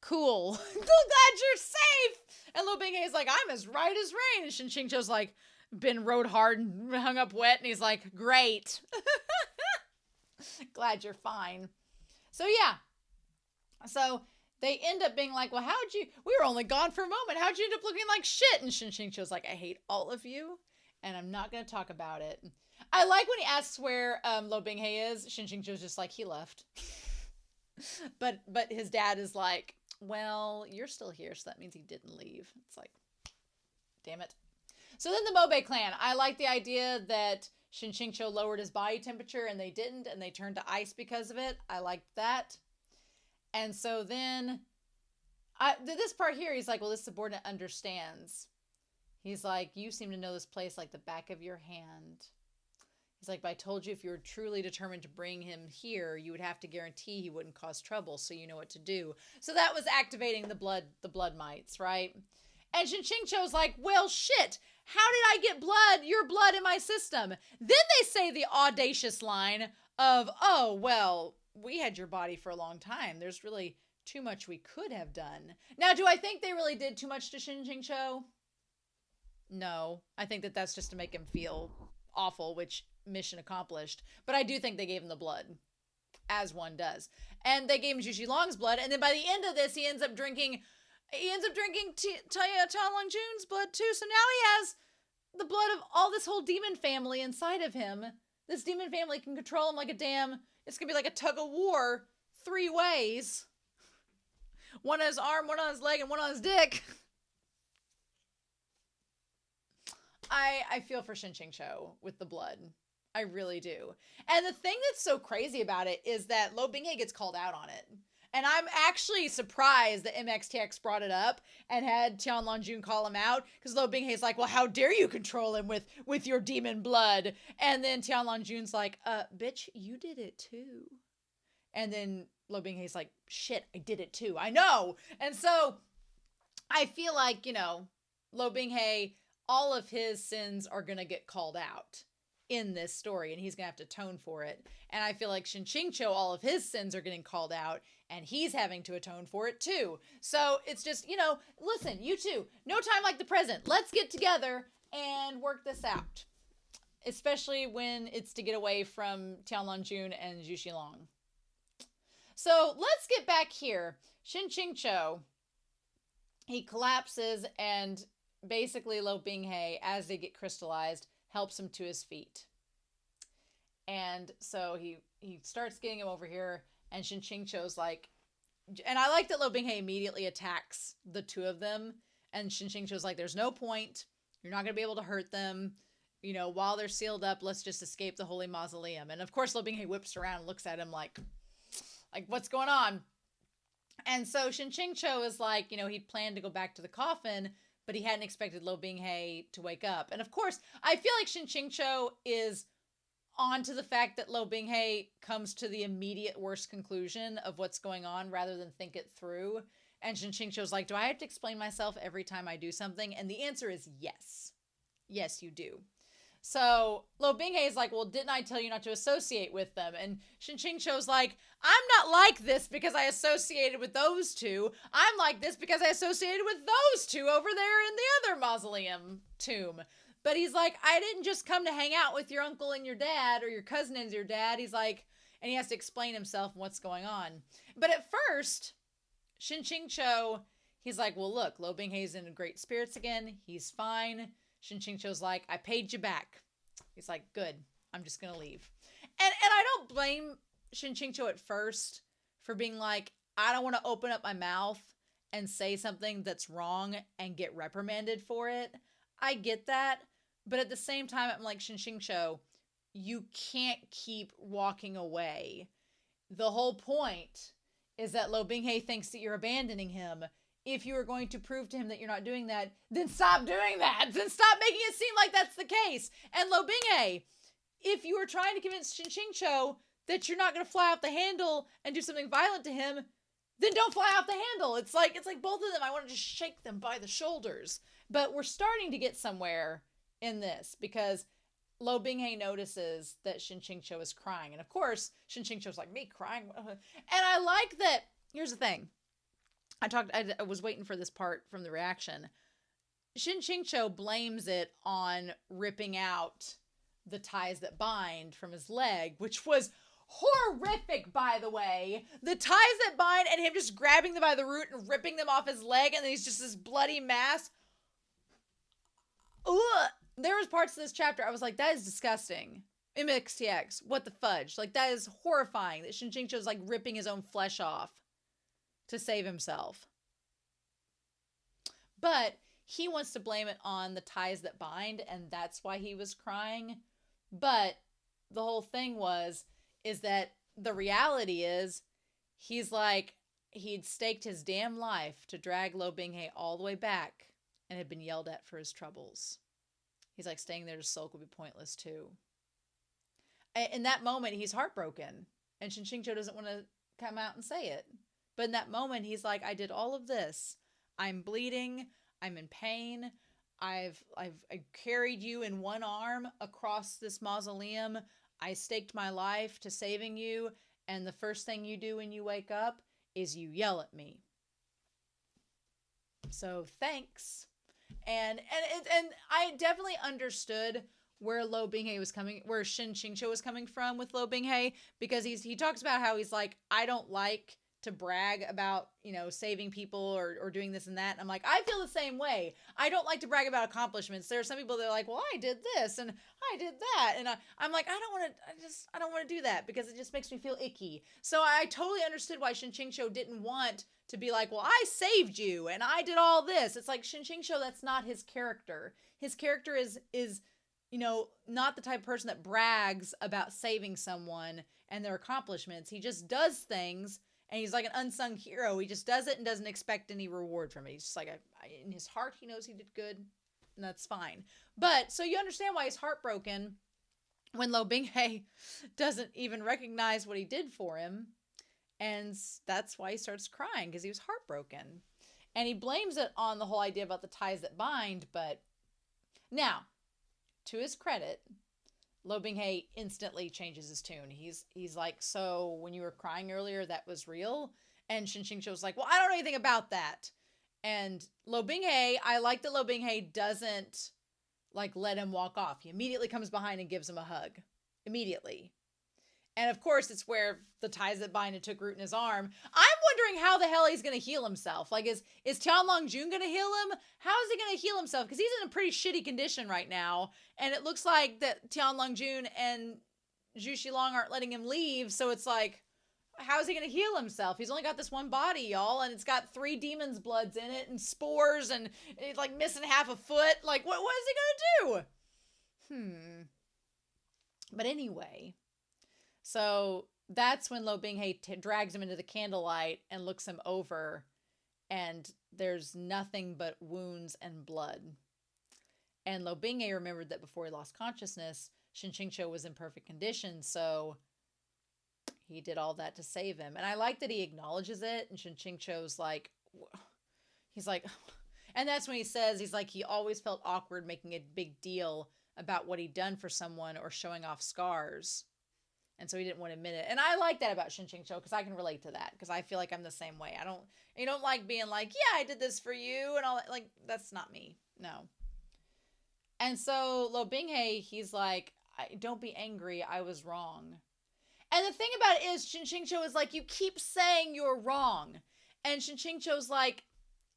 cool. Glad you're safe. And Luo Binghe is like, I'm as right as rain. And Shen QingQiu's like, been rode hard and hung up wet, and he's like, great. Glad you're fine. So yeah. So they end up being like, well, we were only gone for a moment. How'd you end up looking like shit? And Shen QingQiu's like, I hate all of you, and I'm not going to talk about it. I like when he asks where Luo Binghe is. Shen QingQiu's just like, he left. but his dad is like, well, you're still here, so that means he didn't leave. It's like, damn it. So then the Mobe clan, I like the idea that Shen QingQiu lowered his body temperature and they didn't, and they turned to ice because of it. I liked that. And so then, this part here, he's like, well, this subordinate understands. He's like, you seem to know this place like the back of your hand. He's like, but I told you if you were truly determined to bring him here, you would have to guarantee he wouldn't cause trouble, so you know what to do. So that was activating the blood mites, right? And Shen QingQiu's like, well, shit, how did I get your blood in my system? Then they say the audacious line of, oh, well, we had your body for a long time. There's really too much we could have done. Now, do I think they really did too much to Shen QingQiu? No. I think that that's just to make him feel awful, which mission accomplished. But I do think they gave him the blood. as one does. And they gave him Zhuxi Long's blood, and then by the end of this, he ends up drinking Tianlong-Jun's blood too. So now he has the blood of all this whole demon family inside of him. This demon family can control him like a damn, it's gonna be like a tug of war 3 ways. One on his arm, one on his leg, and one on his dick. I feel for Shen QingQiu with the blood. I really do. And the thing that's so crazy about it is that Luo Binghe gets called out on it. And I'm actually surprised that MXTX brought it up and had Tianlong-Jun call him out, because Luo Binghe's like, well, how dare you control him with your demon blood? And then Tianlong-Jun's like, bitch, you did it too. And then Luo Binghe's like, shit, I did it too. I know. And so I feel like, you know, Luo Binghe, all of his sins are going to get called out in this story, and he's gonna have to atone for it. And I feel like Shen QingQiu, all of his sins are getting called out, and he's having to atone for it too. So it's just, you know, listen, you two, no time like the present. Let's get together and work this out, especially when it's to get away from Tianlong-Jun and Zhuxi Long. So let's get back here. Shen QingQiu, he collapses, and basically Luo Binghe, as they get crystallized, helps him to his feet. And so he starts getting him over here, and Shen QingQiu's like, and I like that Luo Binghe immediately attacks the two of them, and Shen QingQiu's like, there's no point. You're not going to be able to hurt them. You know, while they're sealed up, let's just escape the holy mausoleum. And of course, Luo Binghe whips around and looks at him like, what's going on? And so Shen QingQiu is like, you know, he'd planned to go back to the coffin, but he hadn't expected Luo Binghe to wake up. And of course, I feel like Shen QingQiu is onto the fact that Luo Binghe comes to the immediate worst conclusion of what's going on rather than think it through. And Shen QingQiu's like, do I have to explain myself every time I do something? And the answer is yes. Yes, you do. So Luo Binghe is like, well, didn't I tell you not to associate with them? And Shen QingQiu's like, I'm not like this because I associated with those two. I'm like this because I associated with those two over there in the other mausoleum tomb. But he's like, I didn't just come to hang out with your uncle and your dad, or your cousin and your dad. He's like, and he has to explain himself and what's going on. But at first, Shen QingQiu, he's like, well, look, Luo Binghe's in great spirits again. He's fine. Shen QingQiu's like, I paid you back. He's like, good, I'm just going to leave. And I don't blame Shen QingQiu at first for being like, I don't want to open up my mouth and say something that's wrong and get reprimanded for it. I get that. But at the same time, I'm like, Shen QingQiu, you can't keep walking away. The whole point is that Luo Binghe thinks that you're abandoning him. If you are going to prove to him that you're not doing that, then stop doing that. Then stop making it seem like that's the case. And Luo Binghe, if you are trying to convince Shen QingQiu that you're not going to fly off the handle and do something violent to him, then don't fly off the handle. It's like both of them. I want to just shake them by the shoulders. But we're starting to get somewhere in this, because Luo Binghe notices that Shen QingQiu is crying. And of course, Shen QingQiu's like, me crying? And I like that. Here's the thing. I was waiting for this part from the reaction. Shen QingQiu blames it on ripping out the ties that bind from his leg, which was horrific, by the way. The ties that bind, and him just grabbing them by the root and ripping them off his leg, and then he's just this bloody mass. Ugh. There was parts of this chapter I was like, that is disgusting. MXTX, what the fudge? Like, that is horrifying that Shen QingQiu is like ripping his own flesh off to save himself. But he wants to blame it on the ties that bind, and that's why he was crying. But the whole thing is that the reality is, he's like, he'd staked his damn life to drag Luo Binghe all the way back and had been yelled at for his troubles. He's like, staying there to sulk would be pointless too. In that moment, he's heartbroken, and Shen QingQiu doesn't want to come out and say it. But in that moment, he's like, I did all of this. I'm bleeding. I'm in pain. I carried you in one arm across this mausoleum. I staked my life to saving you. And the first thing you do when you wake up is you yell at me. So thanks. And I definitely understood where Luo Binghe was coming, where Shen QingQiu was coming from with Luo Binghe, because he talks about how he's like, I don't like to brag about, you know, saving people or doing this and that. And I'm like, I feel the same way. I don't like to brag about accomplishments. There are some people that are like, well, I did this and I did that. And I'm like, I don't want to do that because it just makes me feel icky. So I totally understood why Shen QingQiu didn't want to be like, well, I saved you and I did all this. It's like Shen QingQiu, that's not his character. His character is, you know, not the type of person that brags about saving someone and their accomplishments. He just does things. And he's like an unsung hero. He just does it and doesn't expect any reward from it. He's just like, in his heart, he knows he did good, and that's fine. But, so you understand why he's heartbroken when Luo Binghe doesn't even recognize what he did for him. And that's why he starts crying, because he was heartbroken. And he blames it on the whole idea about the ties that bind. But now, to his credit, Luo Binghe instantly changes his tune. He's like, so when you were crying earlier, that was real? And Shen QingQiu was like, well, I don't know anything about that. And Luo Binghe, I like that Luo Binghe doesn't like let him walk off. He immediately comes behind and gives him a hug. Immediately. And of course, it's where the ties that bind and took root in his arm. I'm wondering how the hell he's going to heal himself. Like, is Tianlong Jun going to heal him? How is he going to heal himself? Because he's in a pretty shitty condition right now. And it looks like that Tianlong Jun and Zhu Xilong aren't letting him leave. So it's like, how is he going to heal himself? He's only got this one body, y'all. And it's got 3 demons' bloods in it and spores. And it's like missing half a foot. Like, what is he going to do? But anyway... So that's when Luo Binghe drags him into the candlelight and looks him over, and there's nothing but wounds and blood. And Luo Binghe remembered that before he lost consciousness, Shen QingQiu was in perfect condition, so he did all that to save him. And I like that he acknowledges it, and Shen QingQiu's like, he's like, and that's when he says, he's like, he always felt awkward making a big deal about what he'd done for someone or showing off scars. And so he didn't want to admit it. And I like that about Shen QingQiu because I can relate to that because I feel like I'm the same way. I don't like being like, yeah, I did this for you and all that. Like, that's not me. No. And so Luo Binghe, he's like, don't be angry. I was wrong. And the thing about it is Shen QingQiu is like, you keep saying you're wrong. And Shen QingQiu's like,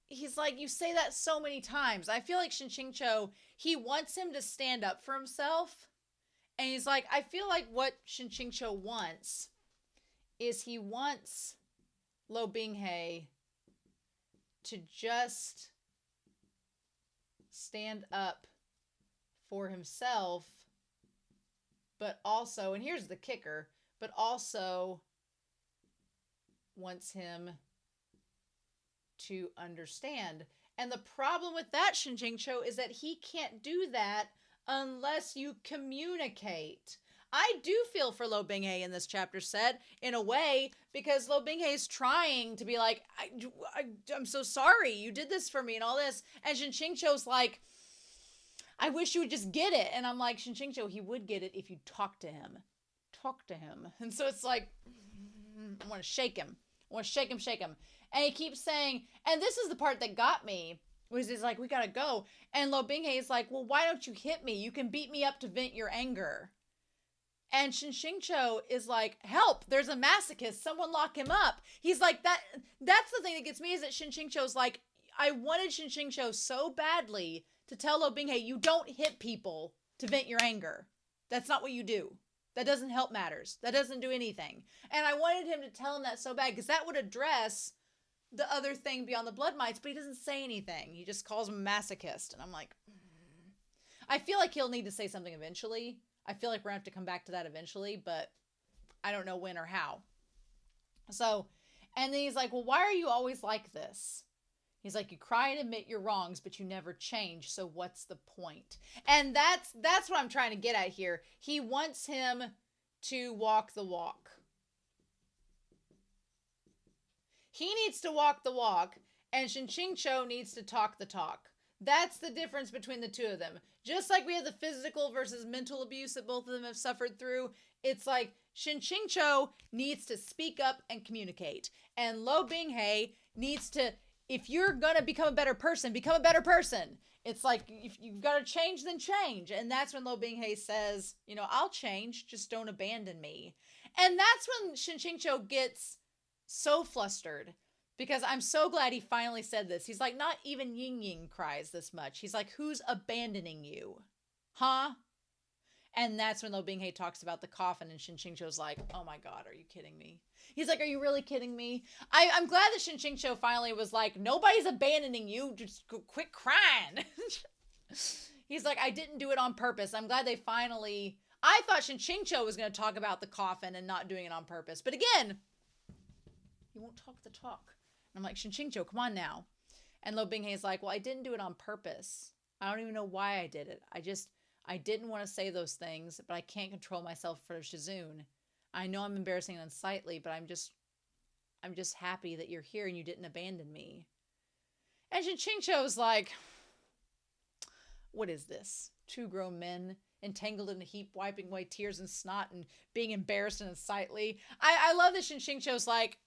he's like, you say that so many times. I feel like Shen QingQiu, he wants him to stand up for himself. And he's like, I feel like what Shen QingQiu wants is he wants Luo Binghe to just stand up for himself, but also, and here's the kicker, but also wants him to understand. And the problem with that, Shen QingQiu, is that he can't do that unless you communicate. I do feel for Luo Binghe in this chapter set, in a way, because Luo Binghe is trying to be like, I'm so sorry, you did this for me and all this. And Shen QingQiu's like, I wish you would just get it. And I'm like, Shen QingQiu, he would get it if you talk to him. Talk to him. And so it's like, I want to shake him. I want to shake him. And he keeps saying, and this is the part that got me, was he's like, we gotta go. And Luo Binghe is like, well, why don't you hit me? You can beat me up to vent your anger. And Shen QingQiu is like, help, there's a masochist, someone lock him up. He's like, that's the thing that gets me, is that Shen QingQiu's like, I wanted Shen QingQiu so badly to tell Luo Binghe, you don't hit people to vent your anger. That's not what you do. That doesn't help matters. That doesn't do anything. And I wanted him to tell him that so bad, because that would address the other thing beyond the blood mites, but he doesn't say anything. He just calls him a masochist. And I'm like, I feel like he'll need to say something eventually. I feel like we're going to have to come back to that eventually, but I don't know when or how. So, and then he's like, well, why are you always like this? He's like, you cry and admit your wrongs, but you never change. So what's the point? And that's what I'm trying to get at here. He wants him to walk the walk. He needs to walk the walk, and Shen QingQiu needs to talk the talk. That's the difference between the two of them. Just like we have the physical versus mental abuse that both of them have suffered through, it's like Shen QingQiu needs to speak up and communicate. And Luo Binghe needs to if you're gonna become a better person, become a better person. It's like, if you've got to change, then change. And that's when Luo Binghe says, you know, I'll change, just don't abandon me. And that's when Shen QingQiu gets so flustered, because I'm so glad he finally said this. He's like, not even Ying Ying cries this much. He's like, who's abandoning you? Huh? And that's when Luo Binghe talks about the coffin, and Shen QingQiu's like, oh my God, are you kidding me? He's like, are you really kidding me? I'm glad that Shen QingQiu finally was like, nobody's abandoning you. Just quit crying. He's like, I didn't do it on purpose. I'm glad they finally... I thought Shen QingQiu was going to talk about the coffin and not doing it on purpose. But again, he won't talk the talk. And I'm like, Shen QingQiu, come on now. And Luo Binghe is like, well, I didn't do it on purpose. I don't even know why I did it. I didn't want to say those things, but I can't control myself for Shizun. I know I'm embarrassing and unsightly, but I'm just happy that you're here and you didn't abandon me. And Shen QingQiu's like, what is this? Two grown men entangled in a heap, wiping away tears and snot and being embarrassed and unsightly. I love that Shen QingQiu's like,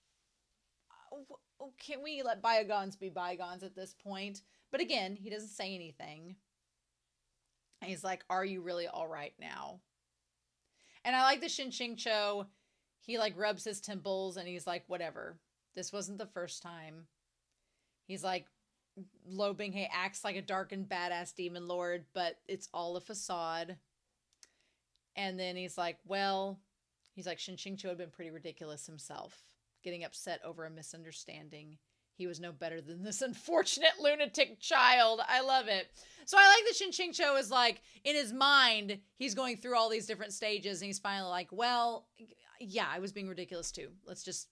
can we let bygones be bygones at this point? But again, he doesn't say anything. And he's like, are you really all right now? And I like the Shen QingQiu, he like rubs his temples and he's like, whatever. This wasn't the first time. He's like, Luo Binghe acts like a dark and badass demon lord, but it's all a facade. And then he's like, well, Shen QingQiu had been pretty ridiculous himself, getting upset over a misunderstanding. He was no better than this unfortunate lunatic child. I love it. So I like that Shen QingQiu is like, in his mind, he's going through all these different stages, and he's finally like, well, yeah, I was being ridiculous too. Let's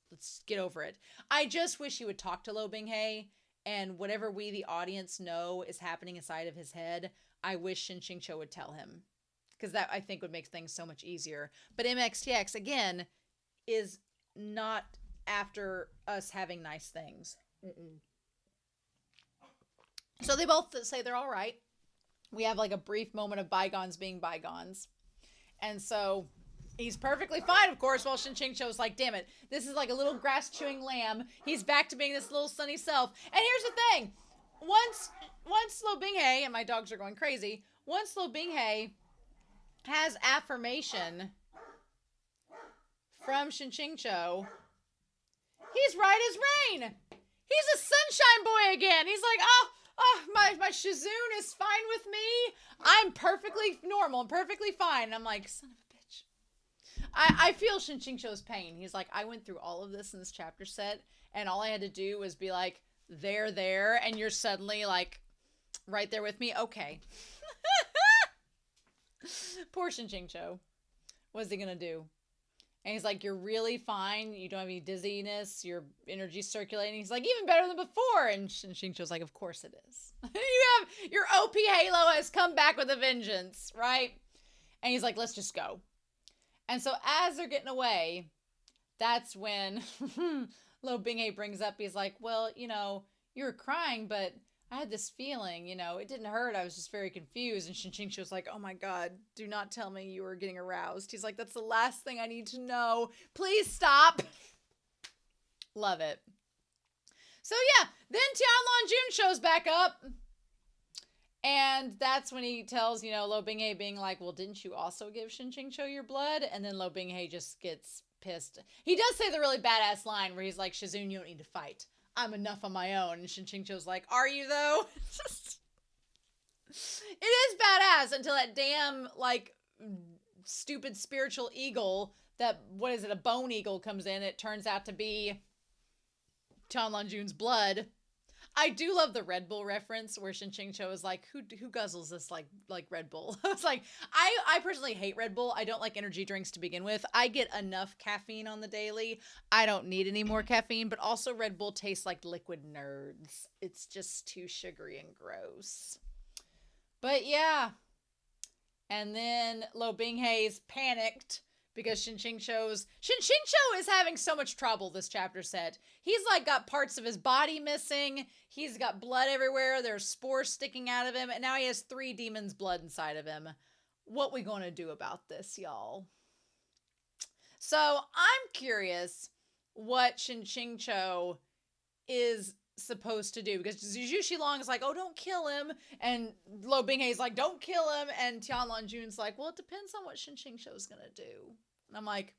get over it. I just wish he would talk to Luo Binghe, and whatever we, the audience, know is happening inside of his head, I wish Shen QingQiu would tell him. Because that, I think, would make things so much easier. But MXTX, again, is not after us having nice things. So they both say they're all right. We have like a brief moment of bygones being bygones. And so he's perfectly fine, of course, while Shen QingQiu is like, damn it, this is like a little grass-chewing lamb. He's back to being this little sunny self. And here's the thing. Once Luo Binghe, and my dogs are going crazy, once Luo Binghe has affirmation from Shen QingQiu, he's right as rain. He's a sunshine boy again. He's like, my Shizun is fine with me. I'm perfectly normal and perfectly fine. And I'm like, son of a bitch. I feel Shen QingQiu's pain. He's like, I went through all of this in this chapter set, and all I had to do was be like, there, and you're suddenly like right there with me. Okay. Poor Shen QingQiu. What's he gonna do? And he's like, you're really fine. You don't have any dizziness. Your energy's circulating. He's like, even better than before. And Shen QingQiu's like, of course it is. Your OP Halo has come back with a vengeance, right? And he's like, let's just go. And so as they're getting away, that's when Luo Binghe brings up, he's like, well, you were crying, but I had this feeling, it didn't hurt. I was just very confused. And Shen QingQiu was like, oh my God, do not tell me you were getting aroused. He's like, that's the last thing I need to know. Please stop. Love it. So yeah, then Tianlan Jun shows back up. And that's when he tells, Luo Binghe being like, well, didn't you also give Shen QingQiu your blood? And then Luo Binghe just gets pissed. He does say the really badass line where he's like, Shizun, you don't need to fight. I'm enough on my own. And Shen QingQiu's like, are you though? It is badass until that damn, like, stupid spiritual eagle, a bone eagle comes in. It turns out to be Tianlan Jun's blood. I do love the Red Bull reference where Shen QingQiu is like, who guzzles this like Red Bull? I was like, I personally hate Red Bull. I don't like energy drinks to begin with. I get enough caffeine on the daily. I don't need any more caffeine, but also Red Bull tastes like liquid nerds. It's just too sugary and gross. But yeah. And then Luo Binghe's panicked because Shen QingQiu is having so much trouble this chapter set. He's like got parts of his body missing. He's got blood everywhere. There's spores sticking out of him. And now he has 3 demons' blood inside of him. What we gonna do about this, y'all? So I'm curious what Shen QingQiu is supposed to do, because Zhu Xilong is like, oh, don't kill him, and Luo Binghe is like, don't kill him, and Tianlan Jun's like, well, it depends on what Shen QingQiu is gonna do. And I'm like,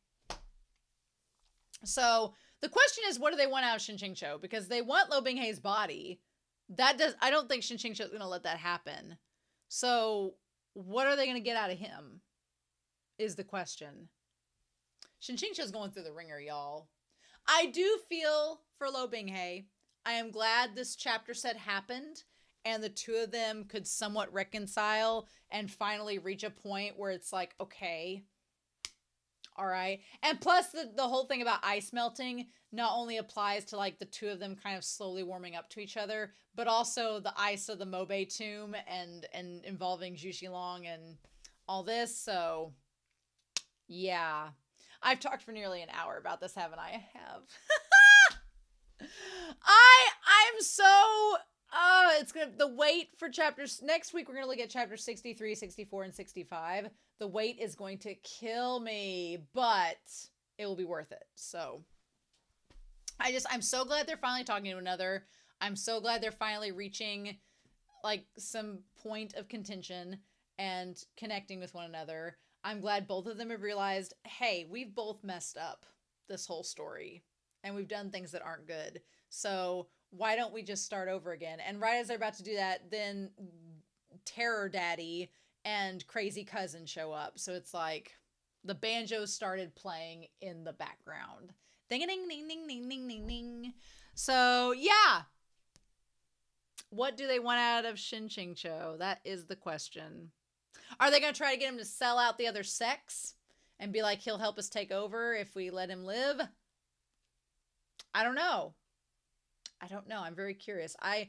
so the question is, what do they want out of Shen QingQiu? Because they want Luo Binghe's body. I don't think Shen QingQiu is gonna let that happen. So what are they gonna get out of him is the question. Shen QingQiu is going through the ringer, y'all. I do feel for Luo Binghe. I am glad this chapter set happened and the two of them could somewhat reconcile and finally reach a point where it's like, okay, all right. And plus the whole thing about ice melting not only applies to like the two of them kind of slowly warming up to each other, but also the ice of the Mobe tomb and involving Zhu Xilong and all this. So yeah, I've talked for nearly an hour about this, haven't I? I have. I'm so it's gonna, the wait for chapters next week, we're gonna look at chapters 63, 64, and 65. The wait is going to kill me, but it will be worth it. So I'm so glad they're finally talking to another. I'm so glad they're finally reaching like some point of contention and connecting with one another. I'm glad both of them have realized, hey, we've both messed up this whole story. And we've done things that aren't good. So why don't we just start over again? And right as they're about to do that, then Terror Daddy and Crazy Cousin show up. So it's like the banjo started playing in the background. Ding ding ding ding ding ding ding ding. So yeah. What do they want out of Shen QingQiu? That is the question. Are they going to try to get him to sell out the other sex and be like, he'll help us take over if we let him live? I don't know. I don't know. I'm very curious. I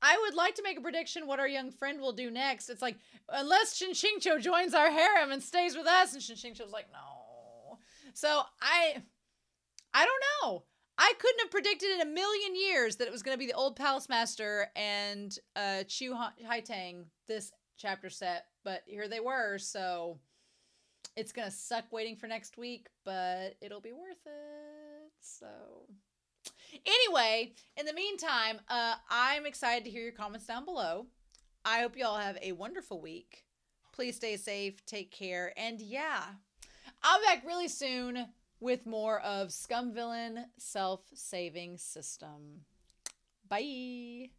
would like to make a prediction what our young friend will do next. It's like, unless Shen QingQiu joins our harem and stays with us, and Shen QingQiu's like, no. So I don't know. I couldn't have predicted in a million years that it was going to be the old palace master and Chu Haitang this chapter set, but here they were. So it's going to suck waiting for next week, but it'll be worth it. So anyway, in the meantime, I'm excited to hear your comments down below. I hope you all have a wonderful week. Please stay safe, take care, and yeah, I'll be back really soon with more of Scum Villain Self-Saving System. Bye!